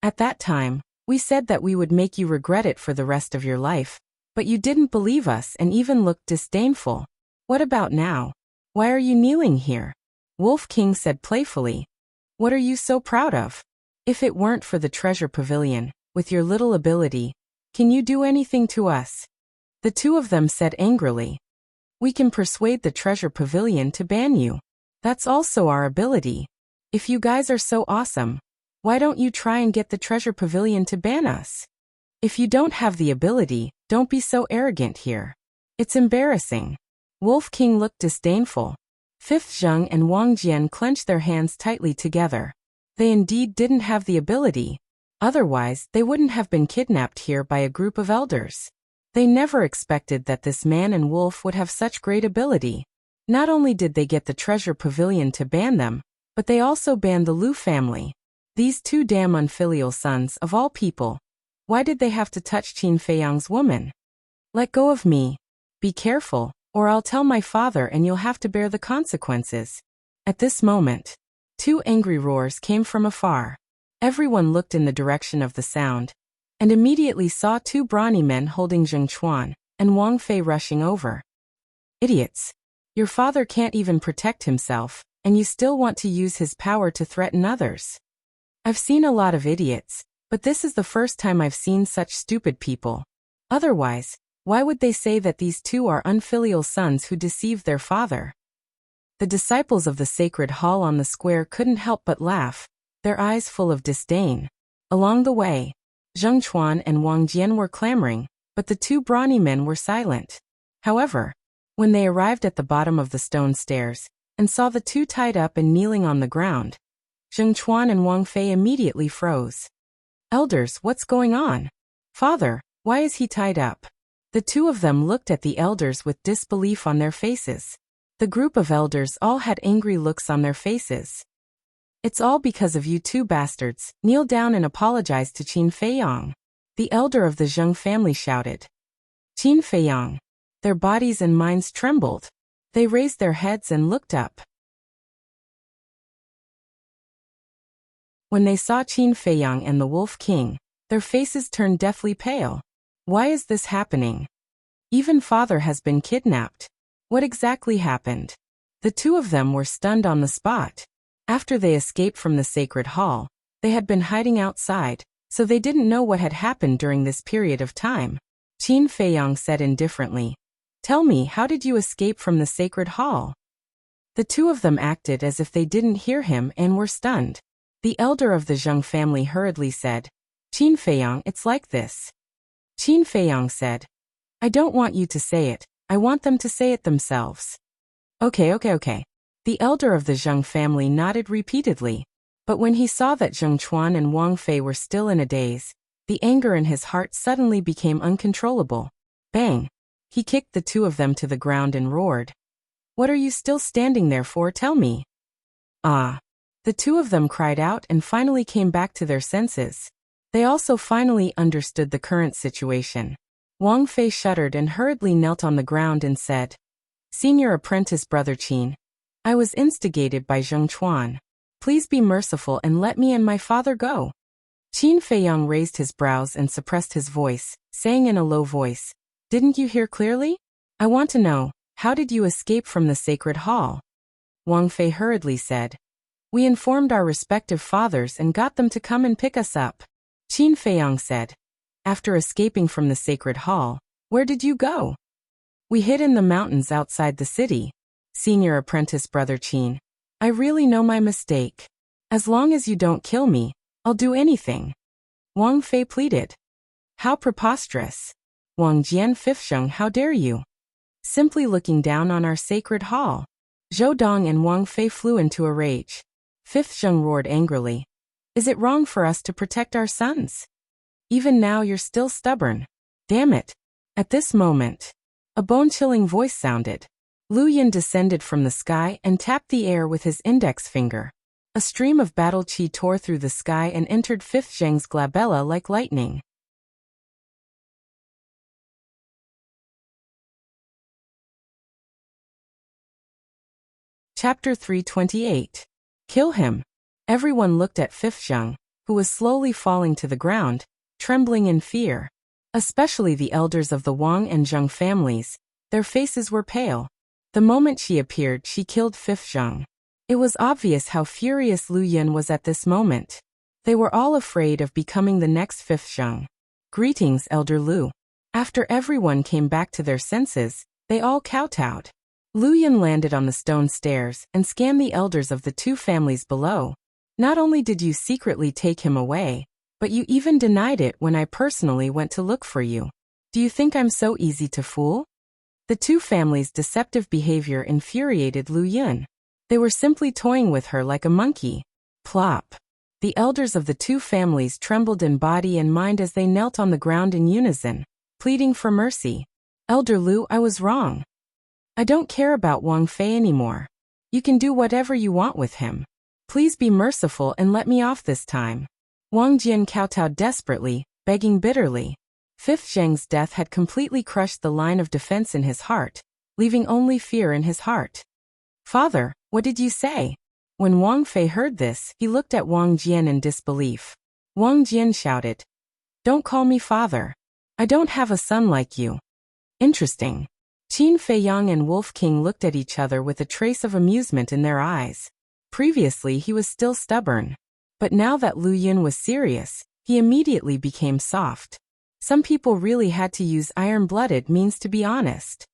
At that time, we said that we would make you regret it for the rest of your life, but you didn't believe us and even looked disdainful. What about now? Why are you kneeling here? Wolf King said playfully. What are you so proud of? If it weren't for the treasure pavilion, with your little ability, can you do anything to us? The two of them said angrily. We can persuade the treasure pavilion to ban you. That's also our ability. If you guys are so awesome, Why don't you try and get the treasure pavilion to ban us? If you don't have the ability, don't be so arrogant here. It's embarrassing. Wolf King looked disdainful. Fifth Zheng and Wang Jian clenched their hands tightly together. They indeed didn't have the ability. Otherwise, they wouldn't have been kidnapped here by a group of elders. They never expected that this man and wolf would have such great ability. Not only did they get the treasure pavilion to ban them, but they also banned the Lu family. These two damn unfilial sons of all people. Why did they have to touch Qin Feiyang's woman? Let go of me. Be careful, or I'll tell my father and you'll have to bear the consequences. At this moment, two angry roars came from afar. Everyone looked in the direction of the sound, and immediately saw two brawny men holding Zheng Chuan and Wang Fei rushing over. Idiots! Your father can't even protect himself, and you still want to use his power to threaten others. I've seen a lot of idiots, but this is the first time I've seen such stupid people. Otherwise, why would they say that these two are unfilial sons who deceived their father? The disciples of the sacred hall on the square couldn't help but laugh, their eyes full of disdain. Along the way, Zheng Chuan and Wang Jian were clamoring, but the two brawny men were silent. However, when they arrived at the bottom of the stone stairs and saw the two tied up and kneeling on the ground, Zheng Chuan and Wang Fei immediately froze. Elders, what's going on? Father, why is he tied up? The two of them looked at the elders with disbelief on their faces. The group of elders all had angry looks on their faces. It's all because of you two bastards. Kneel down and apologize to Qin Feiyang. The elder of the Zheng family shouted. Qin Feiyang. Their bodies and minds trembled. They raised their heads and looked up. When they saw Qin Feiyang and the Wolf King, their faces turned deathly pale. Why is this happening? Even father has been kidnapped. What exactly happened? The two of them were stunned on the spot. After they escaped from the sacred hall, they had been hiding outside, so they didn't know what had happened during this period of time. Qin Feiyang said indifferently, "Tell me, how did you escape from the sacred hall?" The two of them acted as if they didn't hear him and were stunned. The elder of the Zheng family hurriedly said, "Qin Feiyang, it's like this." Qin Feiyang said, "I don't want you to say it, I want them to say it themselves." Okay. The elder of the Zheng family nodded repeatedly, but when he saw that Zheng Chuan and Wang Fei were still in a daze, the anger in his heart suddenly became uncontrollable. Bang! He kicked the two of them to the ground and roared, "What are you still standing there for? Tell me." Ah! The two of them cried out and finally came back to their senses. They also finally understood the current situation. Wang Fei shuddered and hurriedly knelt on the ground and said, "Senior apprentice Brother Qin, I was instigated by Zheng Chuan. Please be merciful and let me and my father go." Qin Feiyang raised his brows and suppressed his voice, saying in a low voice, "Didn't you hear clearly? I want to know, how did you escape from the sacred hall?" Wang Fei hurriedly said, "We informed our respective fathers and got them to come and pick us up." Qin Feiyang said, "After escaping from the sacred hall, where did you go?" "We hid in the mountains outside the city. Senior apprentice Brother Qin, I really know my mistake. As long as you don't kill me, I'll do anything." Wang Fei pleaded. "How preposterous. Wang Jian Fifsheng, how dare you? Simply looking down on our sacred hall." Zhou Dong and Wang Fei flew into a rage. Fifth Zheng roared angrily, "Is it wrong for us to protect our sons? Even now you're still stubborn. Damn it." At this moment, a bone-chilling voice sounded. Lu Yin descended from the sky and tapped the air with his index finger. A stream of battle chi tore through the sky and entered Fifth Zheng's glabella like lightning. Chapter 328. Kill him. Everyone looked at Fifth Zheng, who was slowly falling to the ground, trembling in fear. Especially the elders of the Wang and Zheng families, their faces were pale. The moment she appeared, she killed Fifth Zheng. It was obvious how furious Lu Yin was at this moment. They were all afraid of becoming the next Fifth Zheng. "Greetings, Elder Lu." After everyone came back to their senses, they all kowtowed. Lu Yin landed on the stone stairs and scanned the elders of the two families below. Not only did you secretly take him away, but you even denied it when I personally went to look for you. Do you think I'm so easy to fool? The two families' deceptive behavior infuriated Lu Yun. They were simply toying with her like a monkey. Plop. The elders of the two families trembled in body and mind as they knelt on the ground in unison, pleading for mercy. Elder Lu, I was wrong. I don't care about Wang Fei anymore. You can do whatever you want with him. Please be merciful and let me off this time. Wang Jian kowtowed desperately, begging bitterly. Fifth Zheng's death had completely crushed the line of defense in his heart, leaving only fear in his heart. Father, what did you say? When Wang Fei heard this, he looked at Wang Jian in disbelief. Wang Jian shouted, Don't call me father. I don't have a son like you. Interesting. Qin Feiyang and Wolf King looked at each other with a trace of amusement in their eyes. Previously he was still stubborn. But now that Lu Yun was serious, he immediately became soft. Some people really had to use iron-blooded means to be honest.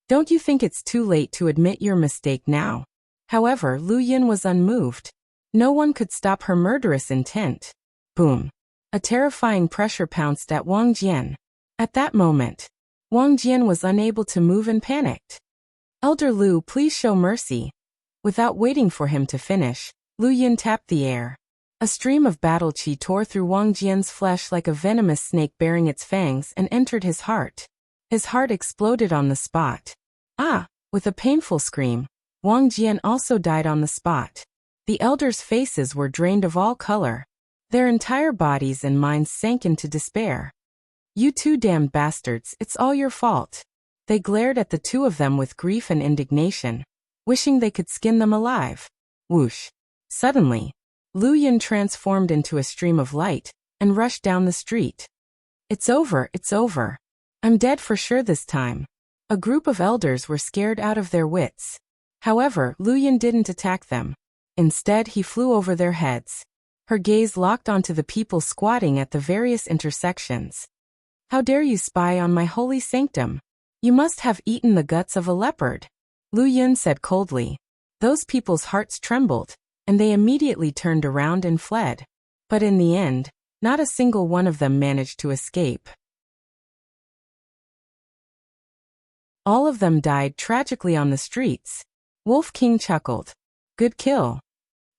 Don't you think it's too late to admit your mistake now? However, Lu Yun was unmoved. No one could stop her murderous intent. Boom. A terrifying pressure pounced at Wang Jian. At that moment, Wang Jian was unable to move and panicked. Elder Lu, please show mercy. Without waiting for him to finish, Lu Yun tapped the air. A stream of battle qi tore through Wang Jian's flesh like a venomous snake bearing its fangs and entered his heart. His heart exploded on the spot. Ah! With a painful scream, Wang Jian also died on the spot. The elders' faces were drained of all color. Their entire bodies and minds sank into despair. You two damned bastards, it's all your fault. They glared at the two of them with grief and indignation, wishing they could skin them alive. Whoosh. Suddenly, Lu Yun transformed into a stream of light and rushed down the street. It's over, it's over. I'm dead for sure this time. A group of elders were scared out of their wits. However, Lu Yun didn't attack them. Instead, he flew over their heads. Her gaze locked onto the people squatting at the various intersections. How dare you spy on my holy sanctum? You must have eaten the guts of a leopard. Lu Yun said coldly. Those people's hearts trembled, and they immediately turned around and fled. But in the end, not a single one of them managed to escape. All of them died tragically on the streets. Wolf King chuckled. Good kill.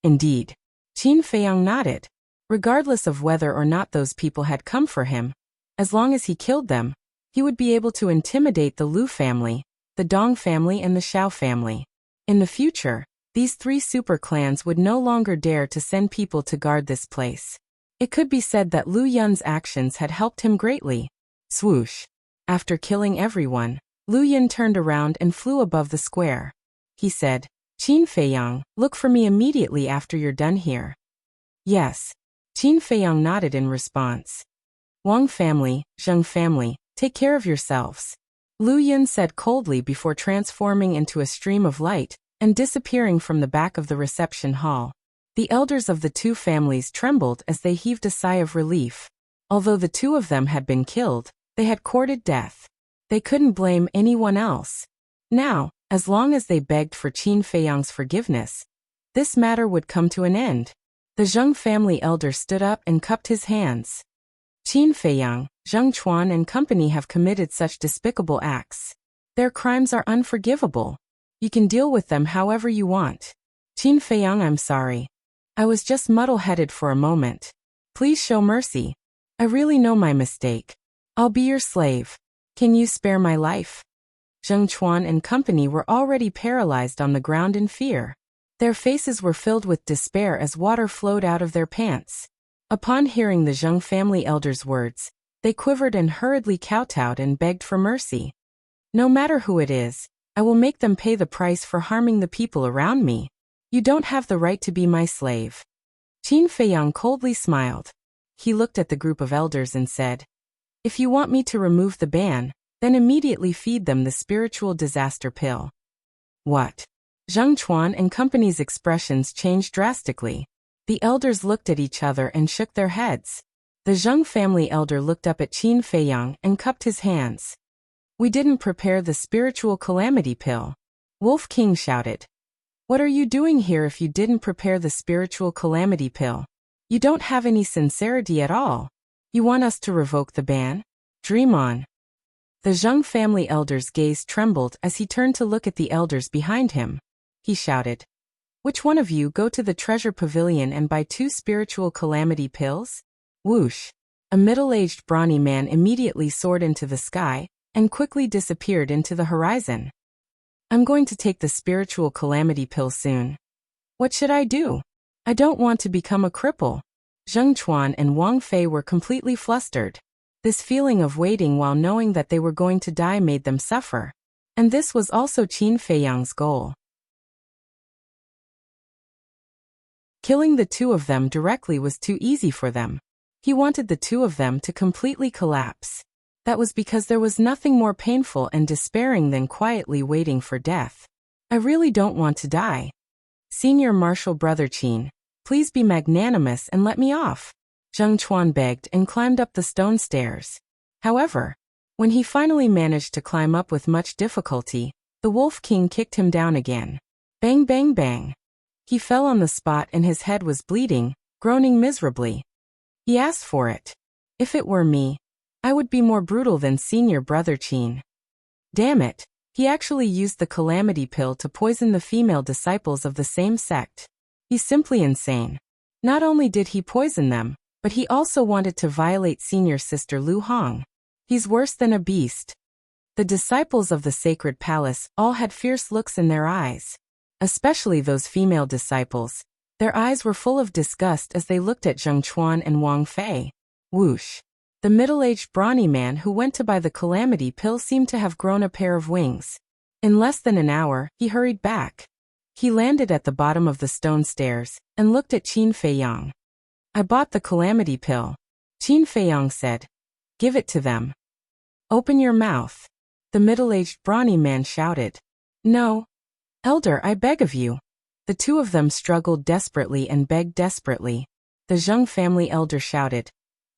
Indeed. Qin Feiyang nodded. Regardless of whether or not those people had come for him, as long as he killed them, he would be able to intimidate the Lu family, the Dong family and the Xiao family. In the future, these three super clans would no longer dare to send people to guard this place. It could be said that Lu Yun's actions had helped him greatly. Swoosh. After killing everyone, Lu Yun turned around and flew above the square. He said, Qin Feiyang, look for me immediately after you're done here. Yes. Qin Feiyang nodded in response. Wang family, Zheng family, take care of yourselves. Lu Yun said coldly before transforming into a stream of light and disappearing from the back of the reception hall. The elders of the two families trembled as they heaved a sigh of relief. Although the two of them had been killed, they had courted death. They couldn't blame anyone else. Now, as long as they begged for Qin Feiyang's forgiveness, this matter would come to an end. The Zheng family elder stood up and cupped his hands. Qin Feiyang, Zheng Chuan and company have committed such despicable acts. Their crimes are unforgivable. You can deal with them however you want. Qin Feiyang, I'm sorry. I was just muddle-headed for a moment. Please show mercy. I really know my mistake. I'll be your slave. Can you spare my life? Zheng Chuan and company were already paralyzed on the ground in fear. Their faces were filled with despair as water flowed out of their pants. Upon hearing the Zheng family elders' words, they quivered and hurriedly kowtowed and begged for mercy. No matter who it is, I will make them pay the price for harming the people around me. You don't have the right to be my slave. Qin Feiyang coldly smiled. He looked at the group of elders and said, If you want me to remove the ban, then immediately feed them the spiritual disaster pill. What? Zheng Chuan and company's expressions changed drastically. The elders looked at each other and shook their heads. The Zheng family elder looked up at Qin Feiyang and cupped his hands. We didn't prepare the spiritual calamity pill. Wolf King shouted. What are you doing here if you didn't prepare the spiritual calamity pill? You don't have any sincerity at all. You want us to revoke the ban? Dream on. The Zheng family elder's gaze trembled as he turned to look at the elders behind him. He shouted, "Which one of you go to the treasure pavilion and buy 2 spiritual calamity pills?" Whoosh! A middle-aged brawny man immediately soared into the sky and quickly disappeared into the horizon. "I'm going to take the spiritual calamity pill soon. What should I do? I don't want to become a cripple." Zheng Chuan and Wang Fei were completely flustered. This feeling of waiting while knowing that they were going to die made them suffer. And this was also Qin Feiyang's goal. Killing the 2 of them directly was too easy for them. He wanted the 2 of them to completely collapse. That was because there was nothing more painful and despairing than quietly waiting for death. "I really don't want to die. Senior Marshal Brother Qin, please be magnanimous and let me off," Zheng Chuan begged and climbed up the stone stairs. However, when he finally managed to climb up with much difficulty, the Wolf King kicked him down again. Bang bang bang. He fell on the spot and his head was bleeding, groaning miserably. He asked for it. "If it were me, I would be more brutal than Senior Brother Qin." Damn it, he actually used the calamity pill to poison the female disciples of the same sect. He's simply insane. Not only did he poison them, but he also wanted to violate Senior Sister Lu Hong. He's worse than a beast. The disciples of the sacred palace all had fierce looks in their eyes. Especially those female disciples. Their eyes were full of disgust as they looked at Zheng Chuan and Wang Fei. Whoosh! The middle-aged brawny man who went to buy the calamity pill seemed to have grown a pair of wings. In less than an hour, he hurried back. He landed at the bottom of the stone stairs and looked at Qin Feiyang. "I bought the calamity pill," Qin Feiyang said. "Give it to them." "Open your mouth," the middle-aged brawny man shouted. "No. Elder, I beg of you." The 2 of them struggled desperately and begged desperately. The Zheng family elder shouted,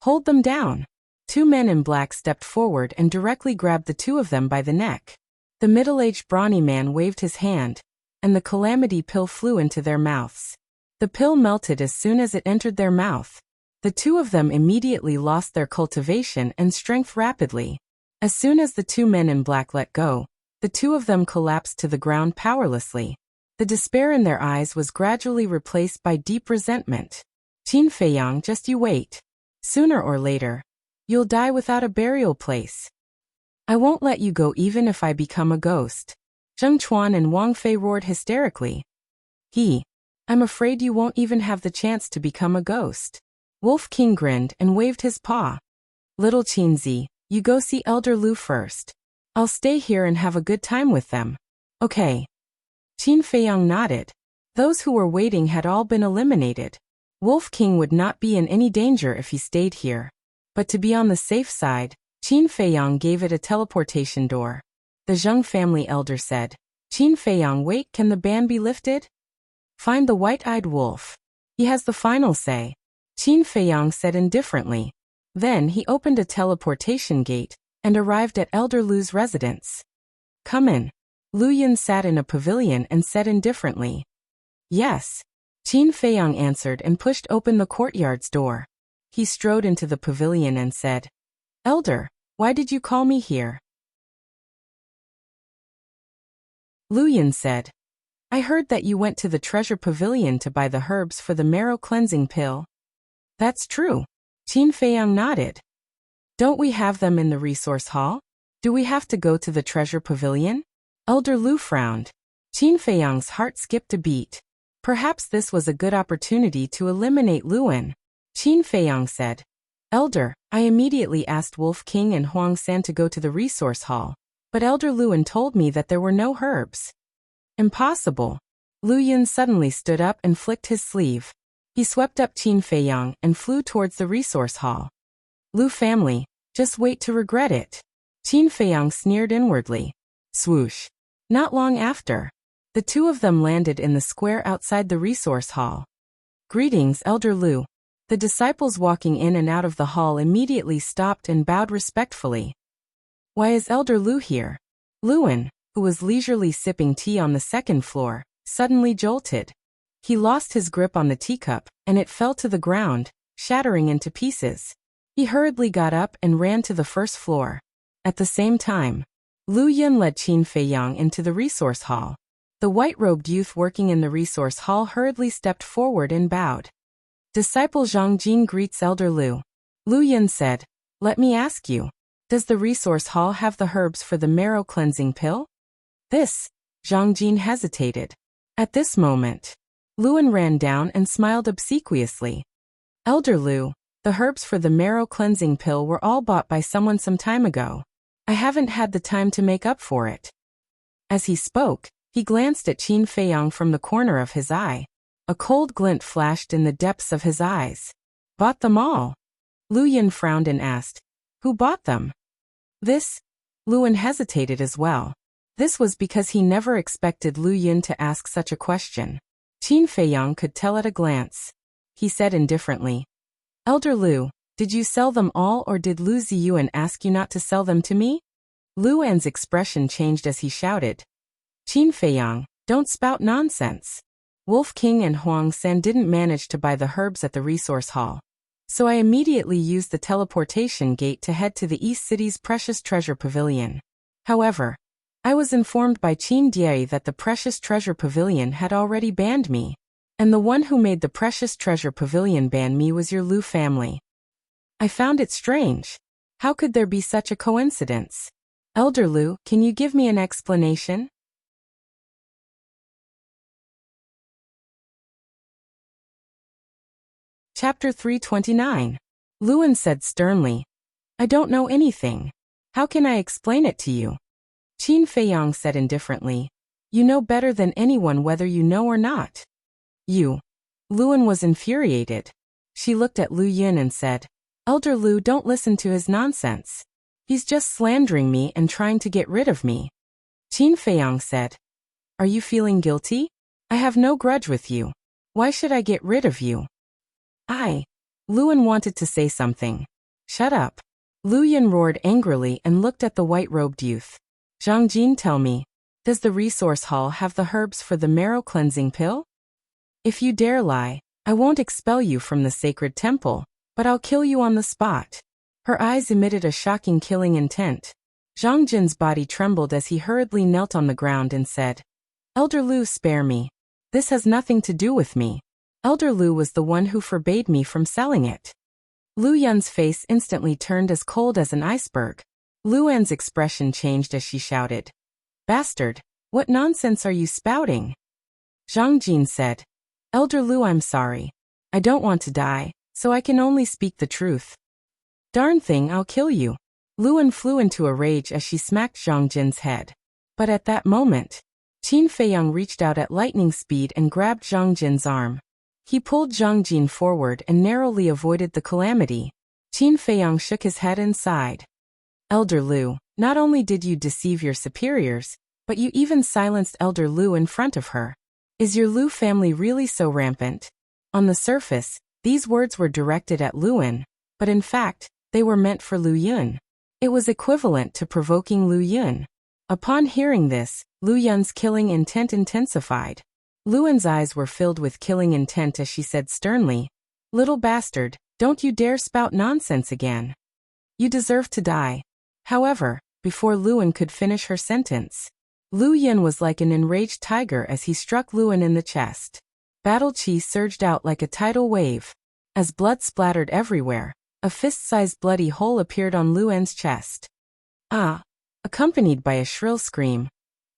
"Hold them down." 2 men in black stepped forward and directly grabbed the 2 of them by the neck. The middle-aged brawny man waved his hand, and the calamity pill flew into their mouths. The pill melted as soon as it entered their mouth. The 2 of them immediately lost their cultivation and strength rapidly. As soon as the 2 men in black let go, the 2 of them collapsed to the ground powerlessly. The despair in their eyes was gradually replaced by deep resentment. "Qin Feiyang, just you wait. Sooner or later, you'll die without a burial place. I won't let you go even if I become a ghost." Zheng Chuan and Wang Fei roared hysterically. "I'm afraid you won't even have the chance to become a ghost." Wolf King grinned and waved his paw. "Little Qinzi, you go see Elder Lu first. I'll stay here and have a good time with them." "Okay." Qin Feiyang nodded. Those who were waiting had all been eliminated. Wolf King would not be in any danger if he stayed here. But to be on the safe side, Qin Feiyang gave it a teleportation door. The Zheng family elder said, "Qin Feiyang, wait, can the ban be lifted? Find the white-eyed wolf. He has the final say." Qin Feiyang said indifferently. Then he opened a teleportation gate and arrived at Elder Lu's residence. "Come in." Lu Yun sat in a pavilion and said indifferently. "Yes." Qin Feiyang answered and pushed open the courtyard's door. He strode into the pavilion and said, "Elder, why did you call me here?" Lu Yun said, "I heard that you went to the treasure pavilion to buy the herbs for the marrow cleansing pill." "That's true." Qin Feiyang nodded. "Don't we have them in the resource hall? Do we have to go to the treasure pavilion?" Elder Lu frowned. Qin Feiyang's heart skipped a beat. Perhaps this was a good opportunity to eliminate Luan. Qin Feiyang said, "Elder, I immediately asked Wolf King and Huang San to go to the resource hall, but Elder Luan told me that there were no herbs." "Impossible." Lu Yun suddenly stood up and flicked his sleeve. He swept up Qin Feiyang and flew towards the resource hall. "Lu family, just wait to regret it." Qin Feiyang sneered inwardly. Swoosh. Not long after, the 2 of them landed in the square outside the resource hall. "Greetings, Elder Lu." The disciples walking in and out of the hall immediately stopped and bowed respectfully. "Why is Elder Lu here?" Luan, who was leisurely sipping tea on the second floor, suddenly jolted. He lost his grip on the teacup, and it fell to the ground, shattering into pieces. He hurriedly got up and ran to the first floor. At the same time, Lu Yun led Qin Feiyang into the resource hall. The white-robed youth working in the resource hall hurriedly stepped forward and bowed. Disciple Zhang Jin greets Elder Lu. Lu Yun said, "Let me ask you, does the resource hall have the herbs for the marrow cleansing pill?" This, Zhang Jin hesitated. At this moment, Luan ran down and smiled obsequiously. "Elder Lu, the herbs for the marrow cleansing pill were all bought by someone some time ago. I haven't had the time to make up for it." As he spoke, he glanced at Qin Feiyang from the corner of his eye. A cold glint flashed in the depths of his eyes. "Bought them all?" Lu Yun frowned and asked, "Who bought them?" This, Luan hesitated as well. This was because he never expected Lu Yun to ask such a question. Qin Feiyang could tell at a glance. He said indifferently, "Elder Lu, did you sell them all or did Lu Ziyuan ask you not to sell them to me?" Lu An's expression changed as he shouted, "Qin Feiyang, don't spout nonsense. Wolf King and Huang San didn't manage to buy the herbs at the resource hall. So I immediately used the teleportation gate to head to the East City's Precious Treasure Pavilion. However, I was informed by Qin Die that the Precious Treasure Pavilion had already banned me, and the one who made the Precious Treasure Pavilion ban me was your Lu family. I found it strange. How could there be such a coincidence? Elder Lu, can you give me an explanation?" Chapter 329. Luan said sternly, "I don't know anything. How can I explain it to you?" Qin Feiyang said indifferently, "You know better than anyone whether you know or not." "You." Luan was infuriated. She looked at Lu Yun and said, "Elder Lu, don't listen to his nonsense. He's just slandering me and trying to get rid of me." Qin Feiyang said, "Are you feeling guilty? I have no grudge with you. Why should I get rid of you?" Luan wanted to say something. "Shut up." Lu Yun roared angrily and looked at the white-robed youth. "Zhang Jin, tell me, does the resource hall have the herbs for the marrow cleansing pill? If you dare lie, I won't expel you from the sacred temple, but I'll kill you on the spot." Her eyes emitted a shocking killing intent. Zhang Jin's body trembled as he hurriedly knelt on the ground and said, "Elder Lu, spare me. This has nothing to do with me. Elder Lu was the one who forbade me from selling it." Lu Yun's face instantly turned as cold as an iceberg. Lu An's expression changed as she shouted, "Bastard, what nonsense are you spouting?" Zhang Jin said, "Elder Lu, I'm sorry. I don't want to die, so I can only speak the truth." "Darn thing, I'll kill you." Luan flew into a rage as she smacked Zhang Jin's head. But at that moment, Qin Feiyang reached out at lightning speed and grabbed Zhang Jin's arm. He pulled Zhang Jin forward and narrowly avoided the calamity. Qin Feiyang shook his head and sighed. "Elder Lu, not only did you deceive your superiors, but you even silenced Elder Lu in front of her. Is your Lu family really so rampant?" On the surface, these words were directed at Luan, but in fact, they were meant for Lu Yun. It was equivalent to provoking Lu Yun. Upon hearing this, Lu Yun's killing intent intensified. Luan's eyes were filled with killing intent as she said sternly, "Little bastard, don't you dare spout nonsense again. You deserve to die." However, before Luan could finish her sentence, Lu Yun was like an enraged tiger as he struck Luan in the chest. Battle chi surged out like a tidal wave. As blood splattered everywhere, a fist-sized bloody hole appeared on Luan's chest. "Ah!" Accompanied by a shrill scream.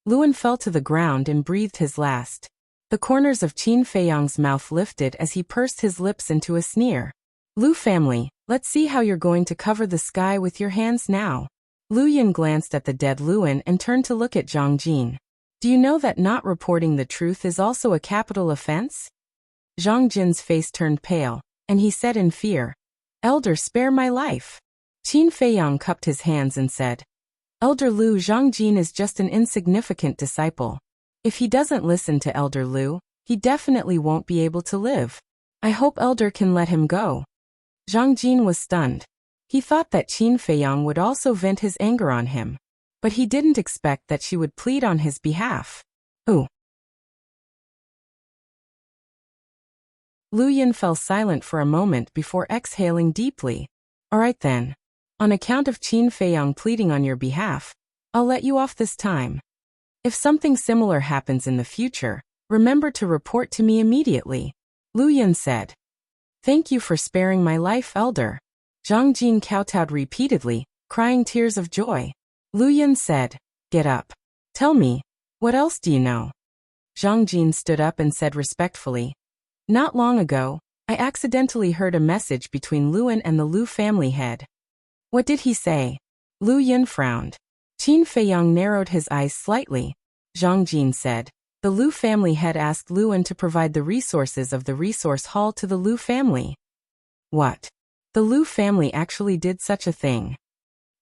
Luan fell to the ground and breathed his last. The corners of Qin Feiyang's mouth lifted as he pursed his lips into a sneer. "Lu family, let's see how you're going to cover the sky with your hands now." Lu Yun glanced at the dead Luan and turned to look at Zhang Jin. "Do you know that not reporting the truth is also a capital offense?" Zhang Jin's face turned pale, and he said in fear, "Elder, spare my life." Qin Feiyang cupped his hands and said, "Elder Lu, Zhang Jin is just an insignificant disciple. If he doesn't listen to Elder Lu, he definitely won't be able to live. I hope Elder can let him go." Zhang Jin was stunned. He thought that Qin Feiyang would also vent his anger on him, but he didn't expect that she would plead on his behalf. "Ooh." Lu Yin fell silent for a moment before exhaling deeply. All right then. On account of Qin Feiyang pleading on your behalf, I'll let you off this time. If something similar happens in the future, remember to report to me immediately, Lu Yin said. Thank you for sparing my life, elder. Zhang Jin kowtowed repeatedly, crying tears of joy. Lu Yin said, Get up. Tell me, what else do you know? Zhang Jin stood up and said respectfully, Not long ago, I accidentally heard a message between Luan and the Lu family head. What did he say? Lu Yin frowned. Qin Feiyang narrowed his eyes slightly. Zhang Jin said, The Lu family head asked Luan to provide the resources of the resource hall to the Lu family. What? The Lu family actually did such a thing?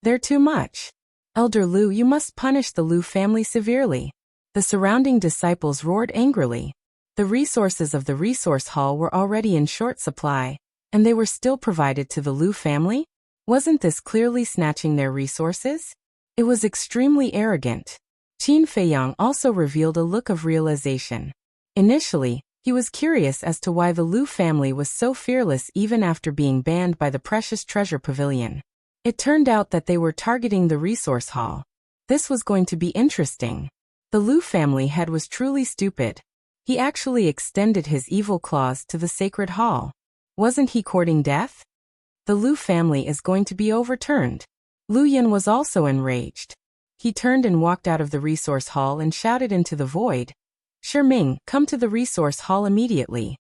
They're too much. Elder Lu, you must punish the Lu family severely. The surrounding disciples roared angrily. The resources of the resource hall were already in short supply, and they were still provided to the Lu family? Wasn't this clearly snatching their resources? It was extremely arrogant. Qin Feiyang also revealed a look of realization. Initially, he was curious as to why the Lu family was so fearless even after being banned by the precious treasure pavilion. It turned out that they were targeting the resource hall. This was going to be interesting. The Lu family head was truly stupid. He actually extended his evil claws to the sacred hall. Wasn't he courting death? The Lu family is going to be overturned. Lu Yin was also enraged. He turned and walked out of the resource hall and shouted into the void, Shiming, come to the resource hall immediately.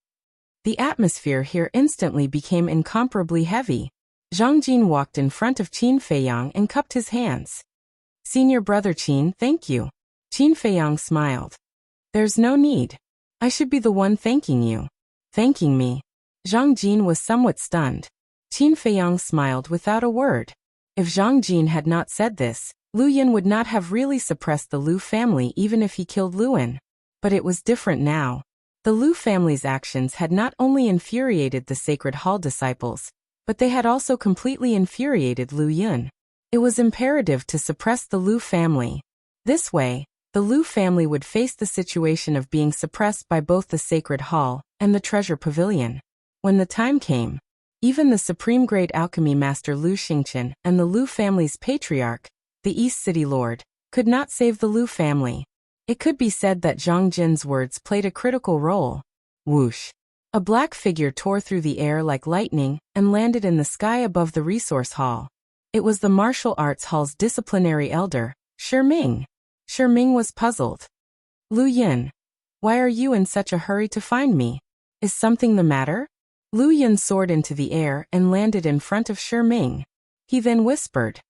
The atmosphere here instantly became incomparably heavy. Zhang Jin walked in front of Qin Feiyang and cupped his hands. Senior brother Qin, thank you. Qin Feiyang smiled. There's no need. I should be the one thanking you. Thanking me? Zhang Jin was somewhat stunned. Qin Feiyang smiled without a word. If Zhang Jin had not said this, Lu Yin would not have really suppressed the Lu family even if he killed Luan. But it was different now. The Lu family's actions had not only infuriated the Sacred Hall disciples, but they had also completely infuriated Lu Yin. It was imperative to suppress the Lu family. This way, the Lu family would face the situation of being suppressed by both the Sacred Hall and the Treasure Pavilion. When the time came, even the Supreme Great Alchemy Master Lu Xingqian and the Lu family's patriarch, the East City Lord, could not save the Lu family. It could be said that Zhang Jin's words played a critical role. Whoosh! A black figure tore through the air like lightning and landed in the sky above the resource hall. It was the martial arts hall's disciplinary elder, Shiming. Shiming was puzzled. Lu Yin, why are you in such a hurry to find me? Is something the matter? Lu Yin soared into the air and landed in front of Shiming. He then whispered,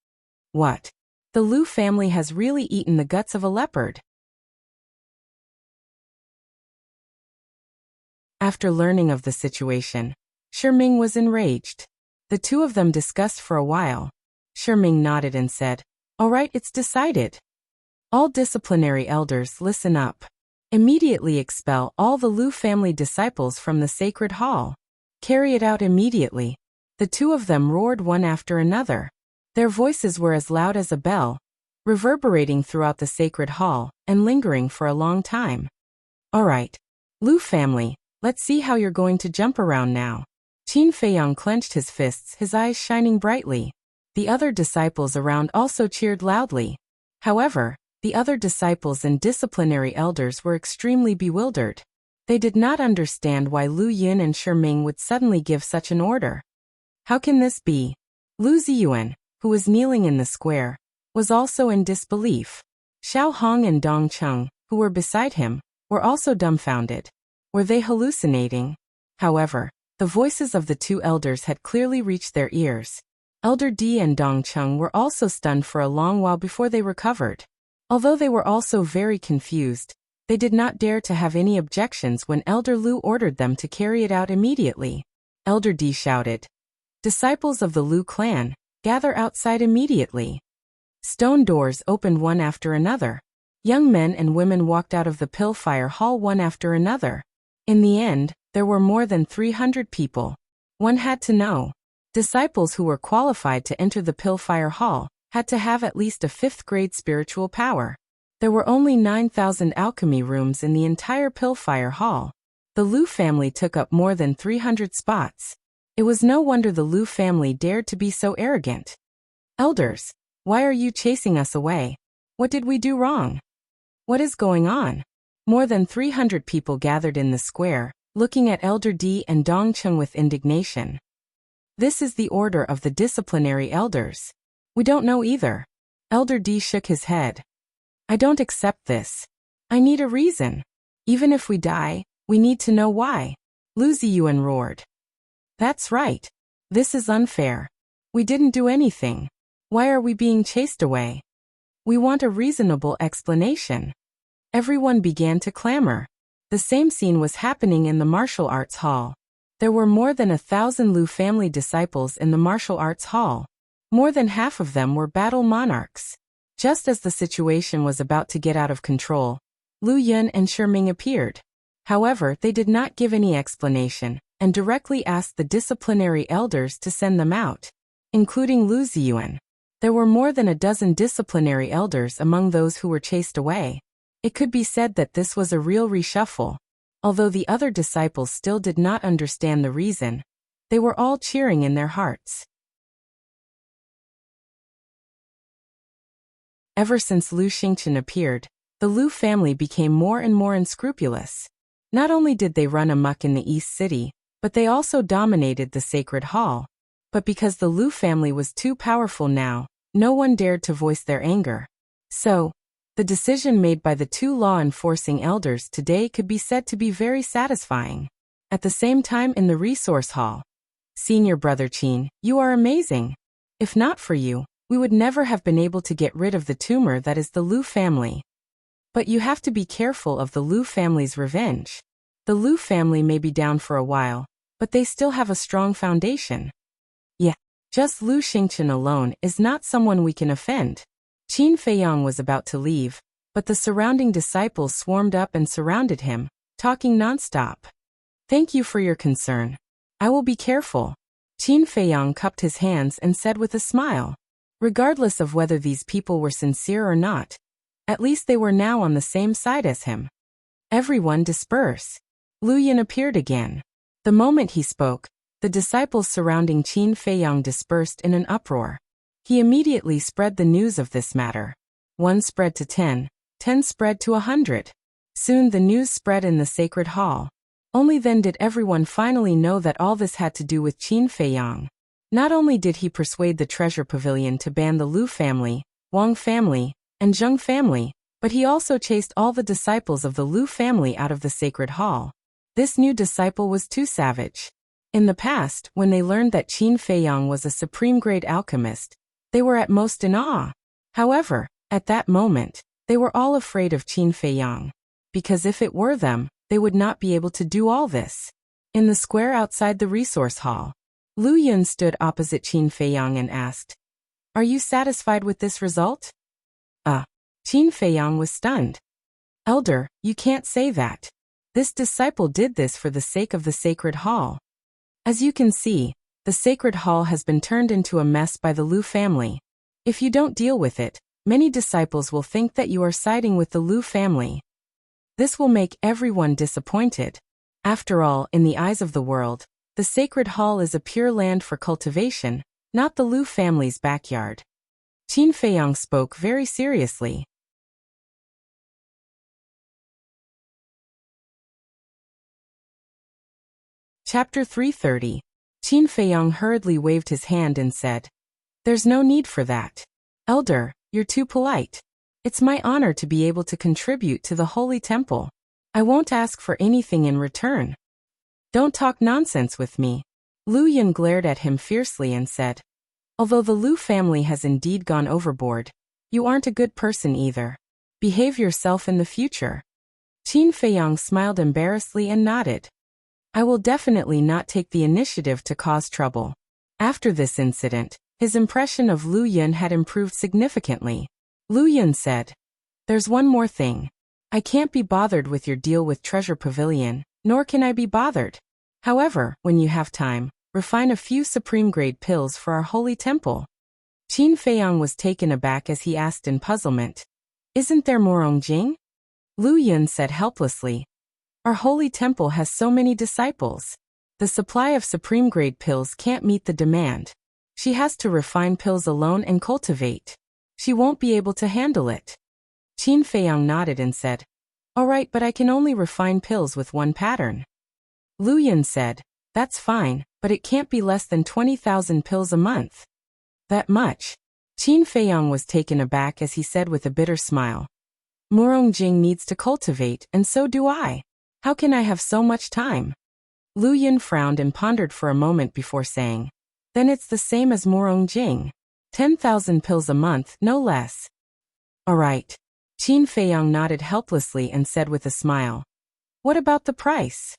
What? The Lu family has really eaten the guts of a leopard. After learning of the situation, Shiming was enraged. The two of them discussed for a while. Shiming nodded and said, All right, it's decided. All disciplinary elders, listen up. Immediately expel all the Lu family disciples from the Sacred Hall. Carry it out immediately. The two of them roared one after another. Their voices were as loud as a bell, reverberating throughout the Sacred Hall and lingering for a long time. All right, Lu family, let's see how you're going to jump around now. Qin Feiyang clenched his fists, his eyes shining brightly. The other disciples around also cheered loudly. However, the other disciples and disciplinary elders were extremely bewildered. They did not understand why Lu Yin and Shiming would suddenly give such an order. How can this be? Lu Ziyuan, who was kneeling in the square, was also in disbelief. Xiao Hong and Dong Cheng, who were beside him, were also dumbfounded. Were they hallucinating? However, the voices of the two elders had clearly reached their ears. Elder Di and Dong Cheng were also stunned for a long while before they recovered. Although they were also very confused, they did not dare to have any objections when Elder Lu ordered them to carry it out immediately. Elder Di shouted, Disciples of the Lu clan, gather outside immediately. Stone doors opened one after another. Young men and women walked out of the Pillfire Hall one after another. In the end, there were more than 300 people. One had to know. Disciples who were qualified to enter the Pillfire Hall had to have at least a 5th grade spiritual power. There were only 9,000 alchemy rooms in the entire Pillfire Hall. The Lu family took up more than 300 spots. It was no wonder the Lu family dared to be so arrogant. Elders, why are you chasing us away? What did we do wrong? What is going on? More than 300 people gathered in the square, looking at Elder Di and Dongcheng with indignation. This is the order of the disciplinary elders. We don't know either. Elder Di shook his head. I don't accept this. I need a reason. Even if we die, we need to know why. Lu Ziyuan roared. That's right. This is unfair. We didn't do anything. Why are we being chased away? We want a reasonable explanation. Everyone began to clamor. The same scene was happening in the martial arts hall. There were more than 1,000 Lu family disciples in the martial arts hall. More than half of them were battle monarchs. Just as the situation was about to get out of control, Lu Yun and Shiming appeared. However, they did not give any explanation, and directly asked the disciplinary elders to send them out, including Lu Ziyuan. There were more than a dozen disciplinary elders among those who were chased away. It could be said that this was a real reshuffle. Although the other disciples still did not understand the reason, they were all cheering in their hearts. Ever since Lu Xingchen appeared, the Lu family became more and more unscrupulous. Not only did they run amok in the East City, but they also dominated the Sacred Hall. But because the Lu family was too powerful now, no one dared to voice their anger. So, the decision made by the two law-enforcing elders today could be said to be very satisfying. At the same time in the resource hall, Senior Brother Qin, you are amazing. If not for you, we would never have been able to get rid of the tumor that is the Lu family. But you have to be careful of the Lu family's revenge. The Lu family may be down for a while, but they still have a strong foundation. Yeah, just Lu Xingchen alone is not someone we can offend. Qin Feiyang was about to leave, but the surrounding disciples swarmed up and surrounded him, talking nonstop. Thank you for your concern. I will be careful. Qin Feiyang cupped his hands and said with a smile. Regardless of whether these people were sincere or not, at least they were now on the same side as him. Everyone disperse. Lu Yun appeared again. The moment he spoke, the disciples surrounding Qin Feiyang dispersed in an uproar. He immediately spread the news of this matter. 1 spread to 10, 10 spread to 100. Soon the news spread in the Sacred Hall. Only then did everyone finally know that all this had to do with Qin Feiyang. Not only did he persuade the Treasure Pavilion to ban the Lu family, Wang family, and Zheng family, but he also chased all the disciples of the Lu family out of the Sacred Hall. This new disciple was too savage. In the past, when they learned that Qin Feiyang was a supreme-grade alchemist, they were at most in awe. However, at that moment, they were all afraid of Qin Feiyang. Because if it were them, they would not be able to do all this. In the square outside the resource hall, Lu Yun stood opposite Qin Feiyang and asked, "Are you satisfied with this result?" Qin Feiyang was stunned. "Elder, you can't say that. This disciple did this for the sake of the Sacred Hall. As you can see, the Sacred Hall has been turned into a mess by the Lu family. If you don't deal with it, many disciples will think that you are siding with the Lu family. This will make everyone disappointed. After all, in the eyes of the world, the Sacred Hall is a pure land for cultivation, not the Lu family's backyard." Qin Feiyang spoke very seriously. Chapter 330. Qin Feiyang hurriedly waved his hand and said, "There's no need for that. Elder, you're too polite. It's my honor to be able to contribute to the Holy Temple. I won't ask for anything in return. Don't talk nonsense with me." Lu Yun glared at him fiercely and said, "Although the Lu family has indeed gone overboard, you aren't a good person either. Behave yourself in the future." Qin Feiyang smiled embarrassedly and nodded. "I will definitely not take the initiative to cause trouble." After this incident, his impression of Lu Yun had improved significantly. Lu Yun said, "There's one more thing. I can't be bothered with your deal with Treasure Pavilion, nor can I be bothered. However, when you have time, refine a few supreme-grade pills for our holy temple." Qin Feiyang was taken aback as he asked in puzzlement, "Isn't there Morong Jing?" Lu Yun said helplessly, Our holy temple has so many disciples. The supply of supreme-grade pills can't meet the demand. She has to refine pills alone and cultivate. She won't be able to handle it. Qin Feiyang nodded and said, "All right, but I can only refine pills with one pattern." Lu Yin said, "That's fine, but it can't be less than 20,000 pills a month." "That much?" Qin Feiyang was taken aback as he said with a bitter smile. "Murong Jing needs to cultivate, and so do I. How can I have so much time?" Lu Yin frowned and pondered for a moment before saying, "Then it's the same as Murong Jing. 10,000 pills a month, no less." "All right." Qin Feiyang nodded helplessly and said with a smile, "What about the price?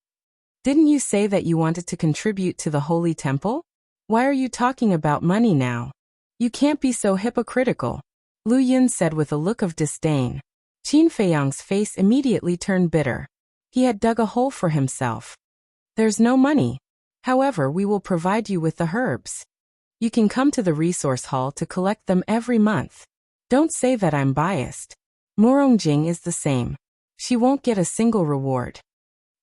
Didn't you say that you wanted to contribute to the holy temple? Why are you talking about money now? You can't be so hypocritical," Lu Yin said with a look of disdain. Qin Feiyang's face immediately turned bitter. He had dug a hole for himself. "There's no money. However, we will provide you with the herbs. You can come to the resource hall to collect them every month. Don't say that I'm biased. Murong Jing is the same. She won't get a single reward."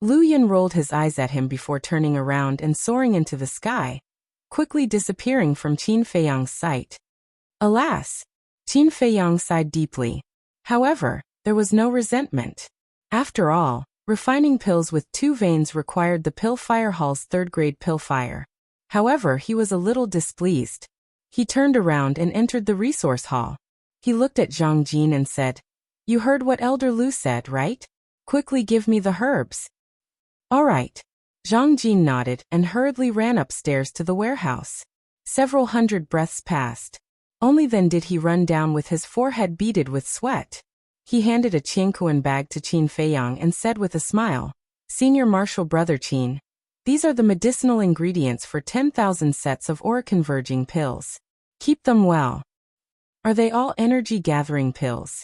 Lu Yin rolled his eyes at him before turning around and soaring into the sky, quickly disappearing from Qin Feiyang's sight. Alas! Qin Feiyang sighed deeply. However, there was no resentment. After all, refining pills with 2 veins required the Pill Fire Hall's 3rd-grade Pill Fire. However, he was a little displeased. He turned around and entered the resource hall. He looked at Zhang Jin and said, "You heard what Elder Lu said, right? Quickly give me the herbs." "All right." Zhang Jin nodded and hurriedly ran upstairs to the warehouse. Several hundred breaths passed. Only then did he run down with his forehead beaded with sweat. He handed a Qiankuan bag to Qin Feiyang and said with a smile, "Senior Marshal Brother Qin, these are the medicinal ingredients for 10,000 sets of aura-converging pills. Keep them well." "Are they all energy-gathering pills?"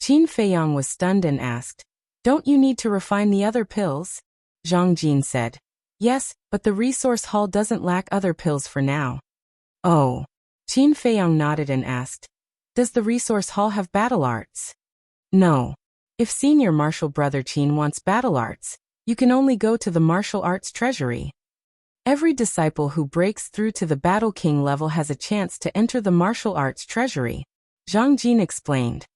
Qin Feiyang was stunned and asked, "Don't you need to refine the other pills?" Zhang Jin said, "Yes, but the resource hall doesn't lack other pills for now." "Oh." Qin Feiyang nodded and asked, "Does the resource hall have battle arts?" "No. If Senior Marshal Brother Qin wants battle arts, you can only go to the martial arts treasury. Every disciple who breaks through to the Battle King level has a chance to enter the martial arts treasury," Zhang Jin explained.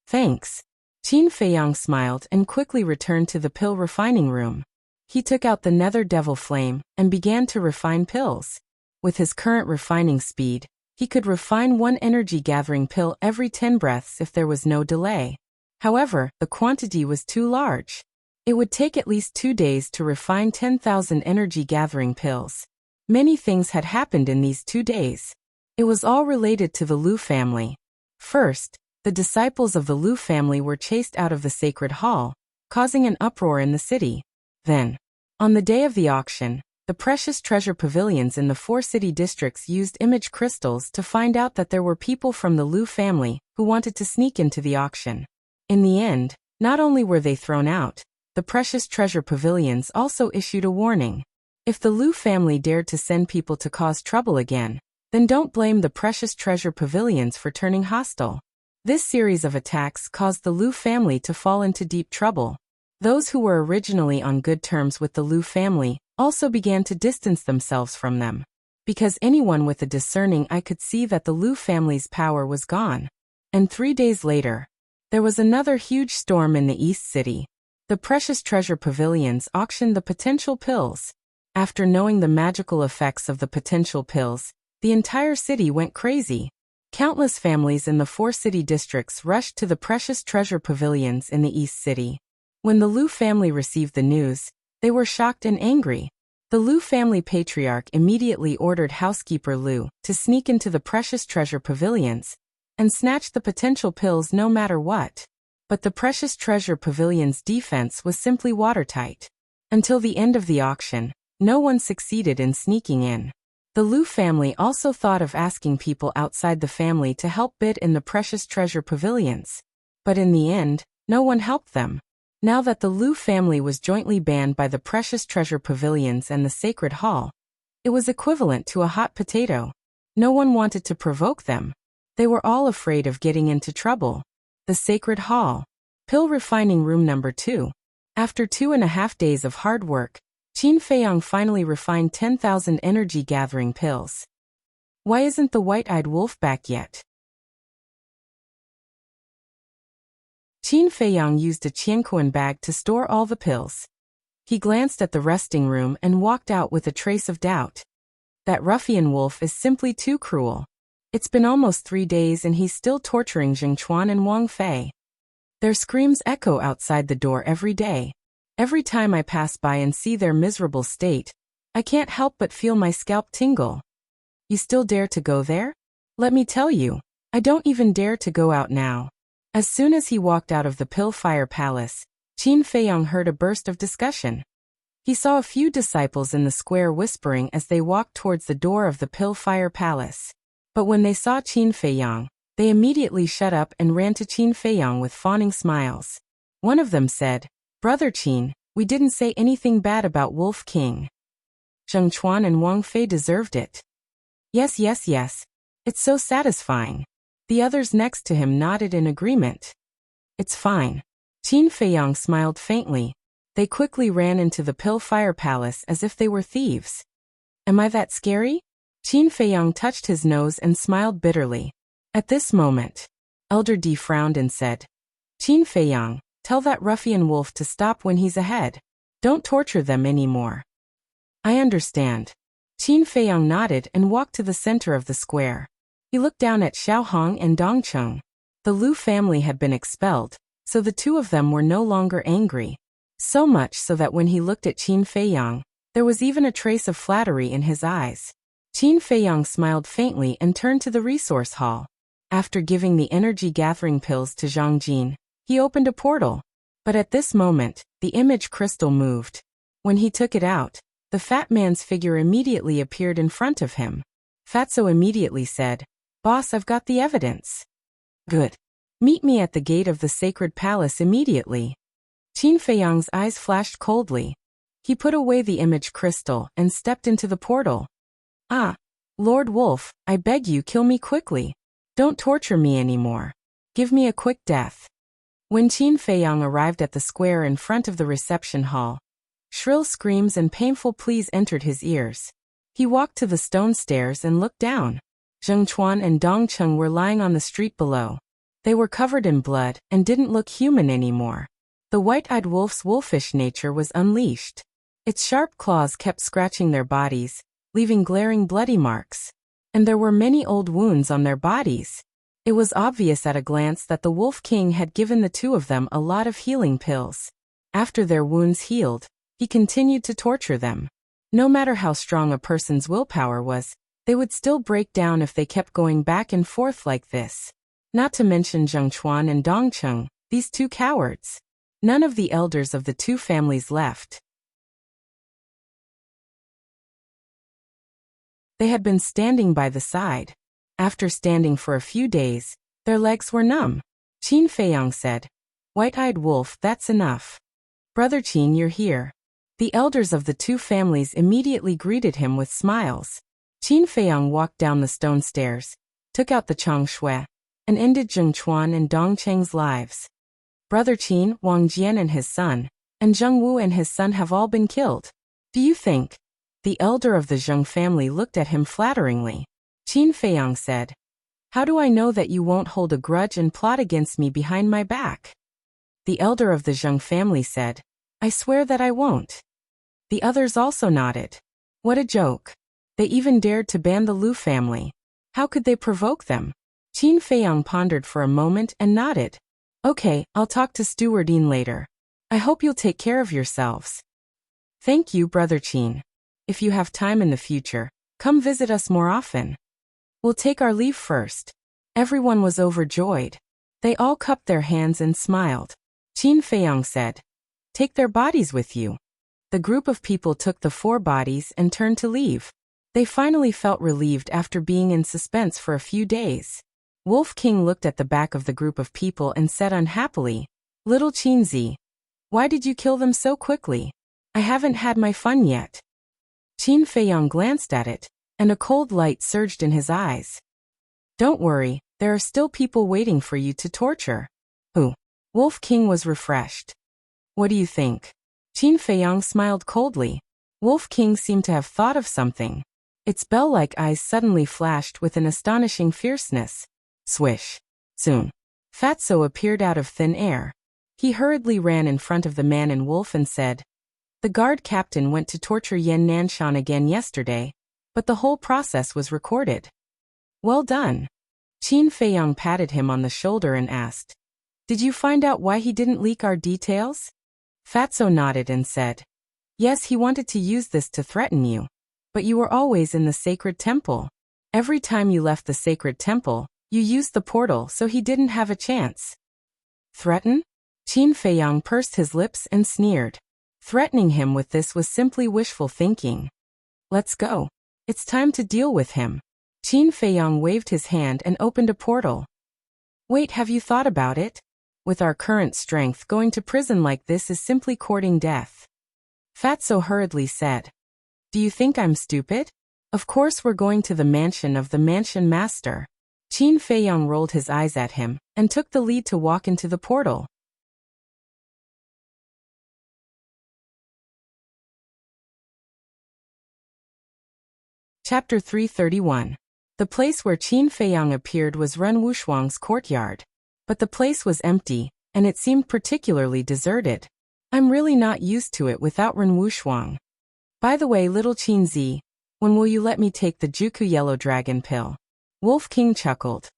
"Thanks." Qin Feiyang smiled and quickly returned to the pill refining room. He took out the Nether Devil Flame and began to refine pills. With his current refining speed, he could refine 1 energy-gathering pill every 10 breaths if there was no delay. However, the quantity was too large. It would take at least 2 days to refine 10,000 energy-gathering pills. Many things had happened in these 2 days. It was all related to the Lu family. First, the disciples of the Lu family were chased out of the sacred hall, causing an uproar in the city. Then, on the day of the auction, the precious treasure pavilions in the 4 city districts used image crystals to find out that there were people from the Lu family who wanted to sneak into the auction. In the end, not only were they thrown out, the precious treasure pavilions also issued a warning. If the Lu family dared to send people to cause trouble again, then don't blame the precious treasure pavilions for turning hostile. This series of attacks caused the Lu family to fall into deep trouble. Those who were originally on good terms with the Lu family also began to distance themselves from them. Because anyone with a discerning eye could see that the Lu family's power was gone. And 3 days later, there was another huge storm in the East City. The precious treasure pavilions auctioned the potential pills. After knowing the magical effects of the potential pills, the entire city went crazy. Countless families in the 4 city districts rushed to the precious treasure pavilions in the East City. When the Lu family received the news, they were shocked and angry. The Lu family patriarch immediately ordered housekeeper Lu to sneak into the precious treasure pavilions and snatch the potential pills no matter what. But the precious treasure pavilion's defense was simply watertight. Until the end of the auction, no one succeeded in sneaking in. The Lu family also thought of asking people outside the family to help bid in the precious treasure pavilions. But in the end, no one helped them. Now that the Lu family was jointly banned by the precious treasure pavilions and the sacred hall, it was equivalent to a hot potato. No one wanted to provoke them. They were all afraid of getting into trouble. The sacred hall. Pill refining room number 2. After 2.5 days of hard work, Qin Feiyang finally refined 10,000 energy-gathering pills. Why isn't the white-eyed wolf back yet? Qin Feiyang used a qianquan bag to store all the pills. He glanced at the resting room and walked out with a trace of doubt. That ruffian wolf is simply too cruel. It's been almost 3 days and he's still torturing Zheng Chuan and Wang Fei. Their screams echo outside the door every day. Every time I pass by and see their miserable state, I can't help but feel my scalp tingle. You still dare to go there? Let me tell you, I don't even dare to go out now. As soon as he walked out of the Pill Fire Palace, Qin Feiyang heard a burst of discussion. He saw a few disciples in the square whispering as they walked towards the door of the Pill Fire Palace. But when they saw Qin Feiyang, they immediately shut up and ran to Qin Feiyang with fawning smiles. One of them said, "Brother Qin, we didn't say anything bad about Wolf King. Zheng Chuan and Wang Fei deserved it." Yes, yes, yes. It's so satisfying. The others next to him nodded in agreement. It's fine. Qin Feiyang smiled faintly. They quickly ran into the Pill Fire Palace as if they were thieves. Am I that scary? Qin Feiyang touched his nose and smiled bitterly. At this moment, Elder D frowned and said, "Qin Feiyang, tell that ruffian wolf to stop when he's ahead. Don't torture them anymore." I understand. Qin Feiyang nodded and walked to the center of the square. He looked down at Xiao Hong and Dong Cheng. The Lu family had been expelled, so the two of them were no longer angry. So much so that when he looked at Qin Feiyang, there was even a trace of flattery in his eyes. Qin Feiyang smiled faintly and turned to the resource hall. After giving the energy-gathering pills to Zhang Jin, he opened a portal. But at this moment, the image crystal moved. When he took it out, the fat man's figure immediately appeared in front of him. Fatso immediately said, "Boss, I've got the evidence." "Good. Meet me at the gate of the sacred palace immediately." Qin Feiyang's eyes flashed coldly. He put away the image crystal and stepped into the portal. "Ah, Lord Wolf, I beg you, kill me quickly. Don't torture me anymore. Give me a quick death." When Qin Feiyang arrived at the square in front of the reception hall, shrill screams and painful pleas entered his ears. He walked to the stone stairs and looked down. Zheng Chuan and Dong Cheng were lying on the street below. They were covered in blood and didn't look human anymore. The white-eyed wolf's wolfish nature was unleashed. Its sharp claws kept scratching their bodies, leaving glaring bloody marks. And there were many old wounds on their bodies. It was obvious at a glance that the Wolf King had given the two of them a lot of healing pills. After their wounds healed, he continued to torture them. No matter how strong a person's willpower was, they would still break down if they kept going back and forth like this. Not to mention Zheng Chuan and Dong Cheng, these two cowards. None of the elders of the two families left. They had been standing by the side. After standing for a few days, their legs were numb. Qin Feiyang said, "White-eyed wolf, that's enough. Brother Qin, you're here." The elders of the two families immediately greeted him with smiles. Qin Feiyang walked down the stone stairs, took out the Chang Shui, and ended Zheng Chuan and Dong Cheng's lives. Brother Qin, Wang Jian and his son, and Zheng Wu and his son have all been killed. Do you think? The elder of the Zheng family looked at him flatteringly. Qin Feiyang said, "How do I know that you won't hold a grudge and plot against me behind my back?" The elder of the Zheng family said, "I swear that I won't." The others also nodded. What a joke. They even dared to ban the Lu family. How could they provoke them? Qin Feiyang pondered for a moment and nodded. "Okay, I'll talk to Stewardine later. I hope you'll take care of yourselves." "Thank you, Brother Qin. If you have time in the future, come visit us more often. We'll take our leave first." Everyone was overjoyed. They all cupped their hands and smiled. Qin Feiyang said, "Take their bodies with you." The group of people took the 4 bodies and turned to leave. They finally felt relieved after being in suspense for a few days. Wolf King looked at the back of the group of people and said unhappily, "Little Qinzi, why did you kill them so quickly? I haven't had my fun yet." Qin Feiyang glanced at it, and a cold light surged in his eyes. "Don't worry, there are still people waiting for you to torture." "Who?" Wolf King was refreshed. What do you think? Qin Feiyang smiled coldly. Wolf King seemed to have thought of something. Its bell-like eyes suddenly flashed with an astonishing fierceness. Swish. Soon. Fatso appeared out of thin air. He hurriedly ran in front of the man and wolf and said, "The guard captain went to torture Yan Nanshan again yesterday, but the whole process was recorded." "Well done." Qin Feiyang patted him on the shoulder and asked, "Did you find out why he didn't leak our details?" Fatso nodded and said, "Yes, he wanted to use this to threaten you. But you were always in the sacred temple. Every time you left the sacred temple, you used the portal, so he didn't have a chance." Threaten? Qin Feiyang pursed his lips and sneered. Threatening him with this was simply wishful thinking. "Let's go. It's time to deal with him." Qin Feiyang waved his hand and opened a portal. "Wait, have you thought about it? With our current strength, going to prison like this is simply courting death." Fatso hurriedly said, "Do you think I'm stupid? Of course we're going to the mansion of the mansion master." Qin Feiyang rolled his eyes at him and took the lead to walk into the portal. Chapter 331. The place where Qin Feiyang appeared was Ren Wushuang's courtyard. But the place was empty, and it seemed particularly deserted. "I'm really not used to it without Ren Wushuang. By the way, little Qin Zi, when will you let me take the Juku Yellow Dragon pill?" Wolf King chuckled.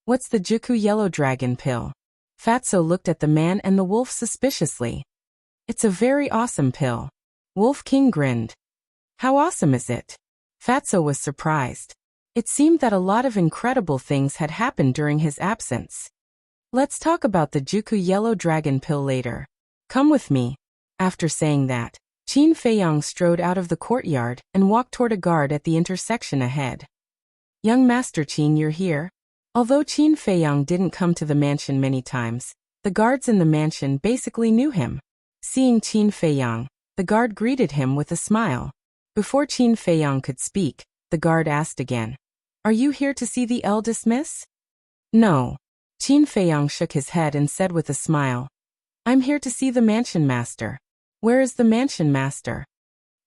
"What's the Juku Yellow Dragon pill?" Fatso looked at the man and the wolf suspiciously. "It's a very awesome pill." Wolf King grinned. "How awesome is it?" Fatso was surprised. It seemed that a lot of incredible things had happened during his absence. "Let's talk about the Juku Yellow Dragon pill later. Come with me." After saying that, Qin Feiyang strode out of the courtyard and walked toward a guard at the intersection ahead. "Young Master Qin, you're here?" Although Qin Feiyang didn't come to the mansion many times, the guards in the mansion basically knew him. Seeing Qin Feiyang, the guard greeted him with a smile. Before Qin Feiyang could speak, the guard asked again, "Are you here to see the eldest miss?" "No." Qin Feiyang shook his head and said with a smile, "I'm here to see the mansion master." "Where is the mansion master?"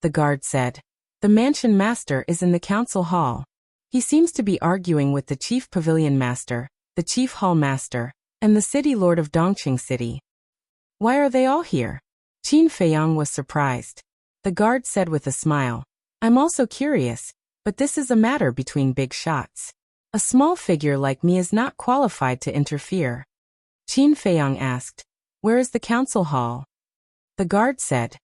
The guard said, "The mansion master is in the council hall. He seems to be arguing with the chief pavilion master, the chief hall master, and the city lord of Dongqing City." "Why are they all here?" Qin Feiyang was surprised. The guard said with a smile, "I'm also curious, but this is a matter between big shots. A small figure like me is not qualified to interfere." Qin Feiyang asked, "Where is the council hall?" The guard said,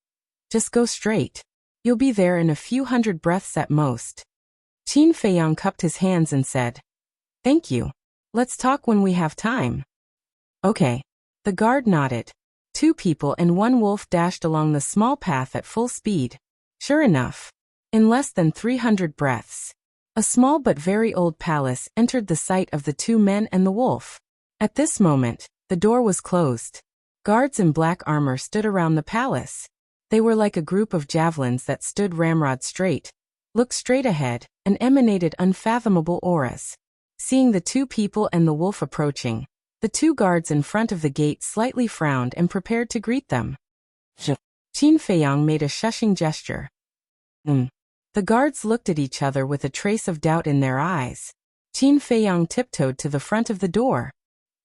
"Just go straight. You'll be there in a few hundred breaths at most." Qin Feiyang cupped his hands and said, "Thank you. Let's talk when we have time." "Okay." The guard nodded. 2 people and 1 wolf dashed along the small path at full speed. Sure enough, in less than 300 breaths, a small but very old palace entered the sight of the 2 men and the wolf. At this moment, the door was closed. Guards in black armor stood around the palace. They were like a group of javelins that stood ramrod straight, looked straight ahead, and emanated unfathomable auras. Seeing the 2 people and the wolf approaching, the 2 guards in front of the gate slightly frowned and prepared to greet them. Qin Feiyang made a shushing gesture. The guards looked at each other with a trace of doubt in their eyes. Qin Feiyang tiptoed to the front of the door.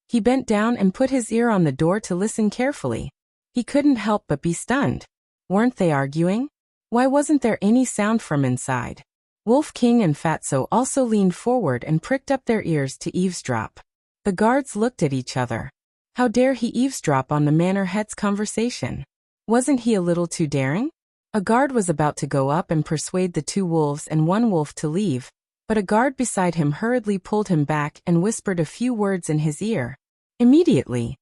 He bent down and put his ear on the door to listen carefully. He couldn't help but be stunned. Weren't they arguing? Why wasn't there any sound from inside? Wolf King and Fatso also leaned forward and pricked up their ears to eavesdrop. The guards looked at each other. How dare he eavesdrop on the manor head's conversation? Wasn't he a little too daring? A guard was about to go up and persuade the 2 wolves and 1 wolf to leave, but a guard beside him hurriedly pulled him back and whispered a few words in his ear. Immediately,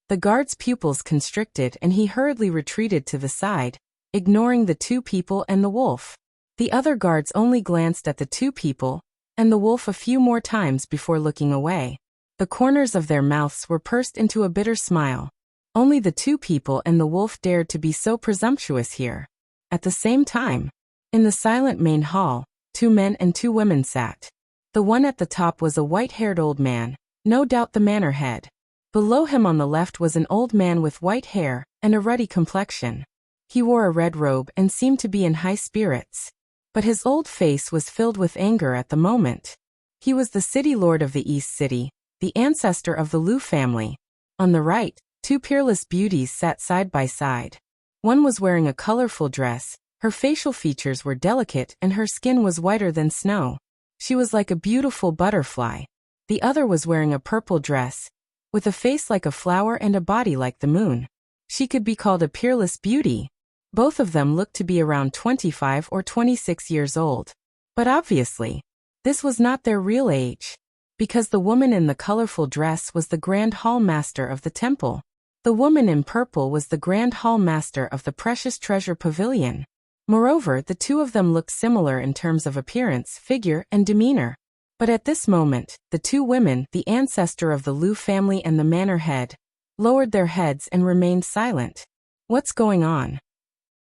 the guard's pupils constricted and he hurriedly retreated to the side, ignoring the 2 people and the wolf. The other guards only glanced at the 2 people and the wolf a few more times before looking away. The corners of their mouths were pursed into a bitter smile. Only the 2 people and the wolf dared to be so presumptuous here. At the same time, in the silent main hall, 2 men and 2 women sat. The one at the top was a white-haired old man, No doubt the manor head. Below him on the left was an old man with white hair and a ruddy complexion. He wore a red robe and seemed to be in high spirits. But his old face was filled with anger at the moment. He was the city lord of the East City, the ancestor of the Liu family. On the right, two peerless beauties sat side by side. One was wearing a colorful dress, her facial features were delicate and her skin was whiter than snow. She was like a beautiful butterfly. The other was wearing a purple dress, with a face like a flower and a body like the moon. She could be called a peerless beauty. Both of them looked to be around 25 or 26 years old. But obviously, this was not their real age, because the woman in the colorful dress was the Grand Hall Master of the temple. The woman in purple was the Grand Hall Master of the Precious Treasure Pavilion. Moreover, the two of them looked similar in terms of appearance, figure, and demeanor. But at this moment, the two women, the ancestor of the Liu family and the manor head, lowered their heads and remained silent. What's going on?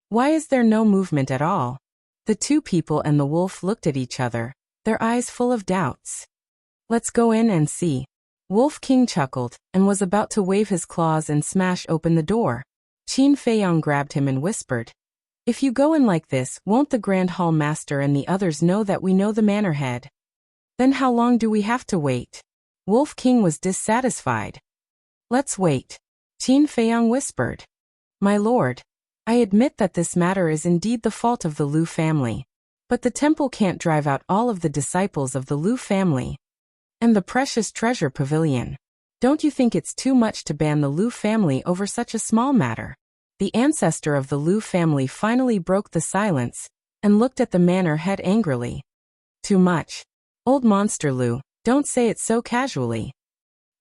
Why is there no movement at all? The two people and the wolf looked at each other, their eyes full of doubts. Let's go in and see. Wolf King chuckled, and was about to wave his claws and smash open the door. Qin Feiyang grabbed him and whispered, "If you go in like this, won't the Grand Hall Master and the others know that we know the manor head? Then how long do we have to wait?" Wolf King was dissatisfied. "Let's wait," Qin Feiyang whispered. "My lord, I admit that this matter is indeed the fault of the Liu family. But the temple can't drive out all of the disciples of the Liu family. And the Precious Treasure Pavilion. Don't you think it's too much to ban the Liu family over such a small matter?" The ancestor of the Liu family finally broke the silence, and looked at the manor head angrily. "Too much. Old monster Liu, don't say it so casually.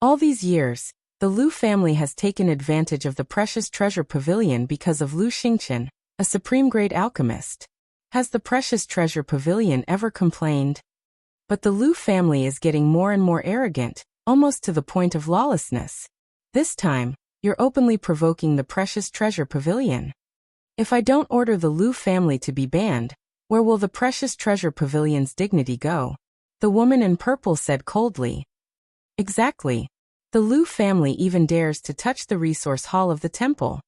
All these years, the Liu family has taken advantage of the Precious Treasure Pavilion because of Liu Xingqian, a supreme-grade alchemist. Has the Precious Treasure Pavilion ever complained? But the Liu family is getting more and more arrogant, almost to the point of lawlessness. This time, you're openly provoking the Precious Treasure Pavilion. If I don't order the Liu family to be banned, where will the Precious Treasure Pavilion's dignity go?" The woman in purple said coldly. "Exactly. The Liu family even dares to touch the resource hall of the temple.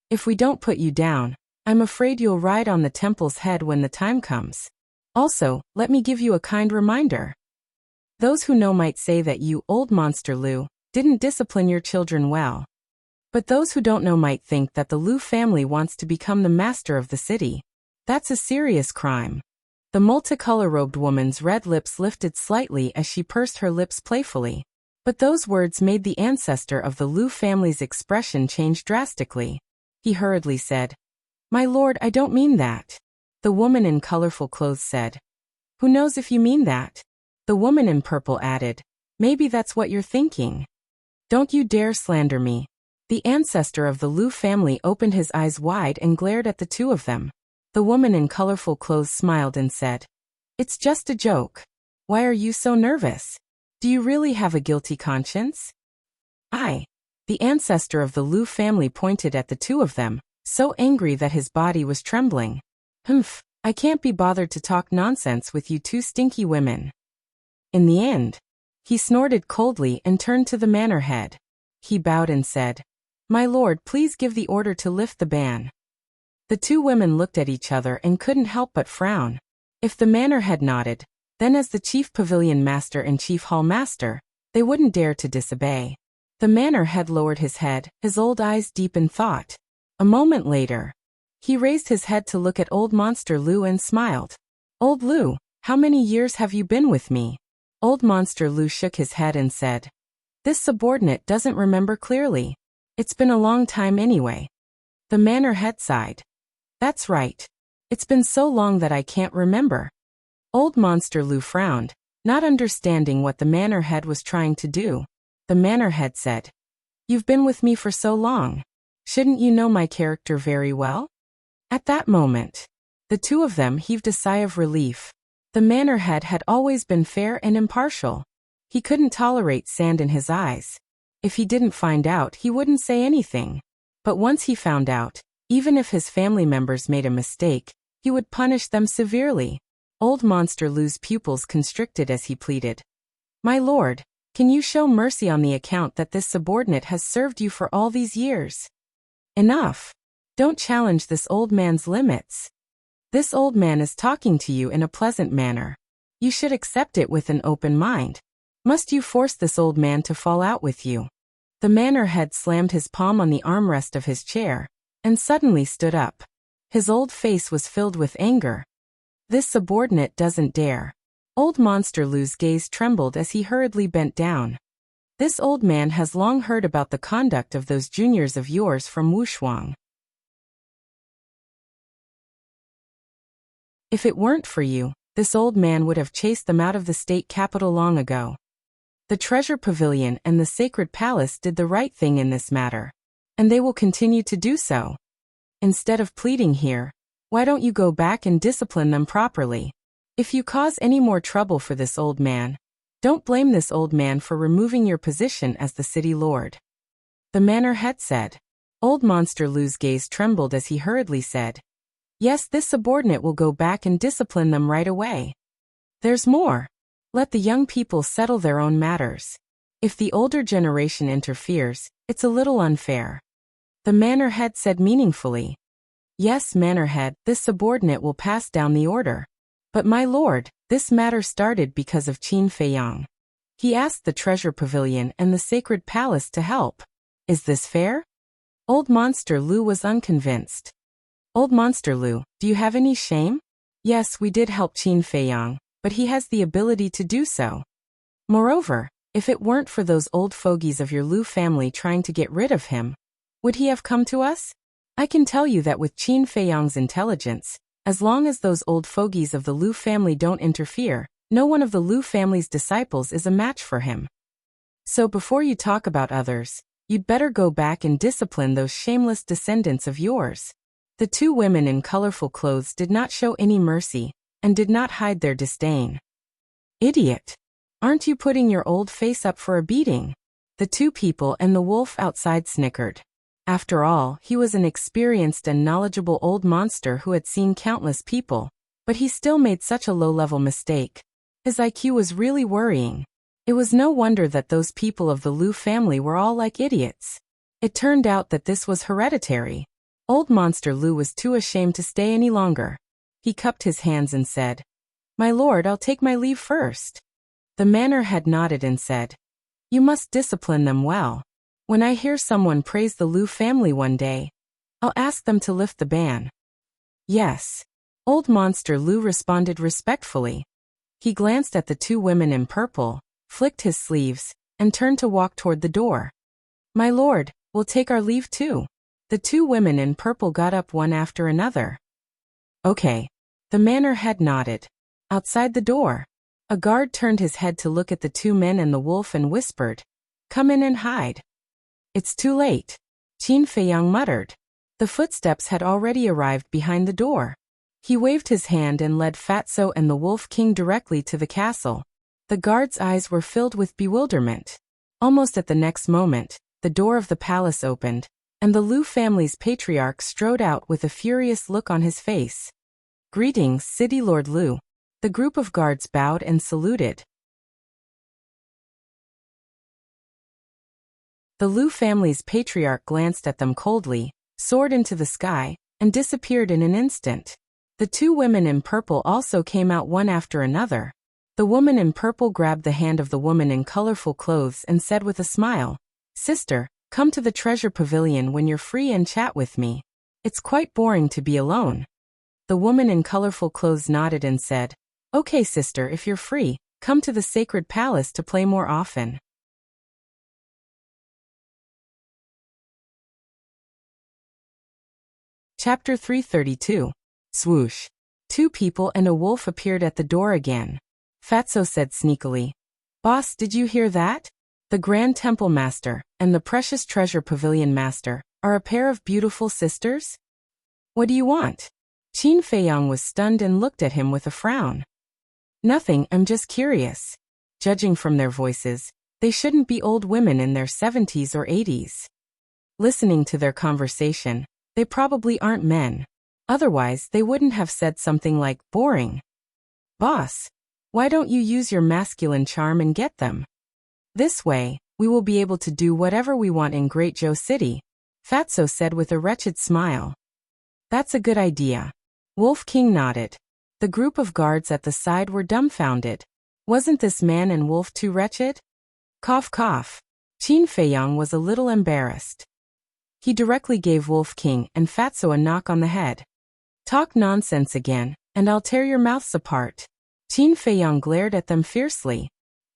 If we don't put you down, I'm afraid you'll ride on the temple's head when the time comes. Also, let me give you a kind reminder. Those who know might say that you, old monster Liu, didn't discipline your children well. But those who don't know might think that the Liu family wants to become the master of the city. That's a serious crime." The multicolor-robed woman's red lips lifted slightly as she pursed her lips playfully. But those words made the ancestor of the Liu family's expression change drastically. He hurriedly said, "My lord, I don't mean that." The woman in colorful clothes said, "Who knows if you mean that?" The woman in purple added, "Maybe that's what you're thinking. Don't you dare slander me." The ancestor of the Liu family opened his eyes wide and glared at the two of them. The woman in colorful clothes smiled and said, "It's just a joke. Why are you so nervous? Do you really have a guilty conscience?" The ancestor of the Liu family pointed at the two of them, so angry that his body was trembling. "Humph, I can't be bothered to talk nonsense with you two stinky women." In the end, he snorted coldly and turned to the manor head. He bowed and said, "My lord, please give the order to lift the ban." The two women looked at each other and couldn't help but frown. If the manor head nodded, then as the chief pavilion master and chief hall master, they wouldn't dare to disobey. The manor head lowered his head, his old eyes deep in thought. A moment later, he raised his head to look at old monster Liu and smiled. "Old Liu, how many years have you been with me?" Old monster Liu shook his head and said, "This subordinate doesn't remember clearly. It's been a long time anyway." The manor head sighed. "That's right. It's been so long that I can't remember." Old monster Liu frowned, not understanding what the manor head was trying to do. The manor head said, "You've been with me for so long. Shouldn't you know my character very well?" At that moment, the two of them heaved a sigh of relief. The manor head had always been fair and impartial. He couldn't tolerate sand in his eyes. If he didn't find out, he wouldn't say anything. But once he found out, even if his family members made a mistake, he would punish them severely. Old Monster Lu's pupils constricted as he pleaded. My lord, can you show mercy on the account that this subordinate has served you for all these years? Enough. Don't challenge this old man's limits. This old man is talking to you in a pleasant manner. You should accept it with an open mind. Must you force this old man to fall out with you? The manor head slammed his palm on the armrest of his chair, and suddenly stood up. His old face was filled with anger. This subordinate doesn't dare. Old Monster Lu's gaze trembled as he hurriedly bent down. This old man has long heard about the conduct of those juniors of yours from Wuxia. If it weren't for you, this old man would have chased them out of the state capital long ago. The treasure pavilion and the sacred palace did the right thing in this matter, and they will continue to do so. Instead of pleading here, why don't you go back and discipline them properly? If you cause any more trouble for this old man, don't blame this old man for removing your position as the city lord. The manor head said. Old Monster Lu's gaze trembled as he hurriedly said, Yes, this subordinate will go back and discipline them right away. There's more. Let the young people settle their own matters. If the older generation interferes, it's a little unfair. The manor head said meaningfully. Yes, manor head, this subordinate will pass down the order. But my lord, this matter started because of Qin Feiyang. He asked the treasure pavilion and the sacred palace to help. Is this fair? Old Monster Lu was unconvinced. Old Monster Lu, do you have any shame? Yes, we did help Qin Feiyang, but he has the ability to do so. Moreover, if it weren't for those old fogies of your Lu family trying to get rid of him, would he have come to us? I can tell you that with Qin Feiyang's intelligence, as long as those old fogies of the Lu family don't interfere, no one of the Lu family's disciples is a match for him. So before you talk about others, you'd better go back and discipline those shameless descendants of yours. The two women in colorful clothes did not show any mercy, and did not hide their disdain. Idiot! Aren't you putting your old face up for a beating? The two people and the wolf outside snickered. After all, he was an experienced and knowledgeable old monster who had seen countless people, but he still made such a low-level mistake. His IQ was really worrying. It was no wonder that those people of the Lu family were all like idiots. It turned out that this was hereditary. Old Monster Lu was too ashamed to stay any longer. He cupped his hands and said, My lord, I'll take my leave first. The manor head nodded and said, You must discipline them well. When I hear someone praise the Lu family one day, I'll ask them to lift the ban. Yes. Old Monster Lu responded respectfully. He glanced at the two women in purple, flicked his sleeves, and turned to walk toward the door. My lord, we'll take our leave too. The two women in purple got up one after another. Okay. The manor head nodded. Outside the door, a guard turned his head to look at the two men and the wolf and whispered, Come in and hide. It's too late. Qin Feiyang muttered. The footsteps had already arrived behind the door. He waved his hand and led Fatso and the Wolf King directly to the castle. The guard's eyes were filled with bewilderment. Almost at the next moment, the door of the palace opened, and the Lu family's patriarch strode out with a furious look on his face. Greetings, City Lord Lu. The group of guards bowed and saluted. The Lu family's patriarch glanced at them coldly, soared into the sky, and disappeared in an instant. The two women in purple also came out one after another. The woman in purple grabbed the hand of the woman in colorful clothes and said with a smile, Sister, come to the treasure pavilion when you're free and chat with me. It's quite boring to be alone. The woman in colorful clothes nodded and said, Okay, sister, if you're free, come to the sacred palace to play more often. Chapter 332. Swoosh. Two people and a wolf appeared at the door again. Fatso said sneakily, Boss, did you hear that? The Grand Temple Master and the Precious Treasure Pavilion Master are a pair of beautiful sisters? What do you want? Qin Feiyang was stunned and looked at him with a frown. Nothing, I'm just curious. Judging from their voices, they shouldn't be old women in their 70s or 80s. Listening to their conversation, they probably aren't men. Otherwise, they wouldn't have said something like, boring. Boss, why don't you use your masculine charm and get them? This way, we will be able to do whatever we want in Great Zhou City, Fatso said with a wretched smile. That's a good idea. Wolf King nodded. The group of guards at the side were dumbfounded. Wasn't this man and wolf too wretched? Cough cough. Qin Feiyang was a little embarrassed. He directly gave Wolf King and Fatso a knock on the head. Talk nonsense again, and I'll tear your mouths apart. Qin Feiyang glared at them fiercely.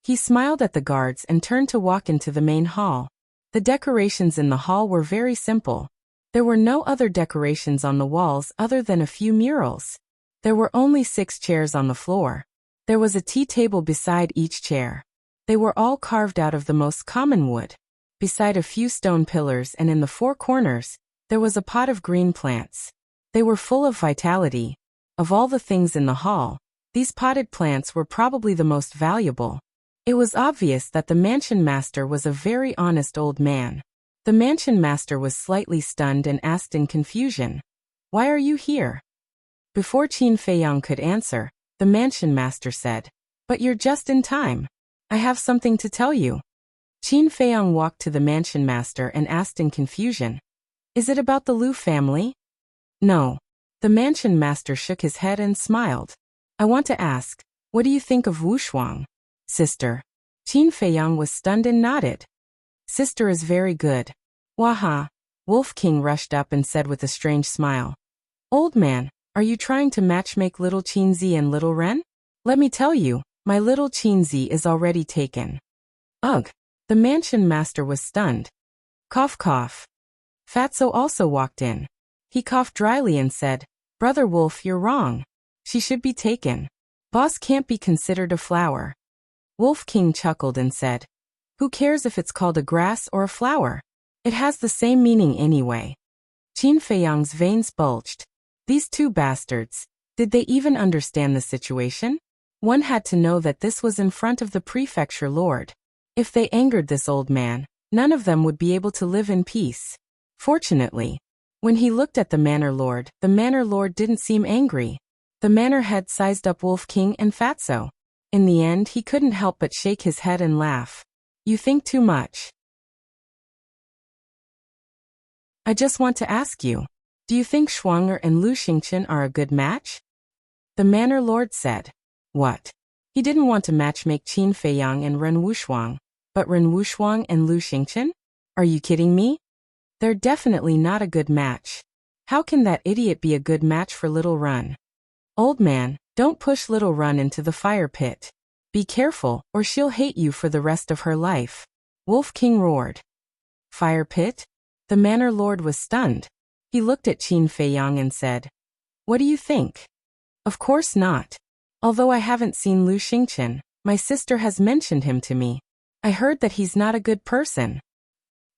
He smiled at the guards and turned to walk into the main hall. The decorations in the hall were very simple. There were no other decorations on the walls other than a few murals. There were only 6 chairs on the floor. There was a tea table beside each chair. They were all carved out of the most common wood. Beside a few stone pillars and in the 4 corners, there was a pot of green plants. They were full of vitality. Of all the things in the hall, these potted plants were probably the most valuable. It was obvious that the mansion master was a very honest old man. The mansion master was slightly stunned and asked in confusion, "Why are you here?" Before Qin Feiyang could answer, the mansion master said, "But you're just in time. I have something to tell you." Qin Feiyang walked to the mansion master and asked in confusion, "Is it about the Lu family?" "No." The mansion master shook his head and smiled. "I want to ask, what do you think of Wu Shuang?" "Sister." Qin Feiyang was stunned and nodded. "Sister is very good." "Waha." Wolf King rushed up and said with a strange smile, "Old man, are you trying to matchmake little Qinzi and little Ren? Let me tell you, my little Qinzi is already taken." "Ugh." The mansion master was stunned. Cough cough. Fatso also walked in. He coughed dryly and said, "Brother Wolf, you're wrong. She should be taken. Boss can't be considered a flower." Wolf King chuckled and said, "Who cares if it's called a grass or a flower? It has the same meaning anyway." Qin Feiyang's veins bulged. These 2 bastards, did they even understand the situation? One had to know that this was in front of the prefecture lord. If they angered this old man, none of them would be able to live in peace. Fortunately, when he looked at the manor lord didn't seem angry. The manor head sized up Wolf King and Fatso. In the end, he couldn't help but shake his head and laugh. "You think too much. I just want to ask you, do you think Shuang'er and Lu Xingchen are a good match?" The manor lord said. What? He didn't want to matchmake Qin Feiyang and Ren Wushuang, but Ren Wushuang and Lu Xingchen? Are you kidding me? They're definitely not a good match. How can that idiot be a good match for little Run? Old man, don't push little Run into the fire pit. Be careful, or she'll hate you for the rest of her life. Wolf King roared. Fire pit? The manor lord was stunned. He looked at Qin Feiyang and said, "What do you think?" "Of course not. Although I haven't seen Lu Xingchen, my sister has mentioned him to me. I heard that he's not a good person.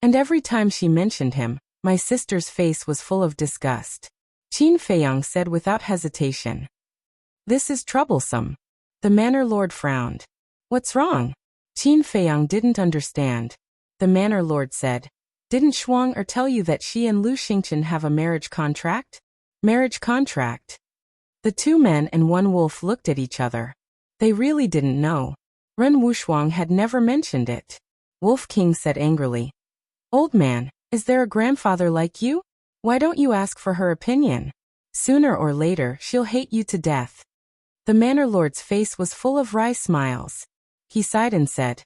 And every time she mentioned him, my sister's face was full of disgust." Qin Feiyang said without hesitation. "This is troublesome." The manor lord frowned. "What's wrong?" Qin Feiyang didn't understand. The manor lord said, "Didn't Shuang'er tell you that she and Lu Xingchen have a marriage contract?" Marriage contract? The 2 men and 1 wolf looked at each other. They really didn't know. Ren Wushuang had never mentioned it. Wolf King said angrily, "Old man, is there a grandfather like you? Why don't you ask for her opinion? Sooner or later she'll hate you to death." The manor lord's face was full of wry smiles. He sighed and said,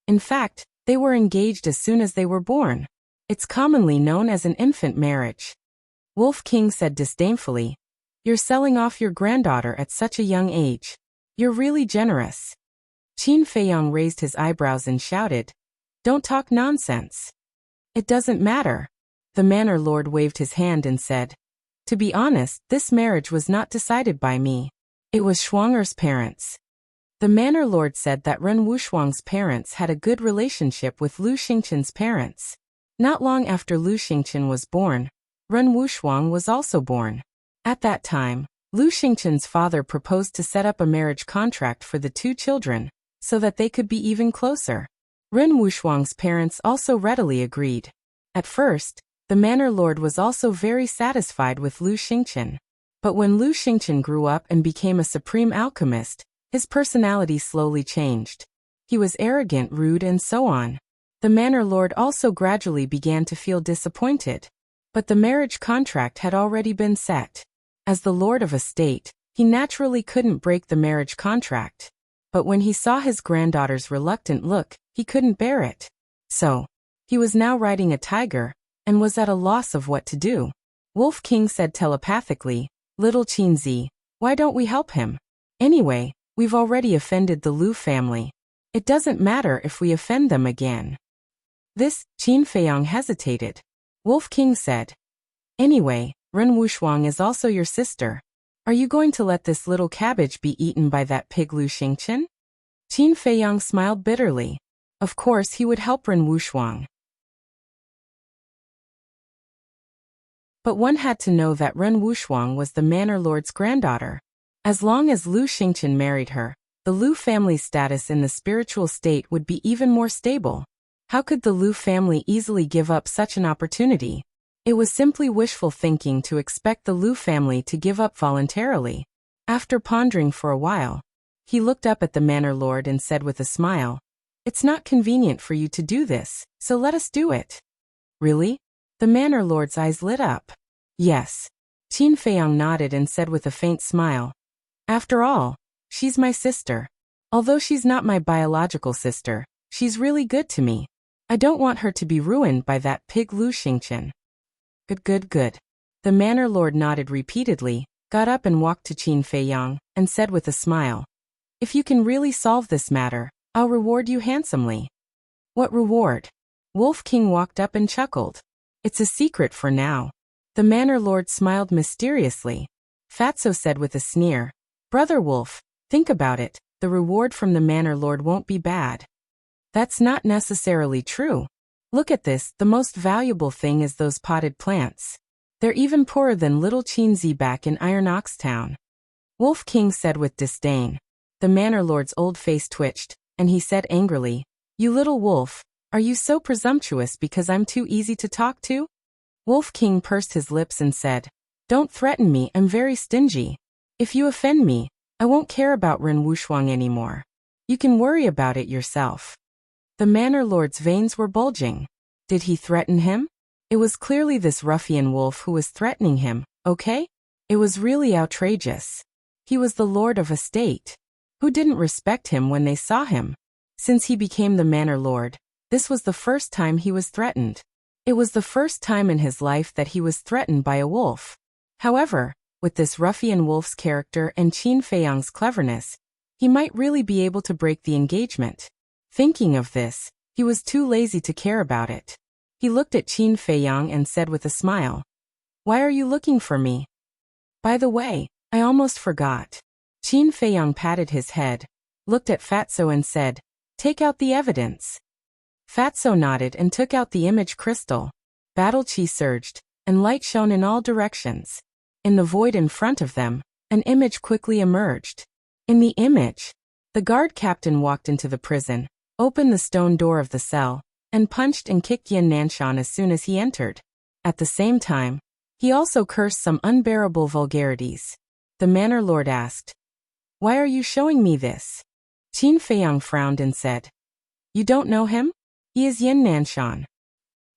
"In fact, they were engaged as soon as they were born. It's commonly known as an infant marriage." Wolf King said disdainfully, "You're selling off your granddaughter at such a young age. You're really generous." Qin Feiyang raised his eyebrows and shouted, "Don't talk nonsense." "It doesn't matter." The manor lord waved his hand and said, "To be honest, this marriage was not decided by me. It was Shuang'er's parents." The manor lord said that Ren Wushuang's parents had a good relationship with Lu Xingchen's parents. Not long after Lu Xingchen was born, Ren Wushuang was also born. At that time, Lu Xingchen's father proposed to set up a marriage contract for the 2 children, so that they could be even closer. Ren Wushuang's parents also readily agreed. At first, the manor lord was also very satisfied with Lu Xingchen. But when Lu Xingqian grew up and became a supreme alchemist, his personality slowly changed. He was arrogant, rude, and so on. The manor lord also gradually began to feel disappointed. But the marriage contract had already been set. As the lord of a state, he naturally couldn't break the marriage contract. But when he saw his granddaughter's reluctant look, he couldn't bear it. So, he was now riding a tiger, and was at a loss of what to do. Wolf King said telepathically, "Little Qinzi, why don't we help him? Anyway, we've already offended the Lu family. It doesn't matter if we offend them again." This, Qin Feiyang hesitated. Wolf King said, "Anyway, Ren Wushuang is also your sister. Are you going to let this little cabbage be eaten by that pig Lu Xingqian?" Qin Feiyang smiled bitterly. Of course he would help Ren Wushuang. But one had to know that Ren Wushuang was the manor lord's granddaughter. As long as Lu Xingqian married her, the Lu family's status in the spiritual state would be even more stable. How could the Lu family easily give up such an opportunity? It was simply wishful thinking to expect the Lu family to give up voluntarily. After pondering for a while, he looked up at the manor lord and said with a smile, "It's not convenient for you to do this, so let us do it." "Really?" The manor lord's eyes lit up. "Yes." Qin Feiyang nodded and said with a faint smile, "After all, she's my sister. Although she's not my biological sister, she's really good to me. I don't want her to be ruined by that pig Lu Xingqian." Good. The manor lord nodded repeatedly, got up and walked to Qin Feiyang, and said with a smile, "If you can really solve this matter, I'll reward you handsomely." "What reward?" Wolf King walked up and chuckled. "It's a secret for now." The manor lord smiled mysteriously. Fatso said with a sneer, "Brother Wolf, think about it, the reward from the manor lord won't be bad." "That's not necessarily true. Look at this, the most valuable thing is those potted plants. They're even poorer than little Qinzi back in Iron Ox Town." Wolf King said with disdain. The manor lord's old face twitched, and he said angrily, "You little wolf, are you so presumptuous because I'm too easy to talk to?" Wolf King pursed his lips and said, "Don't threaten me, I'm very stingy. If you offend me, I won't care about Ren Wushuang anymore. You can worry about it yourself." The manor lord's veins were bulging. Did he threaten him? It was clearly this ruffian wolf who was threatening him, okay? It was really outrageous. He was the lord of a state. Who didn't respect him when they saw him? Since he became the manor lord, this was the first time he was threatened. It was the first time in his life that he was threatened by a wolf. However, with this ruffian wolf's character and Qin Feiyang's cleverness, he might really be able to break the engagement. Thinking of this, he was too lazy to care about it. He looked at Qin Feiyang and said with a smile, "Why are you looking for me? By the way, I almost forgot." Qin Feiyang patted his head, looked at Fatso and said, "Take out the evidence." Fatso nodded and took out the image crystal. Battle chi surged, and light shone in all directions. In the void in front of them, an image quickly emerged. In the image, the guard captain walked into the prison, opened the stone door of the cell, and punched and kicked Yin Nanshan as soon as he entered. At the same time, he also cursed some unbearable vulgarities. The manor lord asked, "Why are you showing me this?" Qin Feiyang frowned and said, "You don't know him? He is Yin Nanshan."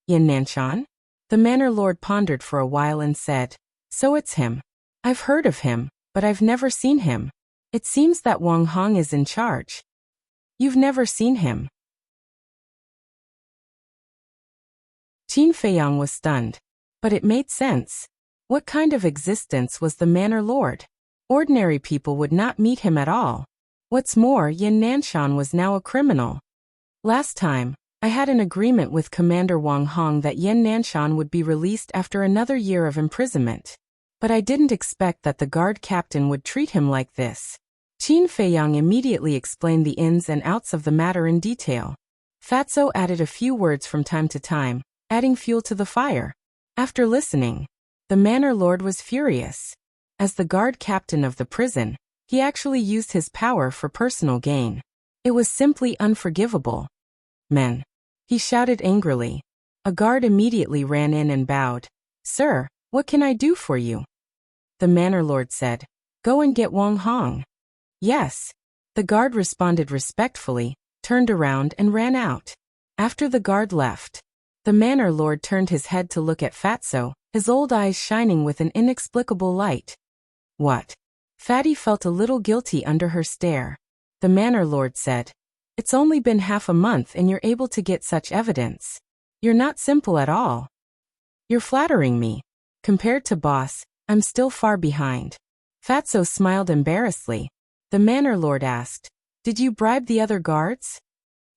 "Yin Nanshan?" The manor lord pondered for a while and said, "So it's him. I've heard of him, but I've never seen him. It seems that Wang Hong is in charge." "You've never seen him?" Qin Feiyang was stunned. But it made sense. What kind of existence was the manor lord? Ordinary people would not meet him at all. What's more, Yin Nanshan was now a criminal. "Last time, I had an agreement with Commander Wang Hong that Yin Nanshan would be released after another year of imprisonment. But I didn't expect that the guard captain would treat him like this." Qin Feiyang immediately explained the ins and outs of the matter in detail. Fatso added a few words from time to time, adding fuel to the fire. After listening, the manor lord was furious. As the guard captain of the prison, he actually used his power for personal gain. It was simply unforgivable. "Men!" he shouted angrily. A guard immediately ran in and bowed. "Sir, what can I do for you?" The manor lord said. Go and get Wang Hong. Yes. The guard responded respectfully, turned around and ran out. After the guard left, the manor lord turned his head to look at Fatso, his old eyes shining with an inexplicable light. What? Fatty felt a little guilty under her stare. The manor lord said, It's only been half a month and you're able to get such evidence. You're not simple at all. You're flattering me. Compared to boss, I'm still far behind. Fatso smiled embarrassedly. The manor lord asked, Did you bribe the other guards?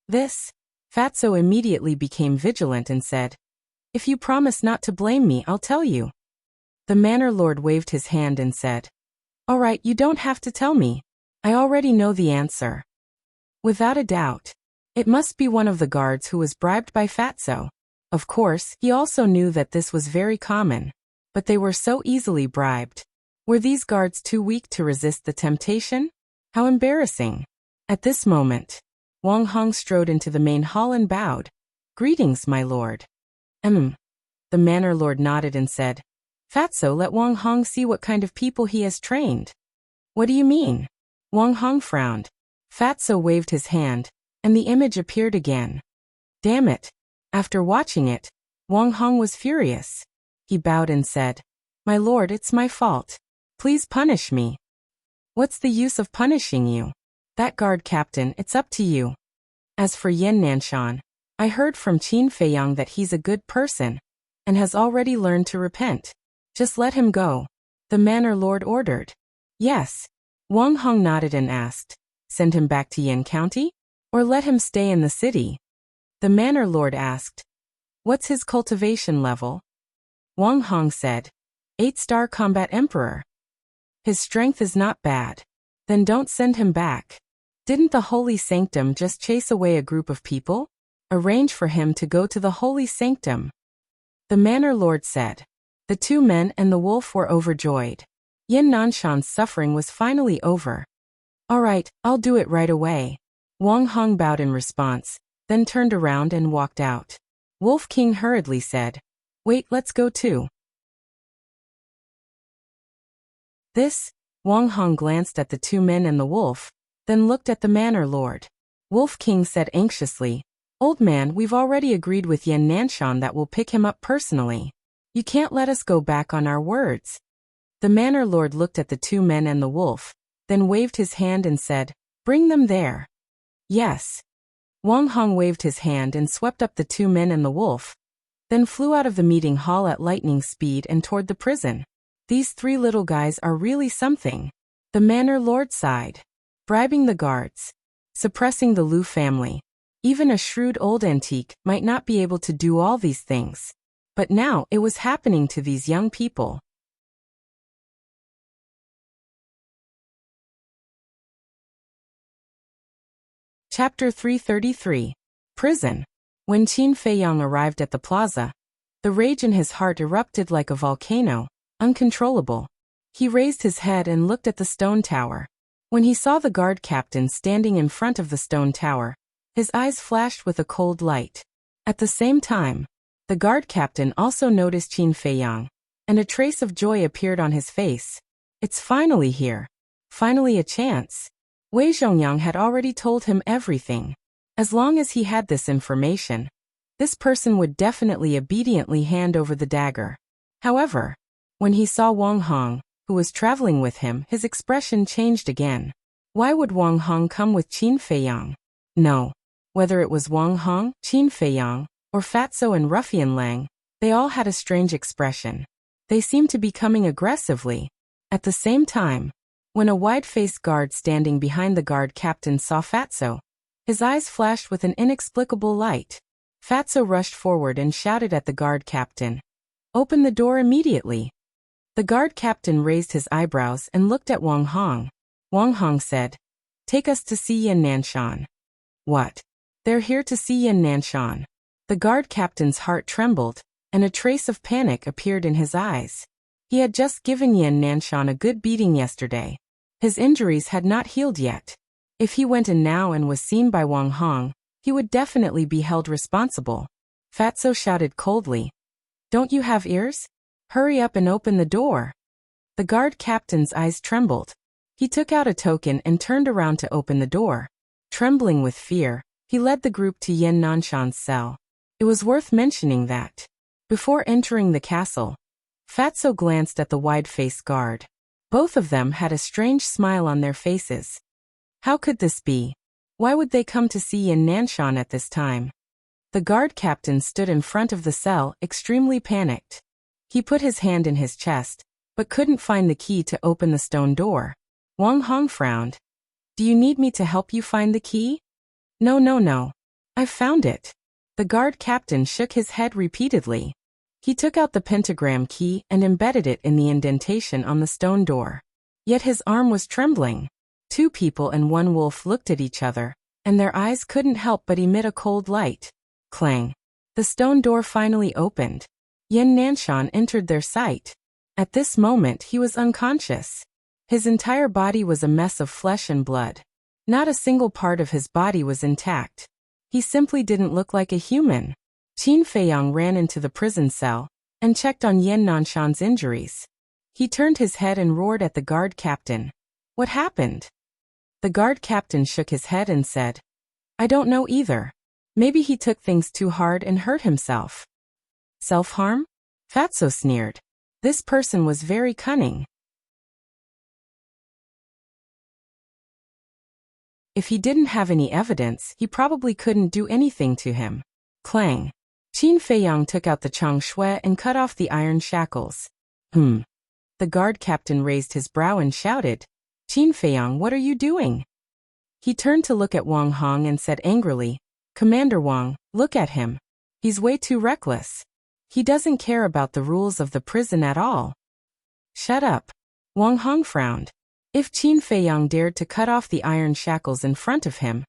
This? Fatso immediately became vigilant and said, If you promise not to blame me, I'll tell you. The manor lord waved his hand and said, All right, you don't have to tell me. I already know the answer. Without a doubt. It must be one of the guards who was bribed by Fatso. Of course, he also knew that this was very common. But they were so easily bribed. Were these guards too weak to resist the temptation? How embarrassing. At this moment, Wang Hong strode into the main hall and bowed. Greetings, my lord. The manor lord nodded and said, Fatso, let Wang Hong see what kind of people he has trained. What do you mean? Wang Hong frowned. Fatso waved his hand, and the image appeared again. Damn it. After watching it, Wang Hong was furious. He bowed and said, My lord, it's my fault. Please punish me. What's the use of punishing you? That guard captain, it's up to you. As for Yin Nanshan, I heard from Qin Feiyang that he's a good person, and has already learned to repent. Just let him go. The manor lord ordered. Yes. Wang Hong nodded and asked, Send him back to Yin County? Or let him stay in the city? The manor lord asked, What's his cultivation level? Wang Hong said, 8-star combat emperor. His strength is not bad. Then don't send him back. Didn't the Holy Sanctum just chase away a group of people? Arrange for him to go to the Holy Sanctum. The manor lord said. The two men and the wolf were overjoyed. Yin Nanshan's suffering was finally over. All right, I'll do it right away. Wang Hong bowed in response, then turned around and walked out. Wolf King hurriedly said, Wait, let's go too. This? Wang Hong glanced at the two men and the wolf, then looked at the manor lord. Wolf King said anxiously, Old man, we've already agreed with Yin Nanshan that we'll pick him up personally. You can't let us go back on our words. The manor lord looked at the two men and the wolf, then waved his hand and said, Bring them there. Yes. Wang Hong waved his hand and swept up the two men and the wolf, then flew out of the meeting hall at lightning speed and toward the prison. These three little guys are really something. The manor lord sighed. Bribing the guards. Suppressing the Liu family. Even a shrewd old antique might not be able to do all these things. But now it was happening to these young people. Chapter 333. Prison. When Qin Feiyang arrived at the plaza, the rage in his heart erupted like a volcano, uncontrollable. He raised his head and looked at the stone tower. When he saw the guard captain standing in front of the stone tower, his eyes flashed with a cold light. At the same time, the guard captain also noticed Qin Feiyang, and a trace of joy appeared on his face. It's finally here. Finally a chance. Wei Zhongyang had already told him everything. As long as he had this information, this person would definitely obediently hand over the dagger. However, when he saw Wang Hong, who was traveling with him, his expression changed again. Why would Wang Hong come with Qin Feiyang? No. Whether it was Wang Hong, Qin Feiyang, or Fatso and Ruffian Lang, they all had a strange expression. They seemed to be coming aggressively. At the same time, when a wide-faced guard standing behind the guard captain saw Fatso, his eyes flashed with an inexplicable light. Fatso rushed forward and shouted at the guard captain, Open the door immediately. The guard captain raised his eyebrows and looked at Wang Hong. Wang Hong said, Take us to see Yin Nanshan. What? They're here to see Yin Nanshan. The guard captain's heart trembled, and a trace of panic appeared in his eyes. He had just given Yin Nanshan a good beating yesterday. His injuries had not healed yet. If he went in now and was seen by Wang Hong, he would definitely be held responsible. Fatso shouted coldly, Don't you have ears? Hurry up and open the door. The guard captain's eyes trembled. He took out a token and turned around to open the door. Trembling with fear, he led the group to Yin Nanshan's cell. It was worth mentioning that, before entering the castle, Fatso glanced at the wide-faced guard. Both of them had a strange smile on their faces. How could this be? Why would they come to see Yin Nanshan at this time? The guard captain stood in front of the cell, extremely panicked. He put his hand in his chest, but couldn't find the key to open the stone door. Wang Hong frowned. Do you need me to help you find the key? No. I've found it. The guard captain shook his head repeatedly. He took out the pentagram key and embedded it in the indentation on the stone door. Yet his arm was trembling. Two people and one wolf looked at each other, and their eyes couldn't help but emit a cold light. Clang. The stone door finally opened. Yin Nanshan entered their sight. At this moment he was unconscious. His entire body was a mess of flesh and blood. Not a single part of his body was intact. He simply didn't look like a human. Qin Feiyang ran into the prison cell and checked on Yin Nanshan's injuries. He turned his head and roared at the guard captain. What happened? The guard captain shook his head and said, I don't know either. Maybe he took things too hard and hurt himself. Self-harm? Fatso sneered. This person was very cunning. If he didn't have any evidence, he probably couldn't do anything to him. Clang. Qin Feiyang took out the chang shui and cut off the iron shackles. The guard captain raised his brow and shouted, Qin Feiyang, what are you doing? He turned to look at Wang Hong and said angrily, Commander Wang, look at him. He's way too reckless. He doesn't care about the rules of the prison at all. Shut up. Wang Hong frowned. If Qin Feiyang dared to cut off the iron shackles in front of him,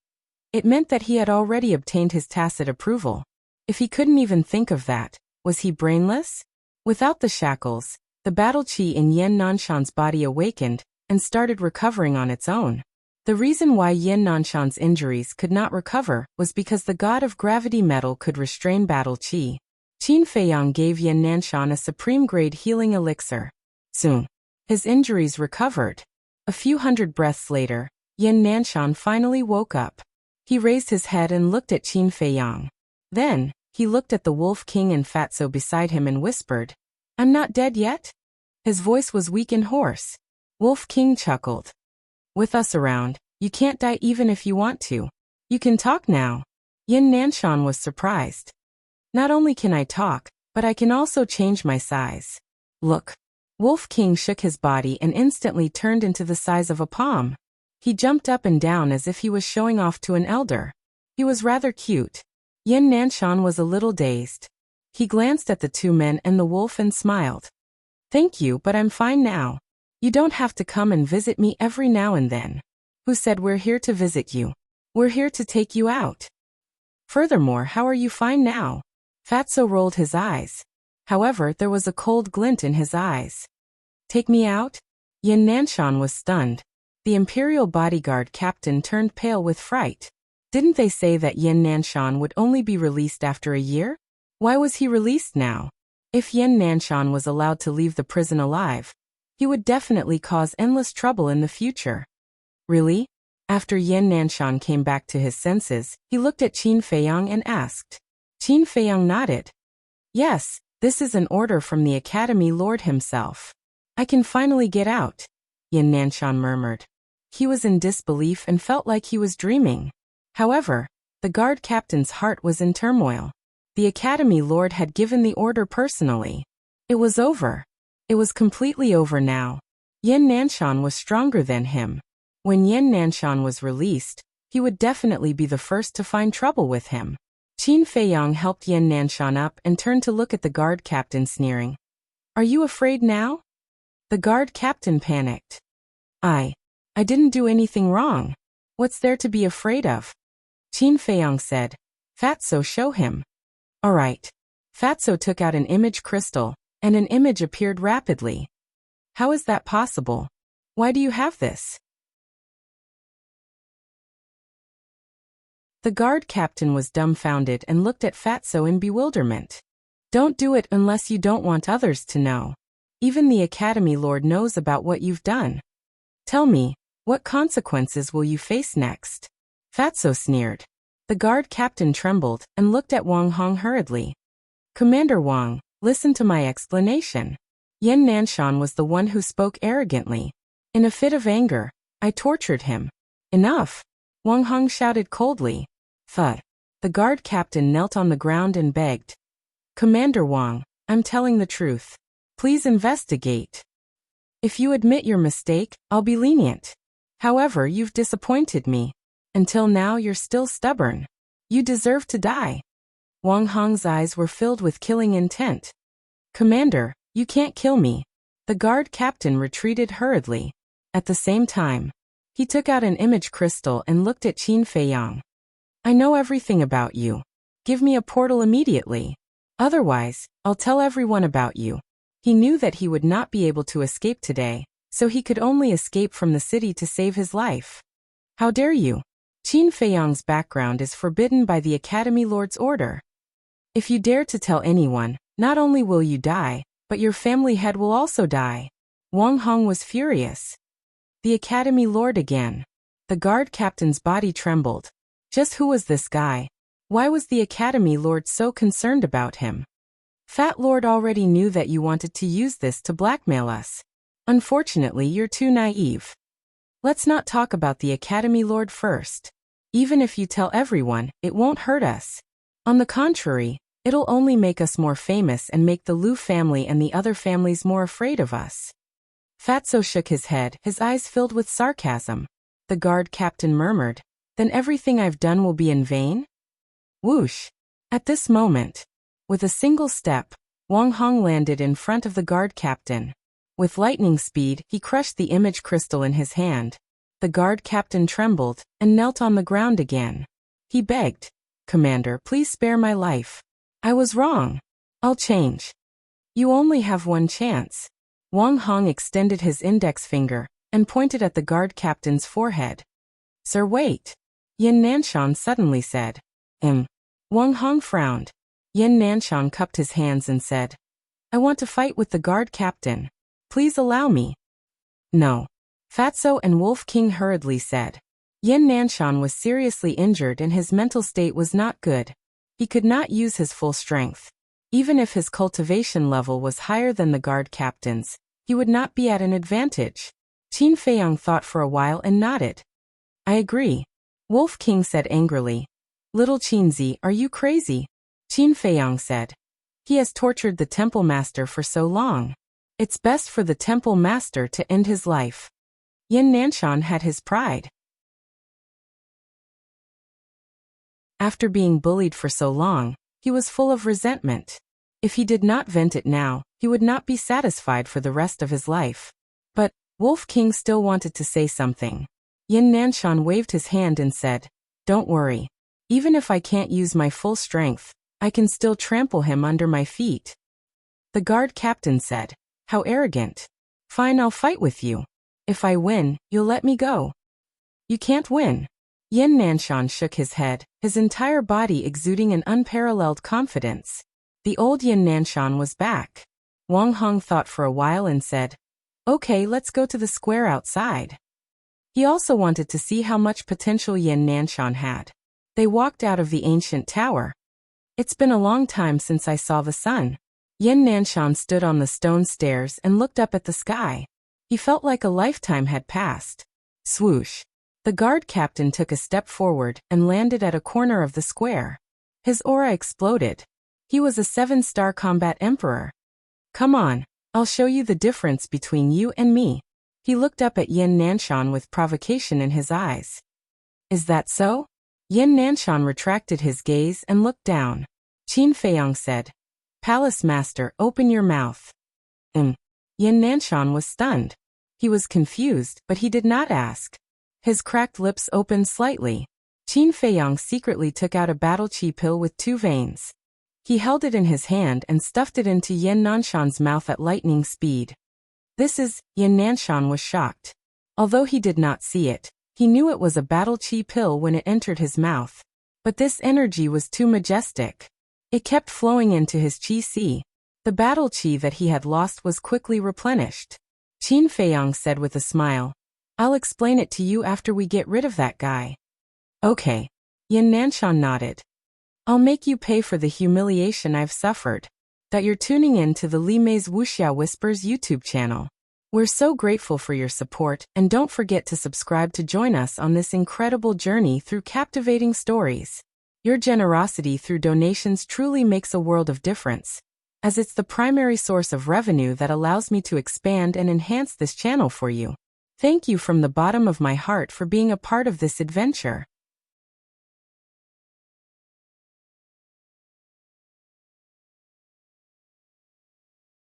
it meant that he had already obtained his tacit approval. If he couldn't even think of that, was he brainless? Without the shackles, the battle qi in Yin Nanshan's body awakened and started recovering on its own. The reason why Yin Nanshan's injuries could not recover was because the god of gravity metal could restrain battle qi. Qin Feiyang gave Yin Nanshan a supreme-grade healing elixir. Soon, his injuries recovered. A few hundred breaths later, Yin Nanshan finally woke up. He raised his head and looked at Qin Feiyang. Then, he looked at the Wolf King and Fatso beside him and whispered, I'm not dead yet? His voice was weak and hoarse. Wolf King chuckled. With us around, you can't die even if you want to. You can talk now. Yin Nanshan was surprised. Not only can I talk, but I can also change my size. Look. Wolf King shook his body and instantly turned into the size of a palm. He jumped up and down as if he was showing off to an elder. He was rather cute. Yin Nanshan was a little dazed. He glanced at the two men and the wolf and smiled. Thank you, but I'm fine now. You don't have to come and visit me every now and then. Who said we're here to visit you? We're here to take you out. Furthermore, how are you fine now? Fatso rolled his eyes. However, there was a cold glint in his eyes. Take me out? Yin Nanshan was stunned. The Imperial bodyguard captain turned pale with fright. Didn't they say that Yin Nanshan would only be released after a year? Why was he released now? If Yin Nanshan was allowed to leave the prison alive, he would definitely cause endless trouble in the future. Really? After Yin Nanshan came back to his senses, he looked at Qin Feiyang and asked. Qin Feiyang nodded. Yes, this is an order from the Academy Lord himself. I can finally get out, Yin Nanshan murmured. He was in disbelief and felt like he was dreaming. However, the guard captain's heart was in turmoil. The Academy Lord had given the order personally. It was over. It was completely over now. Yin Nanshan was stronger than him. When Yin Nanshan was released, he would definitely be the first to find trouble with him. Qin Feiyang helped Yin Nanshan up and turned to look at the guard captain, sneering. Are you afraid now? The guard captain panicked. I didn't do anything wrong. What's there to be afraid of? Qin Feiyang said. Fatso, show him. All right. Fatso took out an image crystal, and an image appeared rapidly. How is that possible? Why do you have this? The guard captain was dumbfounded and looked at Fatso in bewilderment. Don't do it unless you don't want others to know. Even the Academy Lord knows about what you've done. Tell me, what consequences will you face next? Fatso sneered. The guard captain trembled and looked at Wang Hong hurriedly. Commander Wang, listen to my explanation. Yan Nanshan was the one who spoke arrogantly. In a fit of anger, I tortured him. Enough! Wang Hong shouted coldly. Thud. The guard captain knelt on the ground and begged. Commander Wang, I'm telling the truth. Please investigate. If you admit your mistake, I'll be lenient. However, you've disappointed me. Until now you're still stubborn. You deserve to die. Wang Hong's eyes were filled with killing intent. Commander, you can't kill me. The guard captain retreated hurriedly. At the same time, he took out an image crystal and looked at Qin Feiyang. I know everything about you. Give me a portal immediately. Otherwise, I'll tell everyone about you. He knew that he would not be able to escape today, so he could only escape from the city to save his life. How dare you? Qin Feiyang's background is forbidden by the Academy Lord's order. If you dare to tell anyone, not only will you die, but your family head will also die. Wang Hong was furious. The Academy Lord again. The guard captain's body trembled. Just who was this guy? Why was the Academy Lord so concerned about him? Fat Lord already knew that you wanted to use this to blackmail us. Unfortunately, you're too naive. Let's not talk about the Academy Lord first. Even if you tell everyone, it won't hurt us. On the contrary, it'll only make us more famous and make the Lu family and the other families more afraid of us. Fatso shook his head, his eyes filled with sarcasm. The guard captain murmured, Then everything I've done will be in vain? Whoosh! At this moment, with a single step, Wang Hong landed in front of the guard captain. With lightning speed, he crushed the image crystal in his hand. The guard captain trembled and knelt on the ground again. He begged, Commander, please spare my life. I was wrong. I'll change. You only have one chance. Wang Hong extended his index finger and pointed at the guard captain's forehead. Sir, wait. Yan Nanshan suddenly said. Wang Hong frowned. Yan Nanshan cupped his hands and said, I want to fight with the guard captain. Please allow me. No. Fatso and Wolf King hurriedly said. Yan Nanshan was seriously injured and his mental state was not good. He could not use his full strength. Even if his cultivation level was higher than the guard captain's, he would not be at an advantage. Qin Feiyang thought for a while and nodded. I agree. Wolf King said angrily. Little Qinzi, are you crazy? Qin Feiyang said. He has tortured the temple master for so long. It's best for the temple master to end his life. Yan Nanshan had his pride. After being bullied for so long, he was full of resentment. If he did not vent it now, he would not be satisfied for the rest of his life. But Wolf King still wanted to say something. Yan Nanshan waved his hand and said, Don't worry. Even if I can't use my full strength, I can still trample him under my feet. The guard captain said, How arrogant. Fine, I'll fight with you. If I win, you'll let me go. You can't win. Yan Nanshan shook his head, his entire body exuding an unparalleled confidence. The old Yan Nanshan was back. Wang Hong thought for a while and said, Okay, let's go to the square outside. He also wanted to see how much potential Yan Nanshan had. They walked out of the ancient tower. It's been a long time since I saw the sun. Yan Nanshan stood on the stone stairs and looked up at the sky. He felt like a lifetime had passed. Swoosh! The guard captain took a step forward and landed at a corner of the square. His aura exploded. He was a 7-star combat emperor. Come on, I'll show you the difference between you and me. He looked up at Yan Nanshan with provocation in his eyes. Is that so? Yan Nanshan retracted his gaze and looked down. Qin Feiyang said, Palace Master, open your mouth. Yan Nanshan was stunned. He was confused, but he did not ask. His cracked lips opened slightly. Qin Feiyang secretly took out a battle chi pill with 2 veins. He held it in his hand and stuffed it into Yan Nanshan's mouth at lightning speed. This is, Yan Nanshan was shocked. Although he did not see it, he knew it was a battle chi pill when it entered his mouth. But this energy was too majestic. It kept flowing into his chi si. The battle chi that he had lost was quickly replenished. Qin Feiyang said with a smile, "I'll explain it to you after we get rid of that guy." "Okay." Yin Nanshan nodded. "I'll make you pay for the humiliation I've suffered." That you're tuning in to the Li Mei's Wuxia Whispers YouTube channel. We're so grateful for your support, and don't forget to subscribe to join us on this incredible journey through captivating stories. Your generosity through donations truly makes a world of difference, as it's the primary source of revenue that allows me to expand and enhance this channel for you. Thank you from the bottom of my heart for being a part of this adventure.